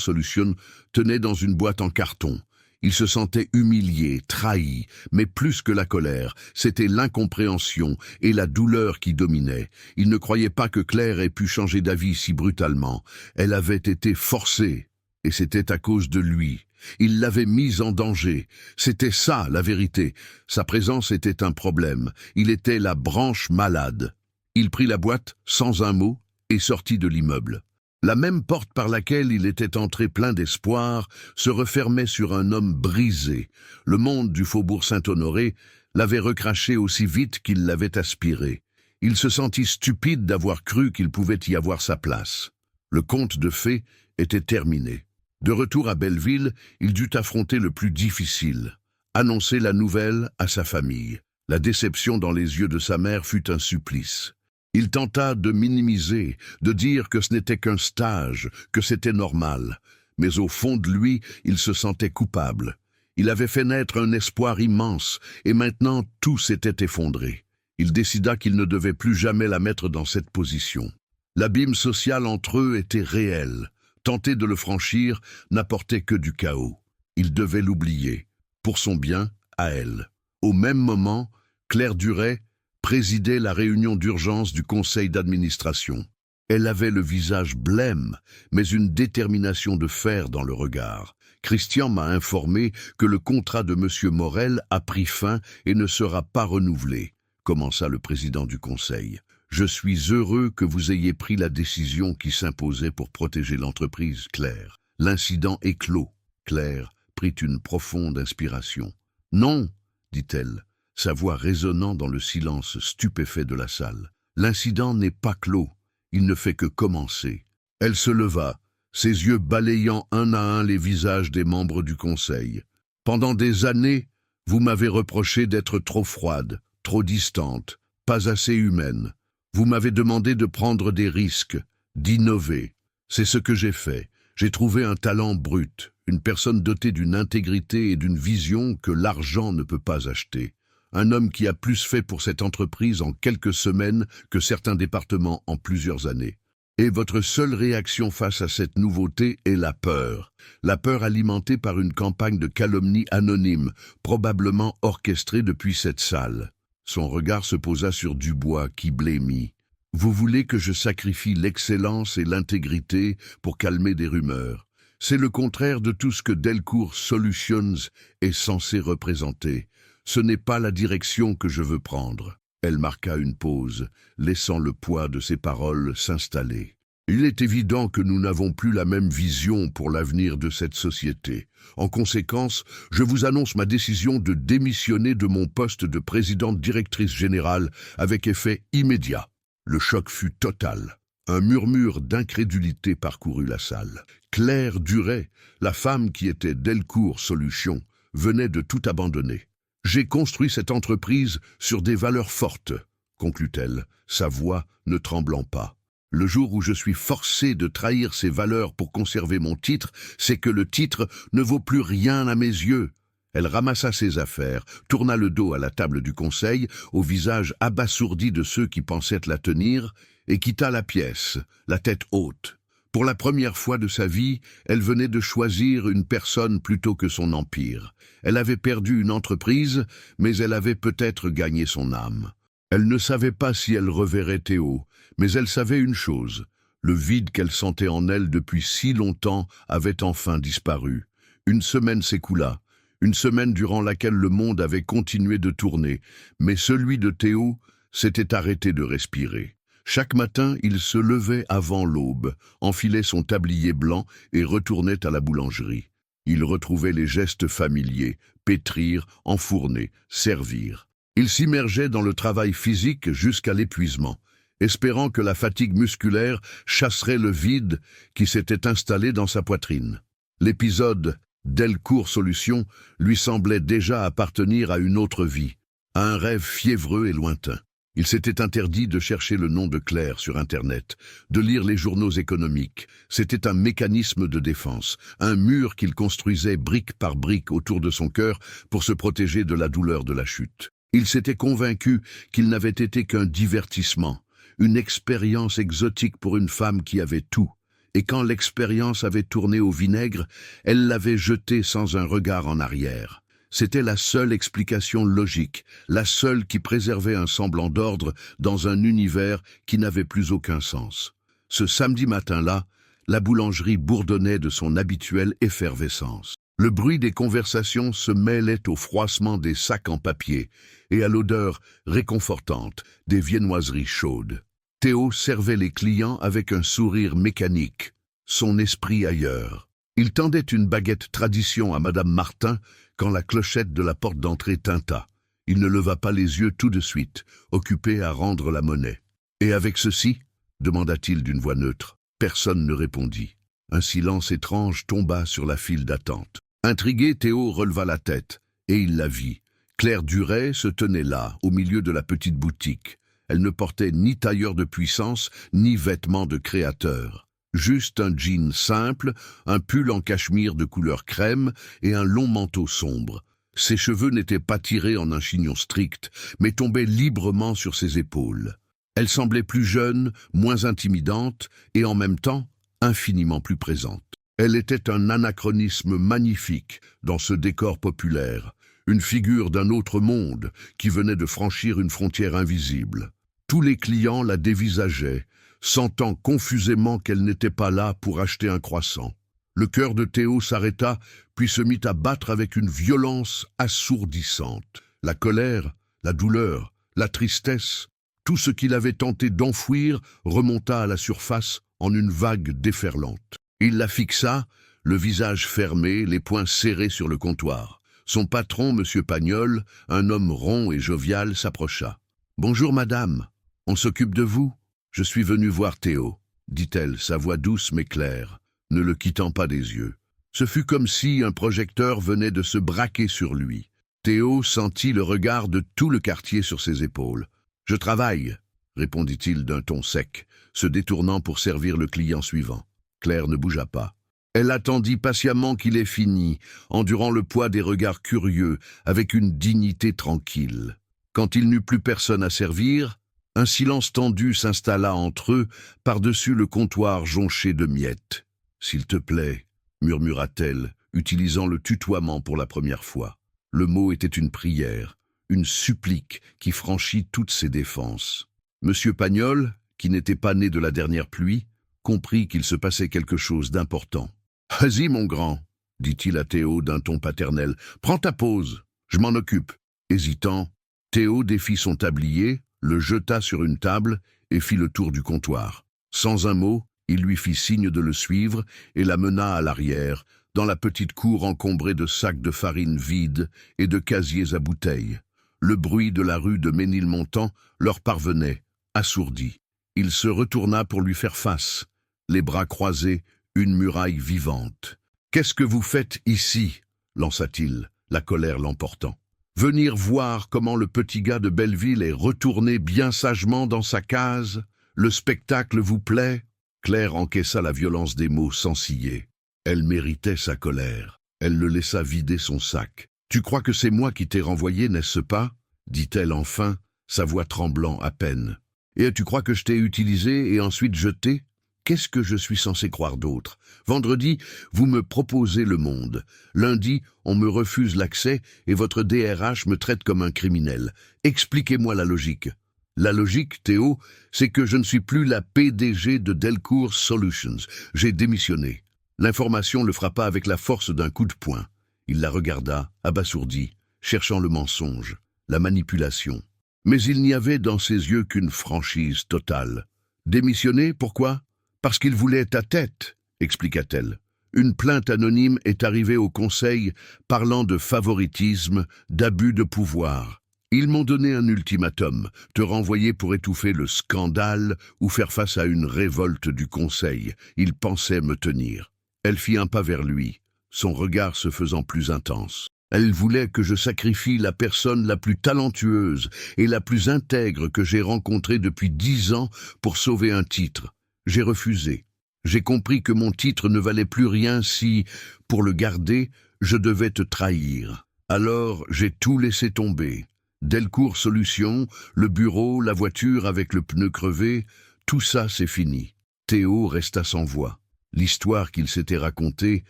Solutions tenait dans une boîte en carton. Il se sentait humilié, trahi, mais plus que la colère, c'était l'incompréhension et la douleur qui dominaient. Il ne croyait pas que Claire ait pu changer d'avis si brutalement. Elle avait été forcée, et c'était à cause de lui. Il l'avait mise en danger. C'était ça, la vérité. Sa présence était un problème. Il était la branche malade. Il prit la boîte, sans un mot, et sortit de l'immeuble. La même porte par laquelle il était entré plein d'espoir se refermait sur un homme brisé. Le monde du faubourg Saint-Honoré l'avait recraché aussi vite qu'il l'avait aspiré. Il se sentit stupide d'avoir cru qu'il pouvait y avoir sa place. Le conte de fées était terminé. De retour à Belleville, il dut affronter le plus difficile, annoncer la nouvelle à sa famille. La déception dans les yeux de sa mère fut un supplice. Il tenta de minimiser, de dire que ce n'était qu'un stage, que c'était normal. Mais au fond de lui, il se sentait coupable. Il avait fait naître un espoir immense, et maintenant tout s'était effondré. Il décida qu'il ne devait plus jamais la mettre dans cette position. L'abîme social entre eux était réel. Tenter de le franchir n'apportait que du chaos. Il devait l'oublier, pour son bien, à elle. Au même moment, Claire Duret présidait la réunion d'urgence du conseil d'administration. Elle avait le visage blême, mais une détermination de fer dans le regard. Christian m'a informé que le contrat de M. Morel a pris fin et ne sera pas renouvelé, commença le président du conseil. Je suis heureux que vous ayez pris la décision qui s'imposait pour protéger l'entreprise, Claire. L'incident est clos. Claire prit une profonde inspiration. Non, dit-elle, sa voix résonnant dans le silence stupéfait de la salle. L'incident n'est pas clos. Il ne fait que commencer. Elle se leva, ses yeux balayant un à un les visages des membres du conseil. Pendant des années, vous m'avez reproché d'être trop froide, trop distante, pas assez humaine. Vous m'avez demandé de prendre des risques, d'innover. C'est ce que j'ai fait. J'ai trouvé un talent brut, une personne dotée d'une intégrité et d'une vision que l'argent ne peut pas acheter. Un homme qui a plus fait pour cette entreprise en quelques semaines que certains départements en plusieurs années. Et votre seule réaction face à cette nouveauté est la peur. La peur alimentée par une campagne de calomnie anonyme, probablement orchestrée depuis cette salle. Son regard se posa sur Dubois qui blêmit. « Vous voulez que je sacrifie l'excellence et l'intégrité pour calmer des rumeurs. C'est le contraire de tout ce que Delcourt Solutions est censé représenter. Ce n'est pas la direction que je veux prendre. » Elle marqua une pause, laissant le poids de ses paroles s'installer. « Il est évident que nous n'avons plus la même vision pour l'avenir de cette société. En conséquence, je vous annonce ma décision de démissionner de mon poste de présidente directrice générale avec effet immédiat. » Le choc fut total. Un murmure d'incrédulité parcourut la salle. Claire Duret, la femme qui était Delcourt Solutions, venait de tout abandonner. « J'ai construit cette entreprise sur des valeurs fortes, » conclut-elle, sa voix ne tremblant pas. « Le jour où je suis forcé de trahir ces valeurs pour conserver mon titre, c'est que le titre ne vaut plus rien à mes yeux. » Elle ramassa ses affaires, tourna le dos à la table du conseil, au visage abasourdi de ceux qui pensaient la tenir, et quitta la pièce, la tête haute. Pour la première fois de sa vie, elle venait de choisir une personne plutôt que son empire. Elle avait perdu une entreprise, mais elle avait peut-être gagné son âme. Elle ne savait pas si elle reverrait Théo, mais elle savait une chose. Le vide qu'elle sentait en elle depuis si longtemps avait enfin disparu. Une semaine s'écoula. Une semaine durant laquelle le monde avait continué de tourner, mais celui de Théo s'était arrêté de respirer. Chaque matin, il se levait avant l'aube, enfilait son tablier blanc et retournait à la boulangerie. Il retrouvait les gestes familiers, pétrir, enfourner, servir. Il s'immergeait dans le travail physique jusqu'à l'épuisement, espérant que la fatigue musculaire chasserait le vide qui s'était installé dans sa poitrine. L'épisode Delcourt Solutions lui semblait déjà appartenir à une autre vie, à un rêve fiévreux et lointain. Il s'était interdit de chercher le nom de Claire sur Internet, de lire les journaux économiques. C'était un mécanisme de défense, un mur qu'il construisait brique par brique autour de son cœur pour se protéger de la douleur de la chute. Il s'était convaincu qu'il n'avait été qu'un divertissement, une expérience exotique pour une femme qui avait tout. Et quand l'expérience avait tourné au vinaigre, elle l'avait jeté sans un regard en arrière. C'était la seule explication logique, la seule qui préservait un semblant d'ordre dans un univers qui n'avait plus aucun sens. Ce samedi matin-là, la boulangerie bourdonnait de son habituelle effervescence. Le bruit des conversations se mêlait au froissement des sacs en papier et à l'odeur réconfortante des viennoiseries chaudes. Théo servait les clients avec un sourire mécanique, son esprit ailleurs. Il tendait une baguette tradition à Madame Martin quand la clochette de la porte d'entrée tinta. Il ne leva pas les yeux tout de suite, occupé à rendre la monnaie. « Et avec ceci » demanda-t-il d'une voix neutre. Personne ne répondit. Un silence étrange tomba sur la file d'attente. Intrigué, Théo releva la tête, et il la vit. Claire Duret se tenait là, au milieu de la petite boutique. Elle ne portait ni tailleur de puissance, ni vêtements de créateur. Juste un jean simple, un pull en cachemire de couleur crème et un long manteau sombre. Ses cheveux n'étaient pas tirés en un chignon strict, mais tombaient librement sur ses épaules. Elle semblait plus jeune, moins intimidante et en même temps infiniment plus présente. Elle était un anachronisme magnifique dans ce décor populaire, une figure d'un autre monde qui venait de franchir une frontière invisible. Tous les clients la dévisageaient, sentant confusément qu'elle n'était pas là pour acheter un croissant. Le cœur de Théo s'arrêta, puis se mit à battre avec une violence assourdissante. La colère, la douleur, la tristesse, tout ce qu'il avait tenté d'enfouir remonta à la surface en une vague déferlante. Il la fixa, le visage fermé, les poings serrés sur le comptoir. Son patron, M. Pagnol, un homme rond et jovial, s'approcha. « Bonjour, madame. On s'occupe de vous ? Je suis venu voir Théo, » dit-elle, sa voix douce mais claire, ne le quittant pas des yeux. Ce fut comme si un projecteur venait de se braquer sur lui. Théo sentit le regard de tout le quartier sur ses épaules. « Je travaille, » répondit-il d'un ton sec, se détournant pour servir le client suivant. Claire ne bougea pas. Elle attendit patiemment qu'il ait fini, endurant le poids des regards curieux, avec une dignité tranquille. Quand il n'eut plus personne à servir, Un silence tendu s'installa entre eux, par-dessus le comptoir jonché de miettes. « S'il te plaît », murmura-t-elle, utilisant le tutoiement pour la première fois. Le mot était une prière, une supplique qui franchit toutes ses défenses. Monsieur Pagnol, qui n'était pas né de la dernière pluie, comprit qu'il se passait quelque chose d'important. « Vas-y, mon grand », dit-il à Théo d'un ton paternel. « Prends ta pause, je m'en occupe. » Hésitant, Théo défit son tablier, le jeta sur une table et fit le tour du comptoir. Sans un mot, il lui fit signe de le suivre et la mena à l'arrière, dans la petite cour encombrée de sacs de farine vides et de casiers à bouteilles. Le bruit de la rue de Ménilmontant leur parvenait, assourdi. Il se retourna pour lui faire face, les bras croisés, une muraille vivante. « Qu'est-ce que vous faites ici ?» lança-t-il, la colère l'emportant. « Venir voir comment le petit gars de Belleville est retourné bien sagement dans sa case? Le spectacle vous plaît ?» Claire encaissa la violence des mots sans ciller. Elle méritait sa colère. Elle le laissa vider son sac. « Tu crois que c'est moi qui t'ai renvoyé, n'est-ce pas ?» dit-elle enfin, sa voix tremblant à peine. « Et tu crois que je t'ai utilisé et ensuite jeté? Qu'est-ce que je suis censé croire d'autre? Vendredi, vous me proposez le monde. Lundi, on me refuse l'accès et votre DRH me traite comme un criminel. Expliquez-moi la logique. » La logique, Théo, c'est que je ne suis plus la PDG de Delcourt Solutions. J'ai démissionné. L'information le frappa avec la force d'un coup de poing. Il la regarda, abasourdi, cherchant le mensonge, la manipulation. Mais il n'y avait dans ses yeux qu'une franchise totale. Démissionner, pourquoi? Parce qu'il voulait ta tête, expliqua-t-elle. Une plainte anonyme est arrivée au Conseil parlant de favoritisme, d'abus de pouvoir. Ils m'ont donné un ultimatum, te renvoyer pour étouffer le scandale ou faire face à une révolte du Conseil. Ils pensaient me tenir. Elle fit un pas vers lui, son regard se faisant plus intense. Elle voulait que je sacrifie la personne la plus talentueuse et la plus intègre que j'ai rencontrée depuis 10 ans pour sauver un titre. J'ai refusé. J'ai compris que mon titre ne valait plus rien si, pour le garder, je devais te trahir. Alors j'ai tout laissé tomber. Delcourt Solutions, le bureau, la voiture avec le pneu crevé, tout ça c'est fini. Théo resta sans voix. L'histoire qu'il s'était racontée,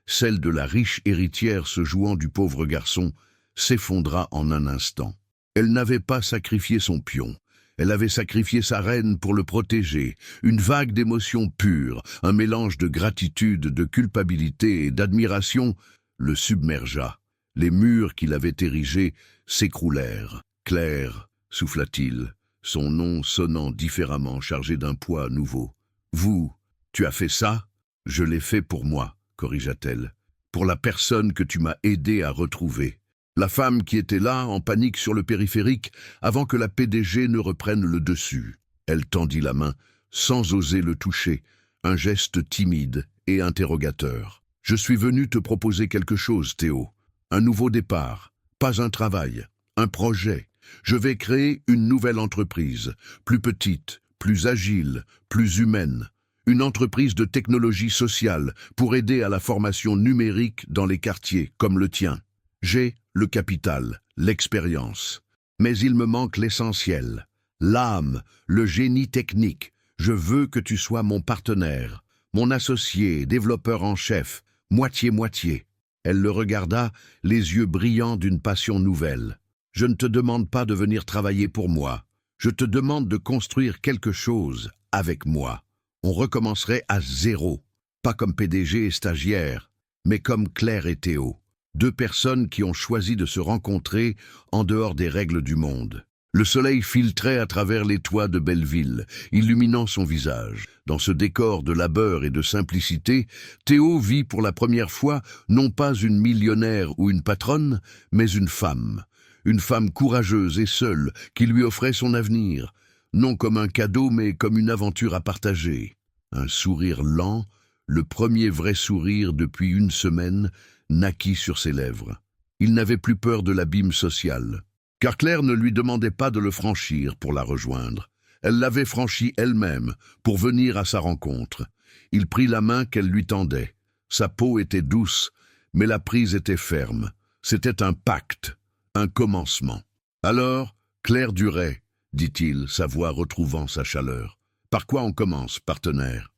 celle de la riche héritière se jouant du pauvre garçon, s'effondra en un instant. Elle n'avait pas sacrifié son pion. Elle avait sacrifié sa reine pour le protéger. Une vague d'émotions pures, un mélange de gratitude, de culpabilité et d'admiration le submergea. Les murs qu'il avait érigés s'écroulèrent. « Claire », souffla-t-il, son nom sonnant différemment, chargé d'un poids nouveau. « Vous, tu as fait ça ?»« Je l'ai fait pour moi », corrigea-t-elle. « Pour la personne que tu m'as aidé à retrouver. La femme qui était là, en panique sur le périphérique, avant que la PDG ne reprenne le dessus. » Elle tendit la main, sans oser le toucher, un geste timide et interrogateur. « Je suis venu te proposer quelque chose, Théo. Un nouveau départ, pas un travail, un projet. Je vais créer une nouvelle entreprise, plus petite, plus agile, plus humaine. Une entreprise de technologie sociale pour aider à la formation numérique dans les quartiers comme le tien. J'ai le capital, l'expérience. Mais il me manque l'essentiel, l'âme, le génie technique. Je veux que tu sois mon partenaire, mon associé, développeur en chef, moitié-moitié. » Elle le regarda, les yeux brillants d'une passion nouvelle. « Je ne te demande pas de venir travailler pour moi. Je te demande de construire quelque chose avec moi. On recommencerait à zéro, pas comme PDG et stagiaire, mais comme Claire et Théo. Deux personnes qui ont choisi de se rencontrer en dehors des règles du monde. » Le soleil filtrait à travers les toits de Belleville, illuminant son visage. Dans ce décor de labeur et de simplicité, Théo vit pour la première fois non pas une millionnaire ou une patronne, mais une femme courageuse et seule qui lui offrait son avenir, non comme un cadeau mais comme une aventure à partager. Un sourire lent, le premier vrai sourire depuis une semaine, naquit sur ses lèvres. Il n'avait plus peur de l'abîme social. Car Claire ne lui demandait pas de le franchir pour la rejoindre. Elle l'avait franchi elle-même pour venir à sa rencontre. Il prit la main qu'elle lui tendait. Sa peau était douce, mais la prise était ferme. C'était un pacte, un commencement. Alors, Claire durait, dit-il, sa voix retrouvant sa chaleur. « Par quoi on commence, partenaire ?»